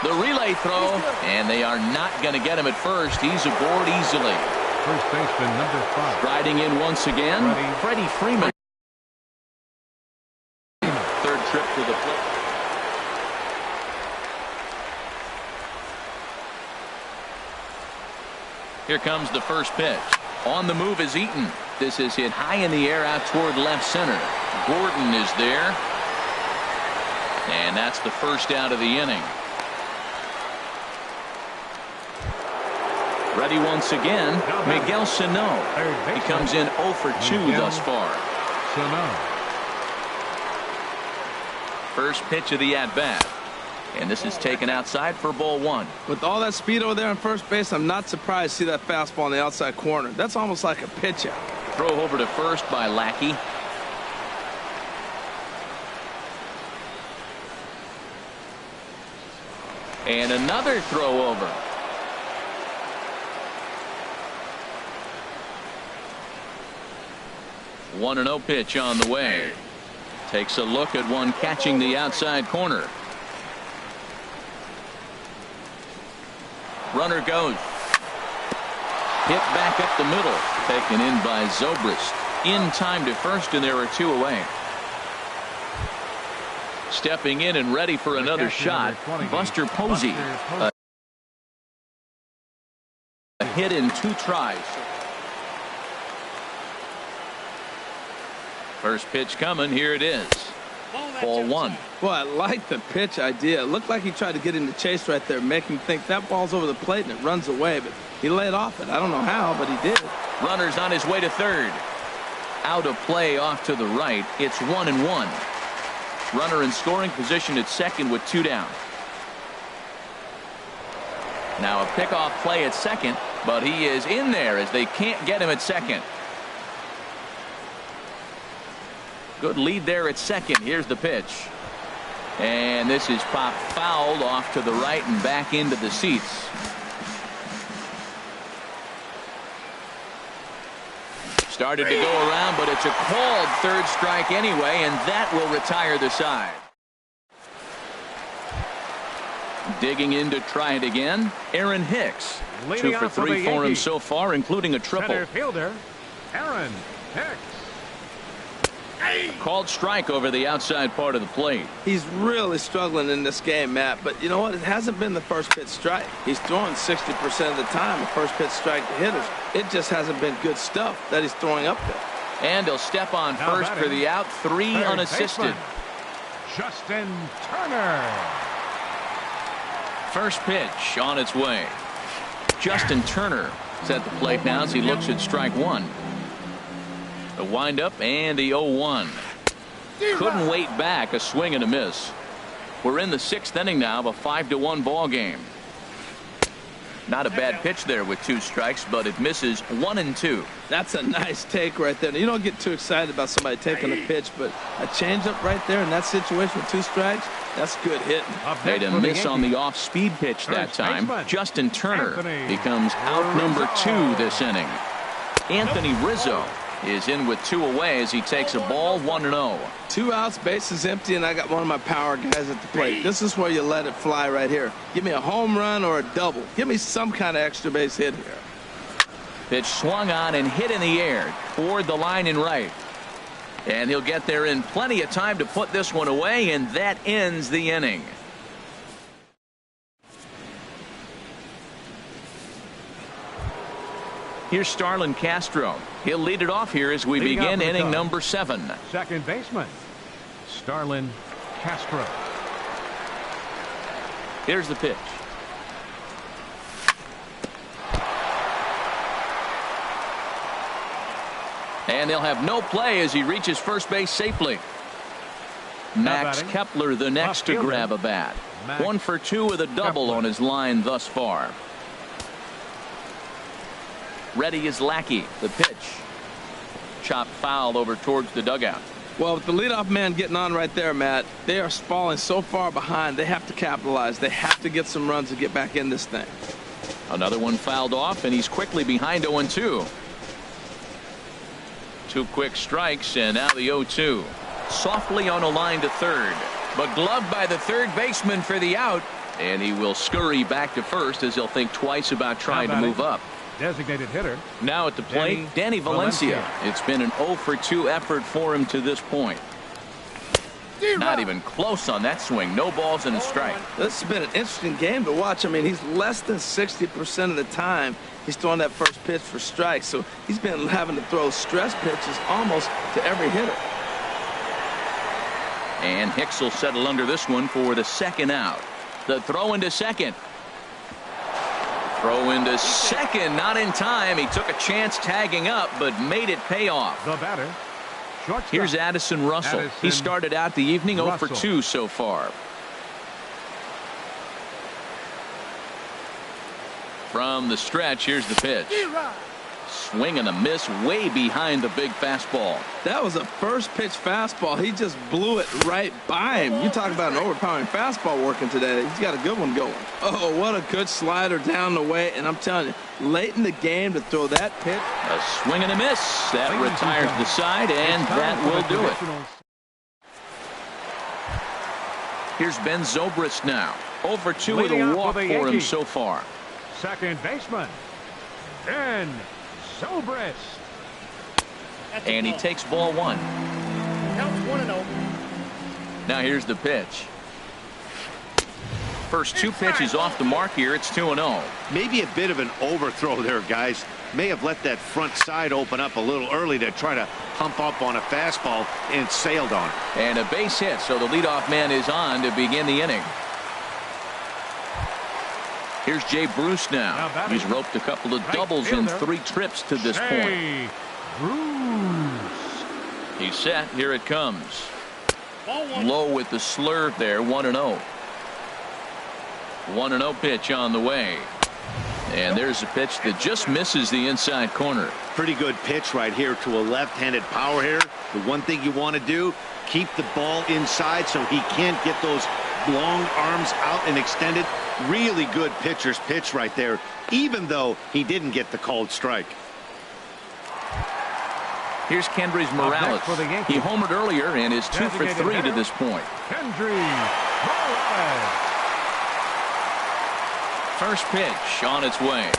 The relay throw, and they are not going to get him at first. He's aboard easily. First baseman number 5. Riding in once again, Freddie Freeman. Third trip to the plate. Here comes the first pitch. On the move is Eaton. This is hit high in the air out toward left center. Gordon is there. And that's the first out of the inning. Ready once again, Miguel Sano. He comes in 0 for 2 thus far. First pitch of the at-bat. And this is taken outside for ball 1. With all that speed over there on first base, I'm not surprised to see that fastball in the outside corner. That's almost like a pitch out. Throw over to first by Lackey. And another throw over. One 1-0 pitch on the way. Takes a look at one catching the outside corner. Runner goes. Hit back up the middle. Taken in by Zobrist. In time to first, and there are 2 away. Stepping in and ready for another shot, Buster Posey. A hit in 2 tries. First pitch coming. Here it is. Ball 1. Boy, I like the pitch idea. It looked like he tried to get in the chase right there, make him think that ball's over the plate and it runs away, but he laid off it. I don't know how, but he did. Runner's on his way to third. Out of play off to the right. It's 1-1. Runner in scoring position at second with 2 down. Now a pickoff play at second, but he is in there as they can't get him at second. Good lead there at second. Here's the pitch. And this is popped fouled off to the right and back into the seats. Started to go around, but it's a called third strike anyway, and that will retire the side. Digging in to try it again, Aaron Hicks. 2 for 3 for him so far, including a triple. Center fielder, Aaron Hicks. Called strike over the outside part of the plate. He's really struggling in this game, Matt, but you know what? It hasn't been the first pitch strike. He's throwing 60% of the time a first pitch strike to hitters. It just hasn't been good stuff that he's throwing up there. And he'll step on first for the out. 3 unassisted. Justin Turner. First pitch on its way. Justin Turner is at the plate now as he looks at strike 1. The windup and the 0-1. Couldn't wait back. A swing and a miss. We're in the 6th inning now of a 5-1 ball game. Not a bad pitch there with 2 strikes, but it misses 1-2. That's a nice take right there. You don't get too excited about somebody taking a pitch, but a changeup right there in that situation with 2 strikes, that's good hitting. Made a miss on the off-speed pitch that time. Justin Turner becomes out number 2 this inning. Anthony Rizzo is in with 2 away as he takes a ball 1-0. 2 outs, bases empty, and I got one of my power guys at the plate. This is where you let it fly right here. Give me a home run or a double. Give me some kind of extra base hit here. Pitch swung on and hit in the air toward the line and right. And he'll get there in plenty of time to put this one away, and that ends the inning. Here's Starlin Castro. He'll lead it off here as we begin inning number 7. Second baseman, Starlin Castro. Here's the pitch. And they'll have no play as he reaches first base safely. Max Kepler the next to grab a bat. 1 for 2 with a double on his line thus far. Ready is Lackey. The pitch. Chopped foul over towards the dugout. Well, with the leadoff man getting on right there, Matt, they are falling so far behind. They have to capitalize. They have to get some runs to get back in this thing. Another one fouled off, and he's quickly behind 0-2. 2 quick strikes, and now the 0-2. Softly on a line to third, but gloved by the third baseman for the out, and he will scurry back to first as he'll think twice about trying to move up. Designated hitter. Now at the plate, Danny Valencia. It's been an 0 for 2 effort for him to this point. Not even close on that swing. No balls and a strike. This has been an interesting game to watch. I mean, he's less than 60% of the time he's throwing that first pitch for strikes. So he's been having to throw stress pitches almost to every hitter. And Hicks will settle under this one for the second out. The throw into second. Throw into second, not in time. He took a chance tagging up, but made it pay off. The batter. Shortstop. Here's Addison Russell. He started out the evening 0 for 2 so far. From the stretch, here's the pitch. Swing and a miss way behind the big fastball. That was a first pitch fastball. He just blew it right by him. You talk about an overpowering fastball working today. He's got a good one going. Oh, what a good slider down the way. And I'm telling you, late in the game to throw that pitch. A swing and a miss. That retires the side, and that will do it. Here's Ben Zobrist now. 0 for 2 with a walk for him so far. Second baseman, Ben Zobrist. And he takes ball 1. Counts 1-0. Now here's the pitch. First 2 pitches off the mark here. It's 2-0. Maybe a bit of an overthrow there, guys. May have let that front side open up a little early to try to pump up on a fastball and sailed on it. And a base hit, so the leadoff man is on to begin the inning. Here's Jay Bruce now. He's roped a couple of doubles in 3 trips to this point. Bruce. He's set. Here it comes. Low with the slurve there. 1-0. 1-0 pitch on the way. And there's a pitch that just misses the inside corner. Pretty good pitch right here to a left-handed power hitter. The one thing you want to do, keep the ball inside so he can't get those long arms out and extended. Really good pitcher's pitch right there, even though he didn't get the called strike. Here's Kendrys Morales. He homered earlier and is 2 for 3 to this point. Kendrys Morales. First pitch on its way.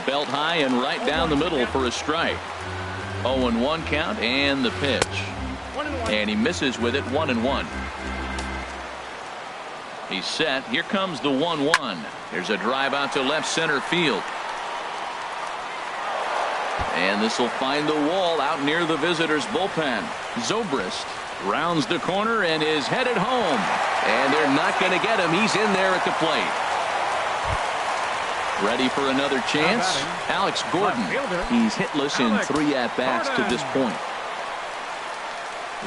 Belt high and right down the middle for a strike. 0-1 count and the pitch. And he misses with it. 1-1. He's set. Here comes the 1-1. There's a drive out to left center field. And this will find the wall out near the visitors' bullpen. Zobrist rounds the corner and is headed home. And they're not going to get him. He's in there at the plate. Ready for another chance? Alex Gordon. He's hitless in 3 at-bats to this point.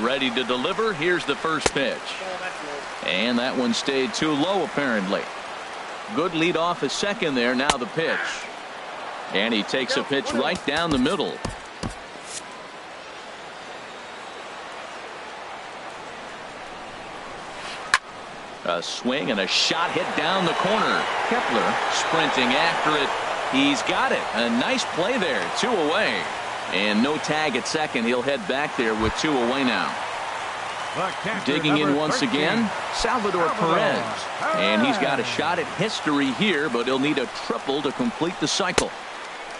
Ready to deliver. Here's the first pitch. And that one stayed too low, apparently. Good lead off at second there. Now the pitch. And he takes a pitch right down the middle. A swing and a shot hit down the corner. Kepler sprinting after it. He's got it. A nice play there. 2 away. And no tag at second. He'll head back there with 2 away now. Digging in once again, Salvador Perez. And he's got a shot at history here, but he'll need a triple to complete the cycle.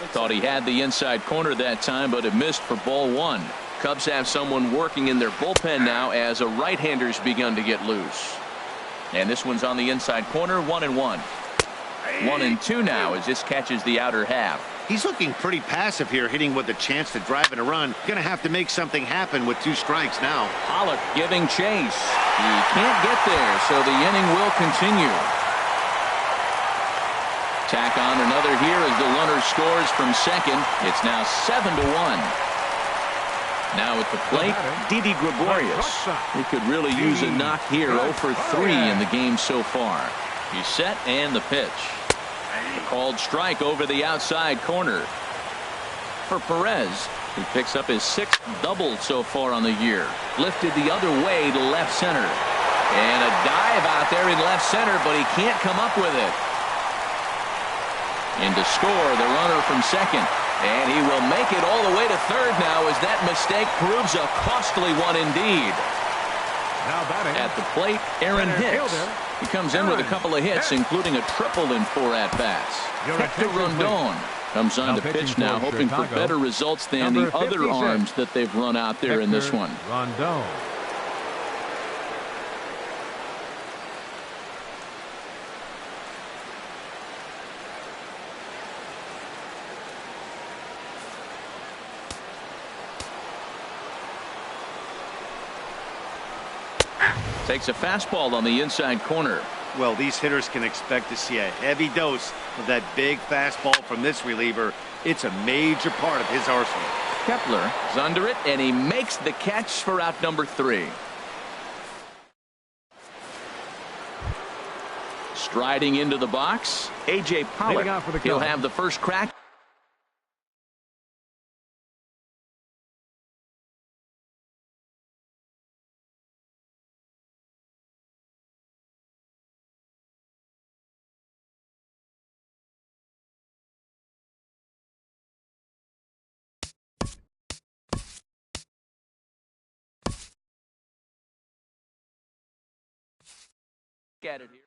Thought he had the inside corner that time, but it missed for ball 1. Cubs have someone working in their bullpen now as a right-hander's begun to get loose. And this one's on the inside corner, 1-1. 1-2 now as this catches the outer half. He's looking pretty passive here, hitting with a chance to drive in a run. Gonna have to make something happen with 2 strikes now. Pollock giving chase. He can't get there, so the inning will continue. Tack on another here as the runner scores from second. It's now 7-1. Now at the plate, Didi Gregorius. He could really use a knock here. 0 for 3 in the game so far. He's set and the pitch. Called strike over the outside corner. For Perez, he picks up his 6th double so far on the year. Lifted the other way to left center. And a dive out there in left center, but he can't come up with it. And to score, the runner from second. And he will make it all the way to third now as that mistake proves a costly one indeed. At the plate, Aaron Hicks. He comes in with a couple of hits, including a triple in 4 at-bats. Hector Rondon comes on to pitch now, hoping for better results than the other arms that they've run out there in this one. Rondon. Takes a fastball on the inside corner. Well, these hitters can expect to see a heavy dose of that big fastball from this reliever. It's a major part of his arsenal. Kepler is under it, and he makes the catch for out number 3. Striding into the box, A.J. Pollock. He'll have the first crack. At it here.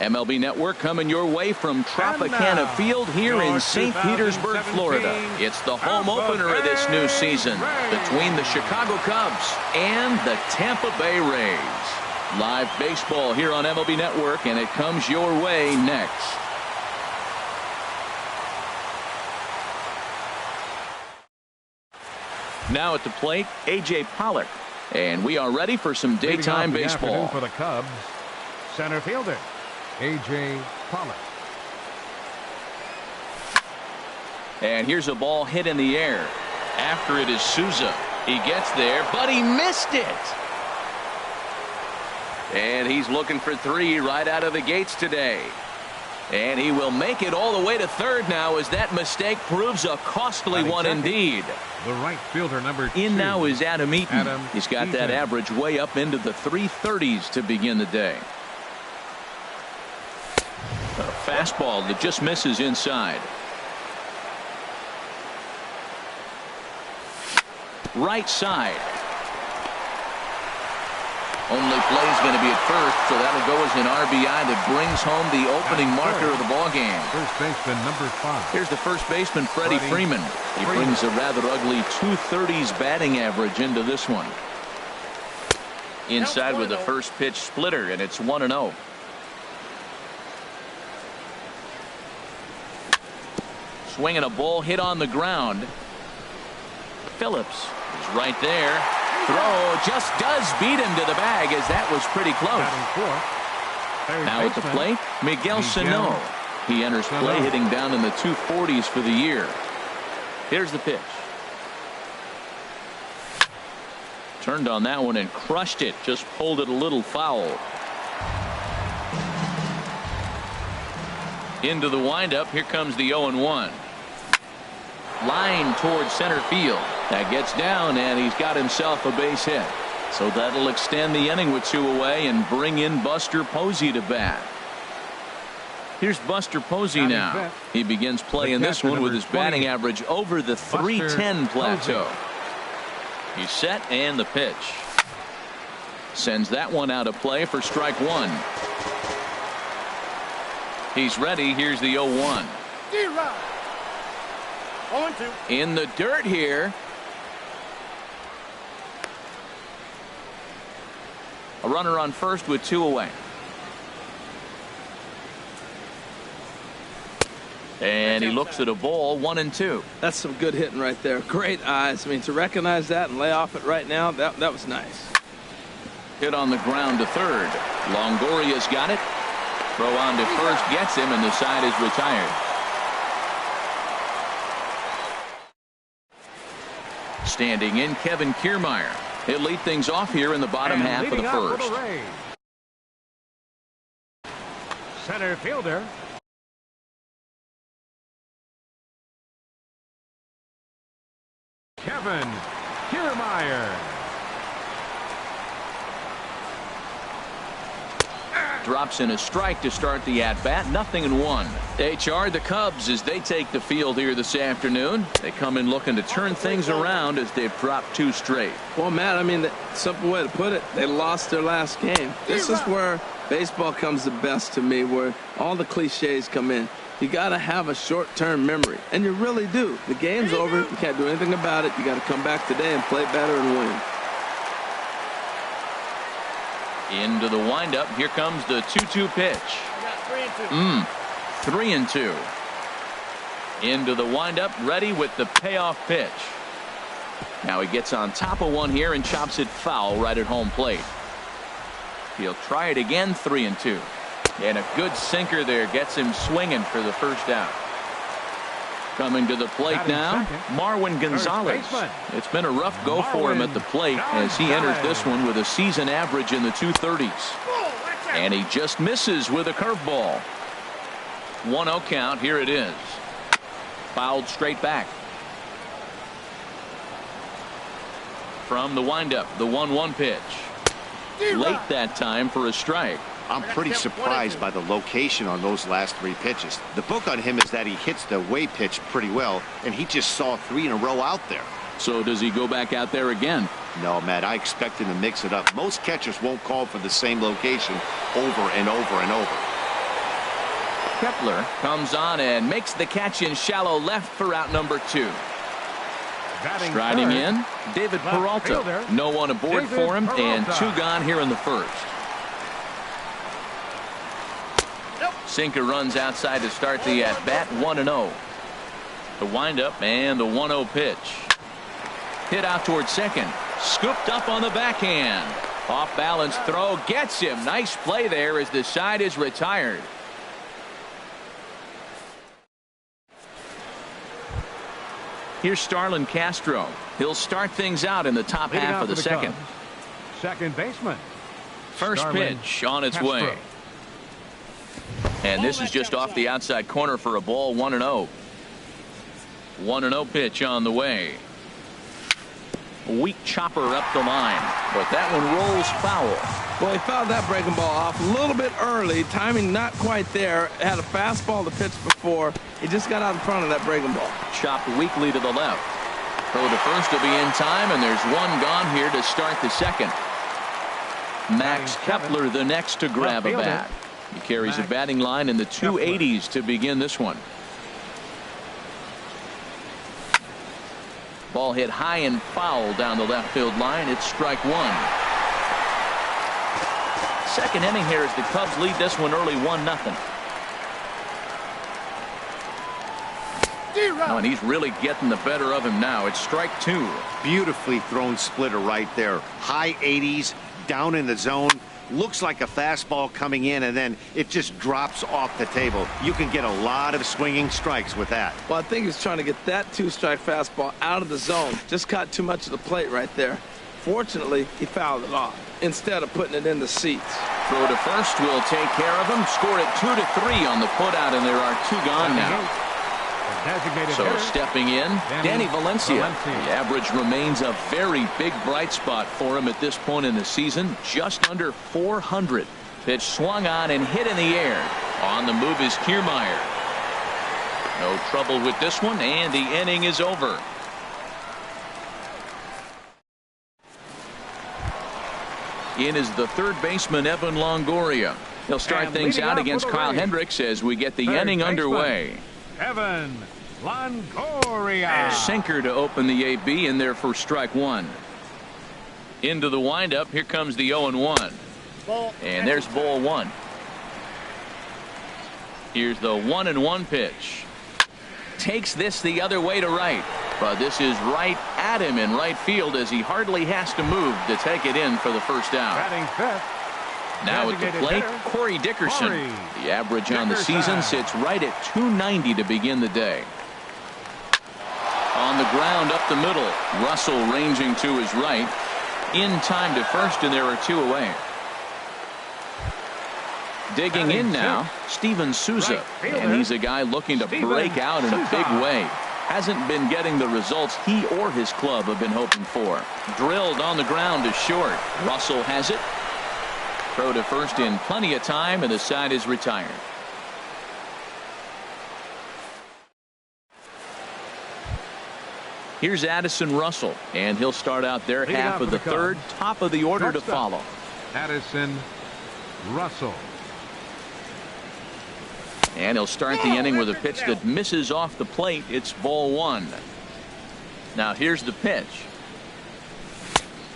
MLB Network coming your way from Tropicana Field here in St. Petersburg, Florida. It's the home opener of this new season between the Chicago Cubs and the Tampa Bay Rays. Live baseball here on MLB Network, and it comes your way next. Now at the plate, A.J. Pollock. And we are ready for some daytime baseball. For the Cubs, center fielder, A.J. Pollock. And here's a ball hit in the air. After it is Souza. He gets there, but he missed it. And he's looking for 3 right out of the gates today. And he will make it all the way to third now, as that mistake proves a costly one indeed. The right fielder, number 2. In now is Adam Eaton. He's got that average way up into the 330s to begin the day. A fastball that just misses inside. Right side. Only play is going to be at first, so that'll go as an RBI that brings home the opening marker of the ball game. First baseman number 5. Here's the first baseman, Freddie Freeman. He brings a rather ugly 230s batting average into this one. Inside with the first pitch splitter, and it's 1-0. Swinging a ball hit on the ground. Phillips is right there. Throw just does beat him to the bag, as that was pretty close. Now at the plate, Miguel Sano. He enters play hitting down in the 240s for the year. Here's the pitch. Turned on that one and crushed it. Just pulled it a little foul. Into the windup. Here comes the 0-1. Line towards center field. That gets down, and he's got himself a base hit. So that'll extend the inning with 2 away and bring in Buster Posey to bat. Here's Buster Posey now. He begins play in this one with his batting average over the 310 plateau. He's set, and the pitch. Sends that one out of play for strike 1. He's ready. Here's the 0-1. In the dirt here. A runner on first with 2 away. And he looks at a ball, 1-2. That's some good hitting right there. Great eyes. I mean, to recognize that and lay off it right now, that was nice. Hit on the ground to third. Longoria's got it. Throw on to first gets him, and the side is retired. Standing in, Kevin Kiermaier. He'll lead things off here in the bottom half of the first. Center fielder, Kevin Kiermaier. Drops in a strike to start the at-bat. 0-1. HR, the Cubs, as they take the field here this afternoon. They come in looking to turn things around as they've dropped 2 straight. Well, Matt, I mean, the simple way to put it, they lost their last game. This is where baseball comes the best to me, where all the cliches come in. You got to have a short-term memory, and you really do. The game's over. You can't do anything about it. You got to come back today and play better and win. Into the windup. Here comes the 2-2 pitch. 3-2. Into the windup, ready with the payoff pitch. Now he gets on top of one here and chops it foul right at home plate. He'll try it again. 3-2. And a good sinker there gets him swinging for the first out. Coming to the plate now, Marwin Gonzalez. It's been a rough go for him at the plate as he enters this one with a season average in the 230s. And he just misses with a curveball. 1-0 count. Here it is. Fouled straight back. From the windup, the 1-1 pitch. Late that time for a strike. I'm pretty surprised by the location on those last 3 pitches. The book on him is that he hits the way pitch pretty well, and he just saw 3 in a row out there. So does he go back out there again? No, Matt, I expect him to mix it up. Most catchers won't call for the same location over and over and over. Kepler comes on and makes the catch in shallow left for out number 2. Striding in, David Peralta. No one aboard for him, and 2 gone here in the first. Sinker runs outside to start the at-bat, 1-0. The windup and the 1-0 pitch. Hit out towards second. Scooped up on the backhand. Off balance throw gets him. Nice play there as the side is retired. Here's Starlin Castro. He'll start things out in the top half of the second. Second baseman. First pitch on its way. And this is just off the outside corner for a ball, 1-0. 1-0 pitch on the way. A weak chopper up the line, but that one rolls foul. Well, he fouled that breaking ball off a little bit early. Timing not quite there. Had a fastball to pitch before. He just got out in front of that breaking ball. Chopped weakly to the left. Throw to first will be in time, and there's one gone here to start the second. Max Kepler the next to grab a bat. He carries a batting line in the 280s to begin this one. Ball hit high and foul down the left field line. It's strike 1. Second inning here as the Cubs lead this one early, 1-0. Oh, and he's really getting the better of him now. It's strike 2. Beautifully thrown splitter right there. High 80s, down in the zone. Looks like a fastball coming in, and then it just drops off the table. You can get a lot of swinging strikes with that. Well, I think he's trying to get that 2-strike fastball out of the zone. Just caught too much of the plate right there. Fortunately, he fouled it off instead of putting it in the seats. Throw to first will take care of him. Scored it 2-3 on the putout, and there are 2 gone now. So stepping in, Danny Valencia. The average remains a very big bright spot for him at this point in the season. Just under 400. Pitch swung on and hit in the air. On the move is Kiermaier. No trouble with this one, and the inning is over. In is the third baseman, Evan Longoria. He'll start things out against Kyle Hendricks as we get the inning underway. Evan Longoria. Sinker to open the AB in there for strike 1. Into the windup. Here comes the 0-1. And there's ball 1. Here's the 1-1 pitch. Takes this the other way to right. But this is right at him in right field as he hardly has to move to take it in for the first out. Batting fifth. Now at the plate, Corey Dickerson. The average on the season sits right at 290 to begin the day. On the ground up the middle. Russell ranging to his right. In time to first, and there are 2 away. Digging in now, Steven Souza. And he's a guy looking to break out in a big way. Hasn't been getting the results he or his club have been hoping for. Drilled on the ground to short. Russell has it. Throw to first in plenty of time, and the side is retired. Here's Addison Russell, and he'll start out their half of the third. Top of the order to follow. Addison Russell. And he'll start the inning with a pitch that misses off the plate. It's ball 1. Now here's the pitch.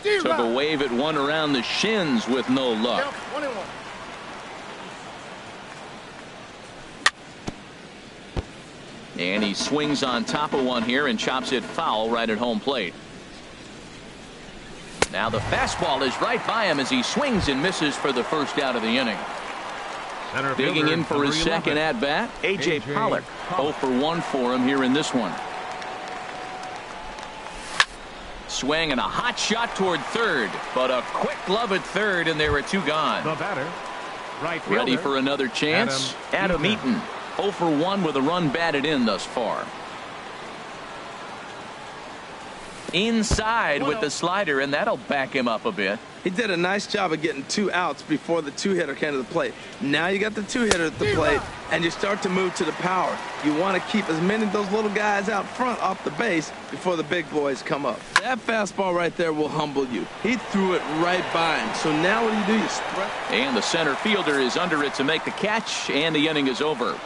Took a wave at one around the shins with no luck. And he swings on top of one here and chops it foul right at home plate. Now the fastball is right by him as he swings and misses for the first out of the inning. Digging in for his second at bat, A.J. Pollock. 0 for 1 for him here in this one. Swing and a hot shot toward third, but a quick glove at third, and there are 2 gone. The batter, right fielder, ready for another chance. Adam Eaton. 0 for 1 with a run batted in thus far. Inside with the slider, and that'll back him up a bit. He did a nice job of getting 2 outs before the 2-hitter came to the plate. Now you got the 2-hitter at the plate, and you start to move to the power. You want to keep as many of those little guys out front off the base before the big boys come up. That fastball right there will humble you. He threw it right by him. So now what do? You spread. And the center fielder is under it to make the catch, and the inning is over.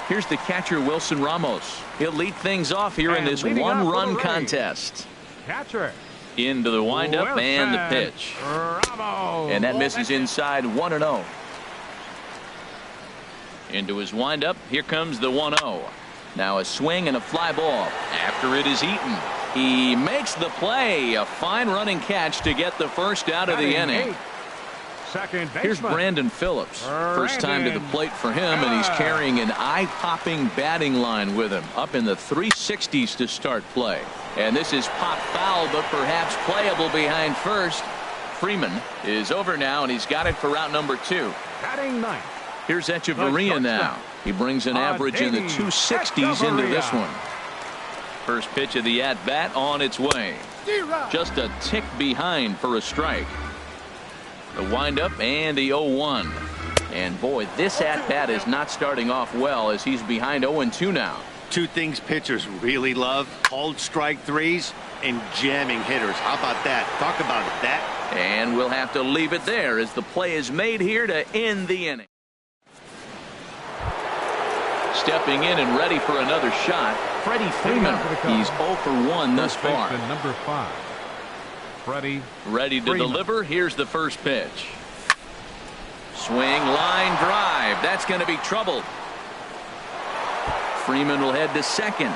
Here's the catcher, Wilson Ramos. He'll lead things off here in this one-run contest. Catcher. Into the windup and the pitch. Ramos. And that misses inside 1-0. Into his windup. Here comes the 1-0. Now a swing and a fly ball after it is eaten. He makes the play. A fine running catch to get the first out of the inning. Second baseman. Here's Brandon Phillips. First time to the plate for him, and he's carrying an eye-popping batting line with him. Up in the 360s to start play. And this is pop foul, but perhaps playable behind first. Freeman is over now, and he's got it for route number 2. Batting ninth. Here's Echeverria now. He brings an average in the 260s into this one. First pitch of the at-bat on its way. Just a tick behind for a strike. The windup and the 0-1. And boy, this at-bat is not starting off well as he's behind 0-2 now. Two things pitchers really love: called strike threes and jamming hitters. How about that? Talk about that. And we'll have to leave it there as the play is made here to end the inning. Stepping in and ready for another shot, Freddie Freeman. He's 0 for 1 thus far. Number 5. Freddie. Ready to deliver. Here's the first pitch. Swing, line drive. That's going to be trouble. Freeman will head to second.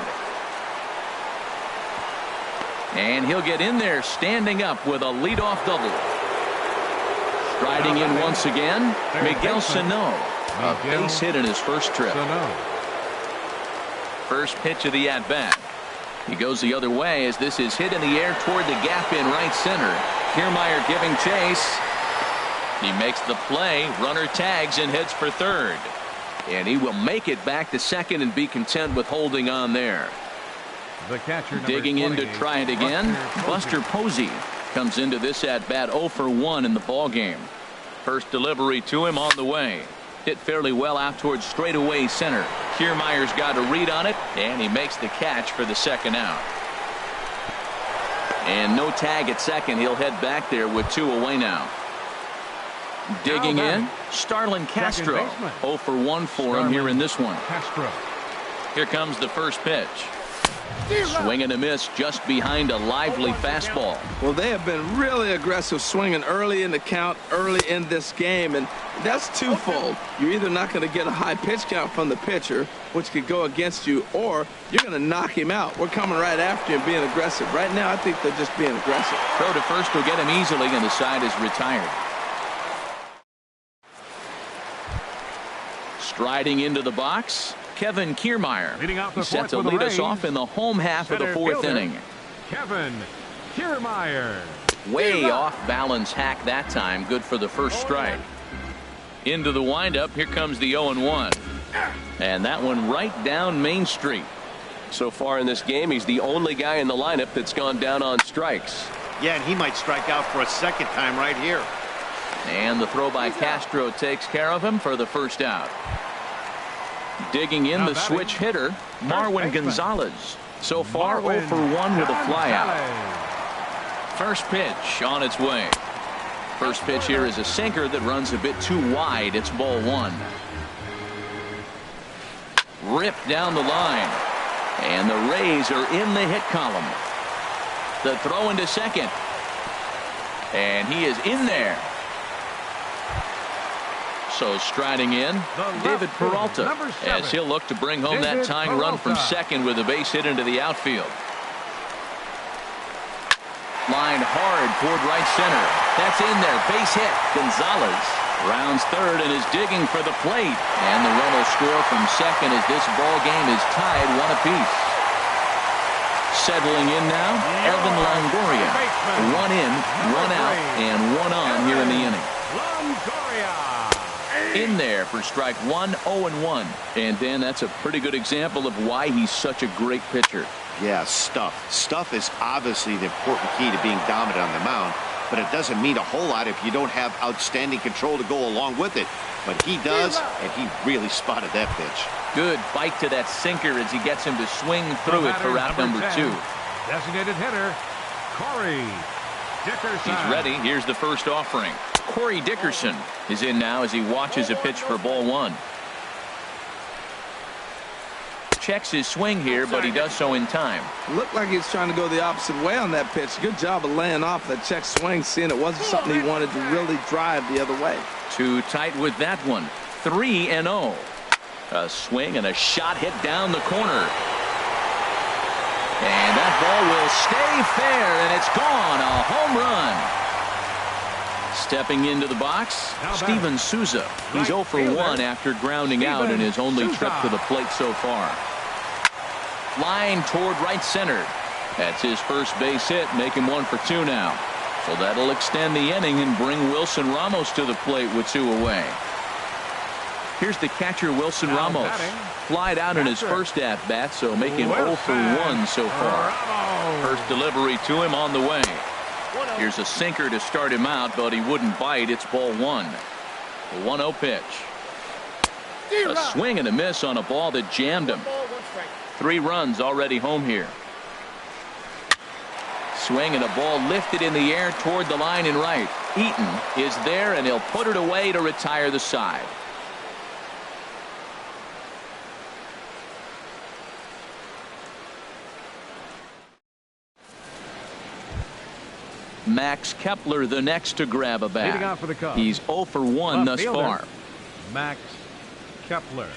And he'll get in there standing up with a leadoff double. Striding in once again, Miguel Sano. A base hit in his first trip. First pitch of the at-bat. He goes the other way as this is hit in the air toward the gap in right center. Kiermaier giving chase. He makes the play. Runner tags and heads for third. And he will make it back to second and be content with holding on there. The catcher, digging in to try it again. Buster Posey comes into this at-bat 0 for 1 in the ball game. First delivery to him on the way. Hit fairly well out towards straightaway center. Kiermaier's got a read on it, and he makes the catch for the second out. And no tag at second. He'll head back there with 2 away now. Digging in, Starlin Castro. 0 for 1 for him here in this one. Castro. Here comes the first pitch. Swing and a miss just behind a lively fastball. Well, they have been really aggressive swinging early in the count, early in this game, and that's twofold. You're either not going to get a high pitch count from the pitcher, which could go against you, or you're going to knock him out. We're coming right after you and being aggressive. Right now, I think they're just being aggressive. Throw to first will get him easily, and the side is retired. Striding into the box, Kevin Kiermaier. He's set to lead us off in the home half of the 4th inning. Kevin Kiermaier. Way off balance hack that time. Good for the first strike. Into the windup. Here comes the 0-1. And that one right down Main Street. So far in this game, he's the only guy in the lineup that's gone down on strikes. Yeah, and he might strike out for a second time right here. And the throw by Castro takes care of him for the first out. Digging in the switch hitter, Marwin Gonzalez. So far 0 for 1 with a flyout. First pitch on its way. First pitch here is a sinker that runs a bit too wide. It's ball 1. Ripped down the line. And the Rays are in the hit column. The throw into second. And he is in there. So striding in, David Peralta, as he'll look to bring home that tying run from second with a base hit into the outfield. Lined hard toward right center. That's in there. Base hit. Gonzalez rounds third and is digging for the plate. And the run will score from second as this ball game is tied 1 apiece. Settling in now, Evan Longoria. 1 in, 1 out, and 1 on here in the inning. In there for strike 1, 0-1. And Dan, that's a pretty good example of why he's such a great pitcher. Yeah, stuff. Stuff is obviously the important key to being dominant on the mound, but it doesn't mean a whole lot if you don't have outstanding control to go along with it. But he does, and he really spotted that pitch. Good bite to that sinker as he gets him to swing through it for route number 2. Designated hitter, Corey Dickerson. He's ready. Here's the first offering. Corey Dickerson is in now as he watches a pitch for ball 1. checks his swing here, but he does so in time. Looked like he was trying to go the opposite way on that pitch. Good job of laying off that check swing, seeing it wasn't something he wanted to really drive the other way. Too tight with that one. 3-0. A swing and a shot hit down the corner. And that ball will stay fair, and it's gone. A home run. Stepping into the box, Steven Souza. He's 0 for 1 after grounding out in his only trip to the plate so far. Line toward right center. That's his first base hit, make him 1 for 2 now. So that'll extend the inning and bring Wilson Ramos to the plate with 2 away. Here's the catcher, Wilson Ramos. Flied out in his first at-bat, so making 0 for 1 so far. First delivery to him on the way. Here's a sinker to start him out, but he wouldn't bite. It's ball 1. The 1-0 pitch. A swing and a miss on a ball that jammed him. 3 runs already home here. Swing and a ball lifted in the air toward the line in right. Eaton is there, and he'll put it away to retire the side. Max Kepler the next to grab a bat. He's 0 for 1 thus far. Max Kepler.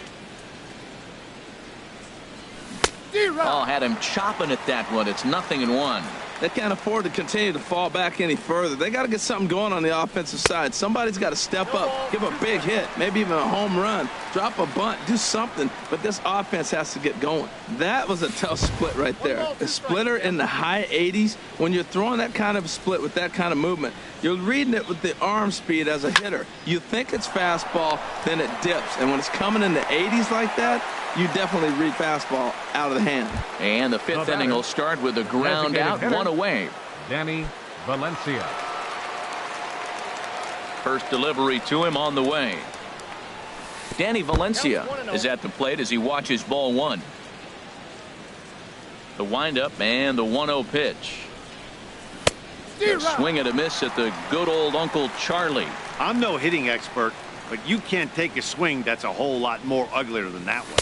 Oh, had him chopping at that one. It's 0-1. They can't afford to continue to fall back any further. They got to get something going on the offensive side. Somebody's got to step up, give a big hit, maybe even a home run, drop a bunt, do something. But this offense has to get going. That was a tough split right there. A splitter in the high 80s. When you're throwing that kind of split with that kind of movement, you're reading it with the arm speed as a hitter. You think it's fastball, then it dips. And when it's coming in the 80s like that, you definitely read fastball out of the hand. And the 5th inning will start with a ground out, 1 away. Danny Valencia. First delivery to him on the way. Danny Valencia is at the plate as he watches ball 1. The windup and the 1-0 pitch. A swing and a miss at the good old Uncle Charlie. I'm no hitting expert, but you can't take a swing that's a whole lot more uglier than that one.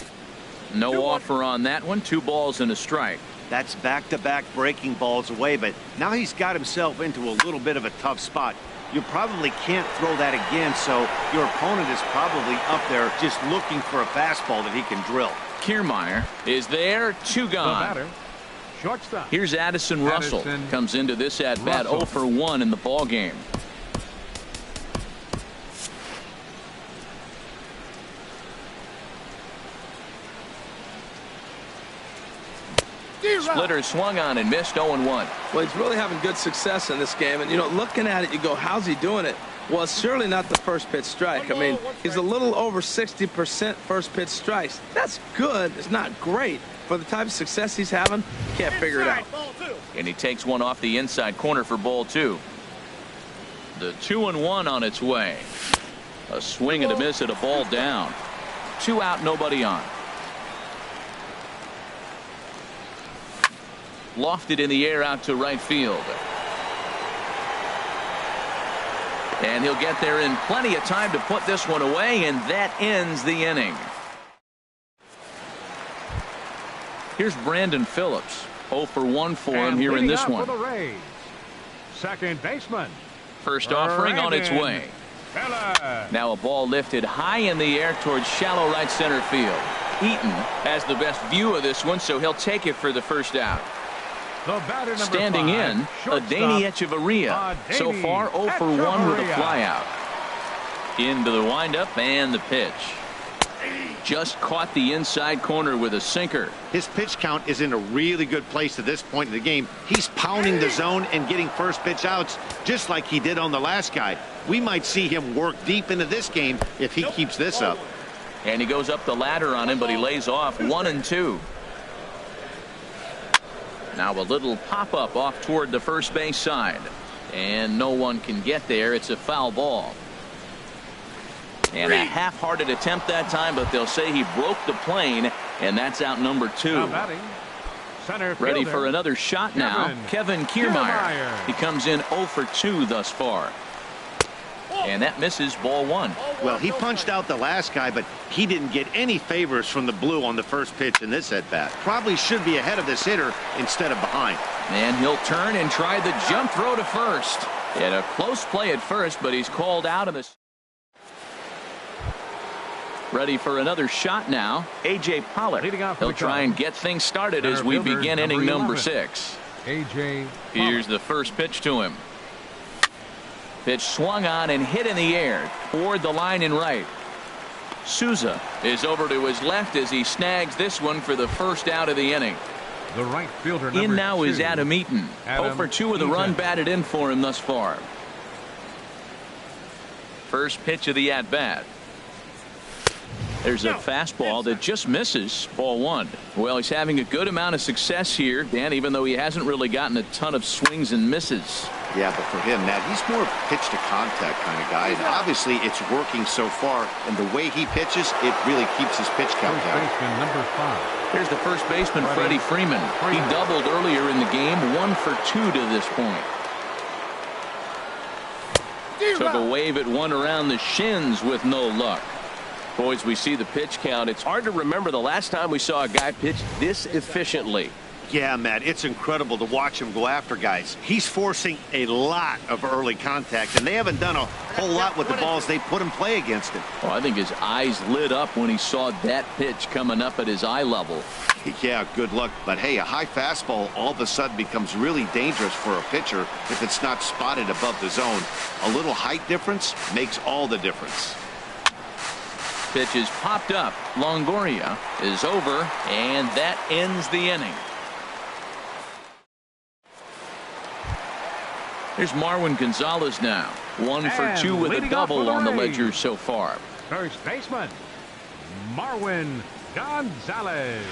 No offer on that one. 2 balls and a strike. That's back-to-back breaking balls away, but now he's got himself into a little bit of a tough spot. You probably can't throw that again, so your opponent is probably up there just looking for a fastball that he can drill. Kiermaier is there, 2 gone. Shortstop. Here's Addison Russell. Comes into this at-bat 0 for 1 in the ball game. Splitter swung on and missed 0-1. Well, he's really having good success in this game. And, you know, looking at it, you go, how's he doing it? Well, it's surely not the first pitch strike. I mean, he's a little over 60% first pitch strikes. That's good. It's not great. For the type of success he's having, can't figure it out. And he takes one off the inside corner for ball 2. The 2-1 on its way. A swing and a miss at a ball down. 2 out, nobody on. Lofted in the air out to right field. And he'll get there in plenty of time to put this one away, and that ends the inning. Here's Brandon Phillips. 0 for 1 for him here in this one. Second baseman. First offering on its way. Now a ball lifted high in the air towards shallow right center field. Eaton has the best view of this one, so he'll take it for the first out. Standing in, Adeiny Echeverria. So far 0 for 1 with a flyout. Into the windup and the pitch. Just caught the inside corner with a sinker. His pitch count is in a really good place at this point in the game. He's pounding the zone and getting first pitch outs just like he did on the last guy. We might see him work deep into this game if he keeps this up. And he goes up the ladder on him, but he lays off 1-2. Now a little pop-up off toward the first base side. And no one can get there. It's a foul ball. And a half-hearted attempt that time, but they'll say he broke the plane, and that's out number 2. Ready for another shot now. Kevin Kiermaier. He comes in 0 for 2 thus far. And that misses ball one. Well, he punched out the last guy, but he didn't get any favors from the blue on the first pitch in this at-bat. Probably should be ahead of this hitter instead of behind. And he'll turn and try the jump throw to first. And a close play at first, but he's called out of this. Ready for another shot now. A.J. Pollard. He'll try and get things started as we begin inning number 6. A.J. Here's the first pitch to him. Pitch swung on and hit in the air toward the line and right. Souza is over to his left as he snags this one for the first out of the inning. The right fielder in now 2 is Adam Eaton. Adam 0 for 2 with a run batted in for him thus far. First pitch of the at-bat. There's a fastball that just misses ball one. Well, he's having a good amount of success here, Dan, even though he hasn't really gotten a ton of swings and misses. Yeah, but for him, Matt, he's more pitch to contact kind of guy. And obviously, it's working so far. And the way he pitches, it really keeps his pitch count down. Baseman number 5. Here's the first baseman, Freddie Freeman. He doubled earlier in the game, 1 for 2 to this point. Took a wave at one around the shins with no luck. Boys, we see the pitch count. It's hard to remember the last time we saw a guy pitch this efficiently. Yeah, Matt, it's incredible to watch him go after guys. He's forcing a lot of early contact, and they haven't done a whole lot with the balls they put in play against him. Well, I think his eyes lit up when he saw that pitch coming up at his eye level. Yeah, good luck. But, hey, a high fastball all of a sudden becomes really dangerous for a pitcher if it's not spotted above the zone. A little height difference makes all the difference. Pitch is popped up. Longoria is over, and that ends the inning. Here's Marwin Gonzalez now. 1 for 2 with a double on the ledger so far. First baseman, Marwin Gonzalez.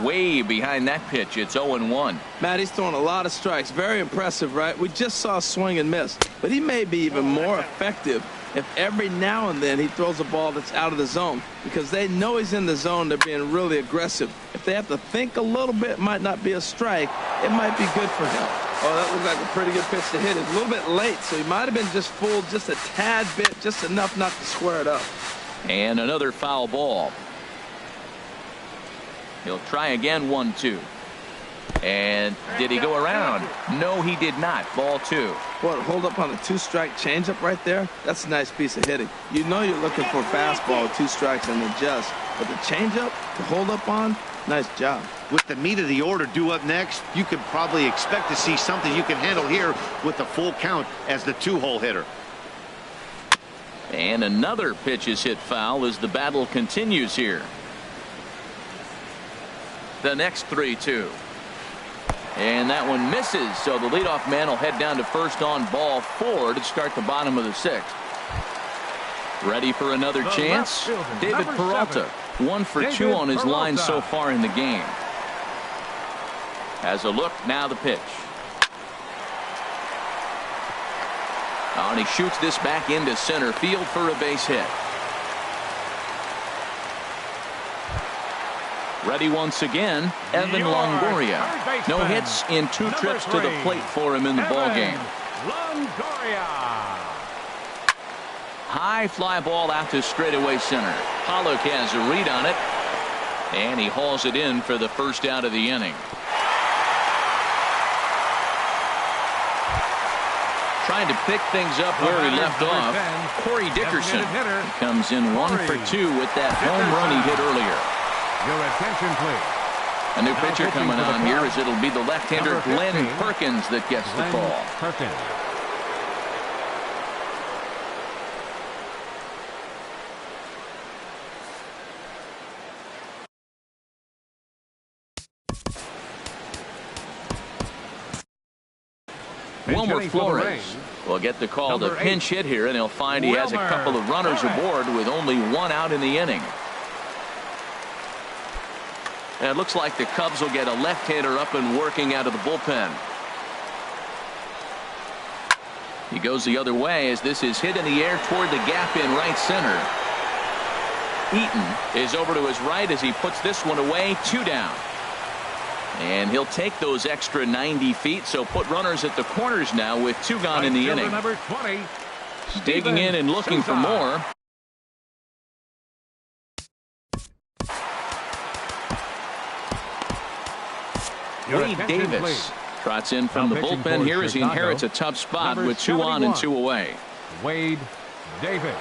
Way behind that pitch. It's 0-1. Matt, he's throwing a lot of strikes. Very impressive, right? We just saw a swing and miss. But he may be even more effective if every now and then he throws a ball that's out of the zone, because they know he's in the zone. They're being really aggressive. If they have to think a little bit, it might not be a strike. It might be good for him. Oh, that looked like a pretty good pitch to hit. It's a little bit late, so he might have been just fooled just a tad bit, just enough not to square it up. And another foul ball. He'll try again, 1-2. And did he go around? No, he did not. Ball 2. What, hold up on a 2-strike changeup right there? That's a nice piece of hitting. You know you're looking for a fastball with 2 strikes and adjust. But the changeup to hold up on, nice job. With the meat of the order due up next, you could probably expect to see something you can handle here with a full count as the 2-hole hitter. And another pitch is hit foul as the battle continues here. The next 3-2. And that one misses, so the leadoff man will head down to first on ball 4 to start the bottom of the 6th. Ready for another chance? David Peralta, 1 for 2 on his line so far in the game. Has a look, now the pitch. Oh, and he shoots this back into center field for a base hit. Ready once again, Evan Longoria. No hits in 2 trips to the plate for him in the ballgame. Longoria. High fly ball out to straightaway center. Pollock has a read on it, and he hauls it in for the first out of the inning. Trying to pick things up where he left off, Corey Dickerson comes in 1 for 2 with that home run he hit earlier. Your attention, please. A new pitcher coming on here as it'll be the left-hander Glenn Perkins that gets the call. Perkins. Wilmer Flores will get the call to pinch hit here, and he'll find he has a couple of runners aboard with only 1 out in the inning. And it looks like the Cubs will get a left-hander up and working out of the bullpen. He goes the other way as this is hit in the air toward the gap in right center. Eaton is over to his right as he puts this one away. 2 down. And he'll take those extra 90 feet, so put runners at the corners now with 2 gone in the inning. Number 20, Digging in and looking for more. Wade Davis trots in from the bullpen here as he inherits a tough spot with 2 on and 2 away. Wade Davis.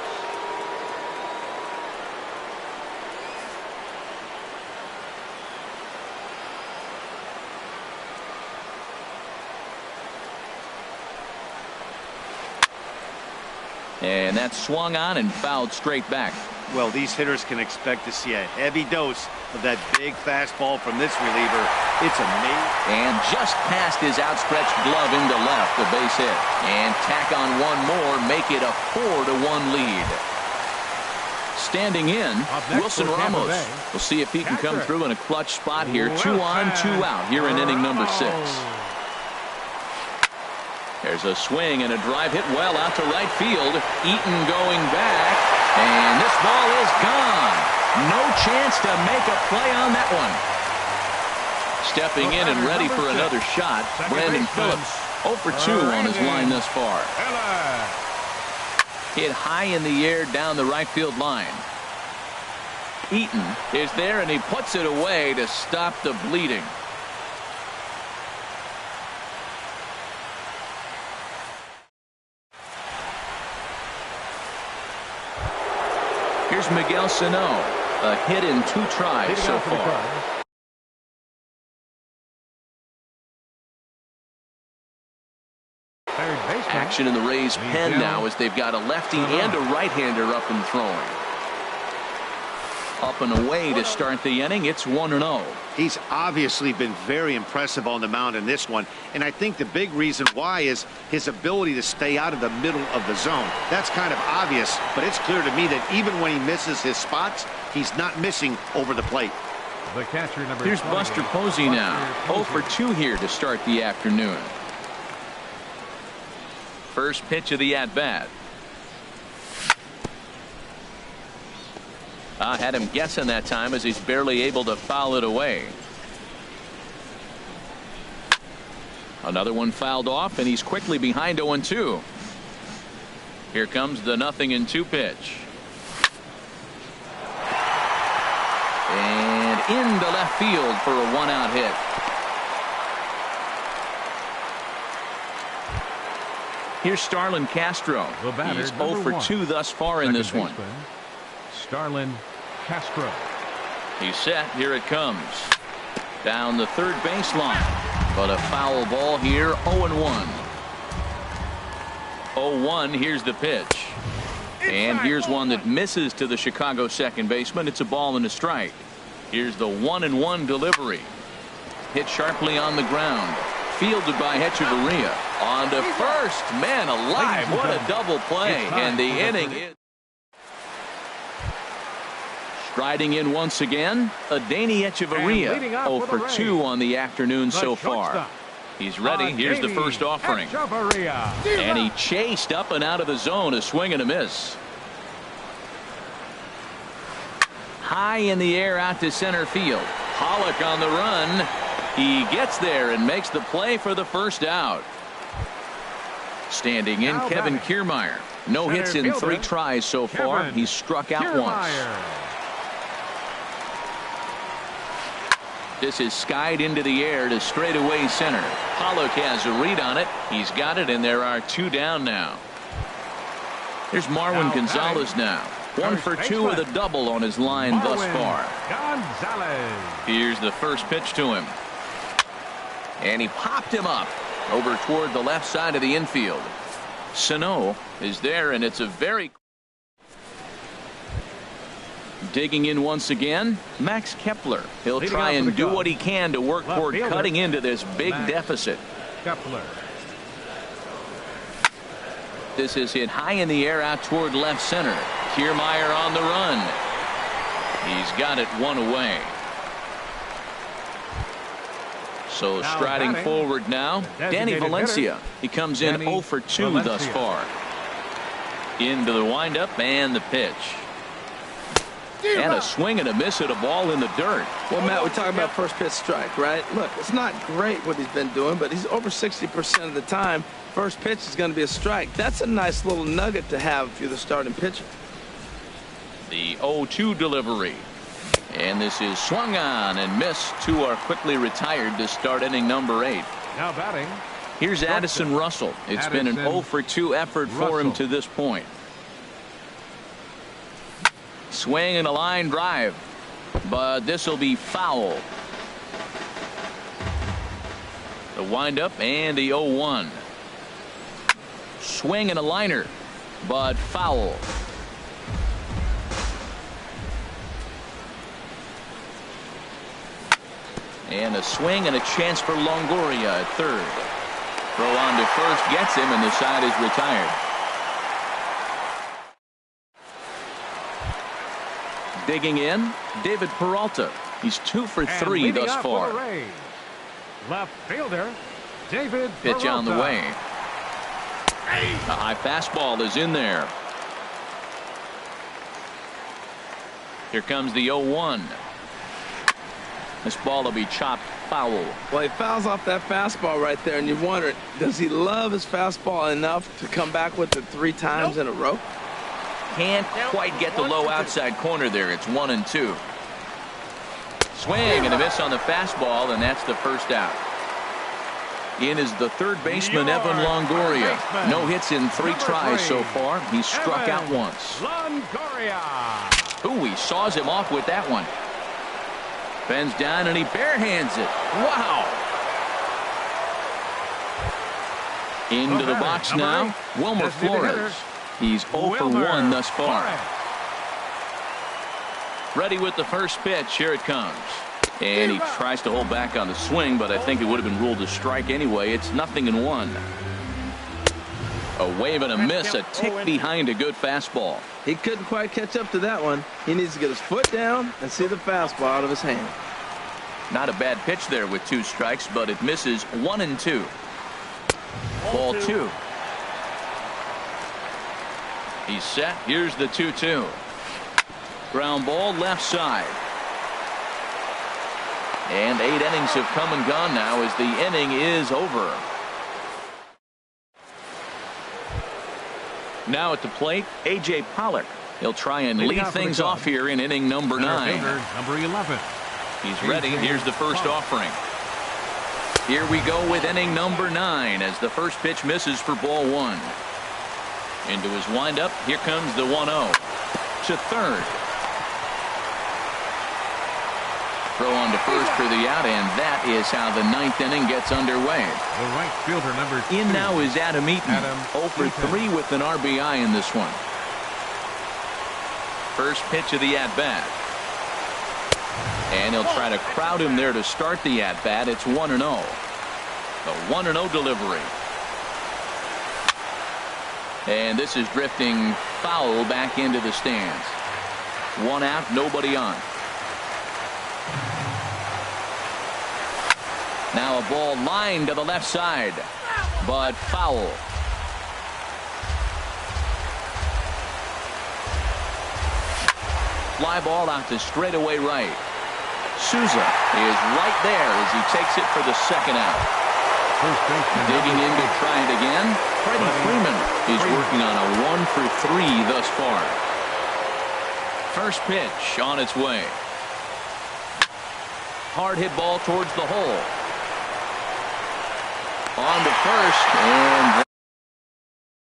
And that's swung on and fouled straight back. Well, these hitters can expect to see a heavy dose of that big fastball from this reliever. It's amazing. And just past his outstretched glove into left, the base hit. And tack on one more, make it a 4-1 lead. Standing in, Wilson Ramos. We'll see if he can come through in a clutch spot here. 2 on, 2 out here in inning number 6. There's a swing and a drive hit well out to right field. Eaton going back, and this ball is gone. No chance to make a play on that one. Stepping in and ready for another shot, Brandon Phillips. 0 for 2 on his line thus far. Hit high in the air down the right field line. Eaton is there, and he puts it away to stop the bleeding. Here's Miguel Sano, a hit in 2 tries so far. Action in the Rays' pen now as they've got a lefty and a right-hander up and throwing. Up and away to start the inning. It's 1-0. He's obviously been very impressive on the mound in this one, and I think the big reason why is his ability to stay out of the middle of the zone. That's kind of obvious, but it's clear to me that even when he misses his spots, he's not missing over the plate. The catcher, number Here's Buster Posey now. 0 for 2 here to start the afternoon. First pitch of the at-bat. Had him guessing that time as he's barely able to foul it away. Another one fouled off, and he's quickly behind 0-2. Here comes the 0-2 pitch. And into left field for a 1-out hit. Here's Starlin Castro. He's 0 for 2 thus far in this one. Starlin Castro. He's set. Here it comes. Down the third baseline. But a foul ball here. 0-1. 0-1. Here's the pitch. And here's one that misses to the Chicago second baseman. It's a ball and a strike. Here's the 1-1 delivery. Hit sharply on the ground. Fielded by Hechavarria. On to first. Man alive. What a double play. And the inning is. Striding in once again, Adeiny Hechavarria. 0 for 2 on the afternoon so far. He's ready. Here's the first offering. And he chased up and out of the zone. A swing and a miss. High in the air out to center field. Pollock on the run. He gets there and makes the play for the first out. Standing in, Kevin Kiermaier. No hits in 3 tries so far. He's struck out once. This is skied into the air to straightaway center. Pollock has a read on it. He's got it, and there are 2 down now. Here's Marwin Gonzalez now. 1 for 2 with a double on his line thus far. Here's the first pitch to him. And he popped him up over toward the left side of the infield. Sano is there, and it's a very... Digging in once again, Max Kepler. He'll try and do what he can to work toward cutting into this big deficit. Kepler. This is hit high in the air out toward left center. Kiermaier on the run. He's got it 1 away. So striding forward now, Danny Valencia. He comes in 0 for 2 thus far. Into the windup and the pitch. And a swing and a miss at a ball in the dirt. Well, Matt, we talk about first pitch strike, right? Look, it's not great what he's been doing, but he's over 60% of the time. First pitch is going to be a strike. That's a nice little nugget to have if you're the starting pitcher. The 0-2 delivery. And this is swung on and missed. Two are quickly retired to start inning number 8. Now batting. Here's Addison Russell. It's been an 0-for-2 effort for him to this point. Swing and a line drive, but this will be foul. The windup and the 0-1. Swing and a liner, but foul. And a swing and a chance for Longoria at third. Throw on to first gets him, and the side is retired. Digging in, David Peralta. He's 2 for 3 thus far. Left fielder, David Pitch Peralta. on the way. A high fastball is in there. Here comes the 0-1. This ball will be chopped foul. Well, he fouls off that fastball right there, and you wonder, does he love his fastball enough to come back with it 3 times in a row? Can't quite get the low outside corner there. It's 1-2. Swing and a miss on the fastball, and that's the first out. In is the third baseman, Evan Longoria. No hits in 3 tries so far. He's struck out once. Longoria. Ooh, he saws him off with that one. Bends down and he barehands it. Wow. Into the box now, Wilmer Flores. He's 0 for 1 thus far. Ready with the first pitch. Here it comes. And he tries to hold back on the swing, but I think it would have been ruled a strike anyway. It's 0-1. A wave and a miss, a tick behind a good fastball. He couldn't quite catch up to that one. He needs to get his foot down and see the fastball out of his hand. Not a bad pitch there with 2 strikes, but it misses 1-2. Ball 2. He's set. Here's the 2-2. Ground ball left side. And 8 innings have come and gone now as the inning is over. Now at the plate, A.J. Pollock. He'll try and lead things off here in inning number 9. Number 11. He's ready. Here's the first offering. Here we go with inning number 9 as the first pitch misses for ball 1. Into his windup. Here comes the 1-0 to third. Throw on to first for the out, and that is how the 9th inning gets underway. The right fielder, number 2. In now is Adam Eaton. 0 for 3 with an RBI in this one. First pitch of the at-bat. And he'll try to crowd him there to start the at-bat. It's 1-0. The 1-0 delivery. And this is drifting foul back into the stands. 1 out, nobody on. Now a ball lined to the left side, but foul. Fly ball out to straightaway right. Souza is right there as he takes it for the second out. Digging in to try it again. Freddie Freeman is working on a 1 for 3 thus far. First pitch on its way. Hard hit ball towards the hole. On to first, and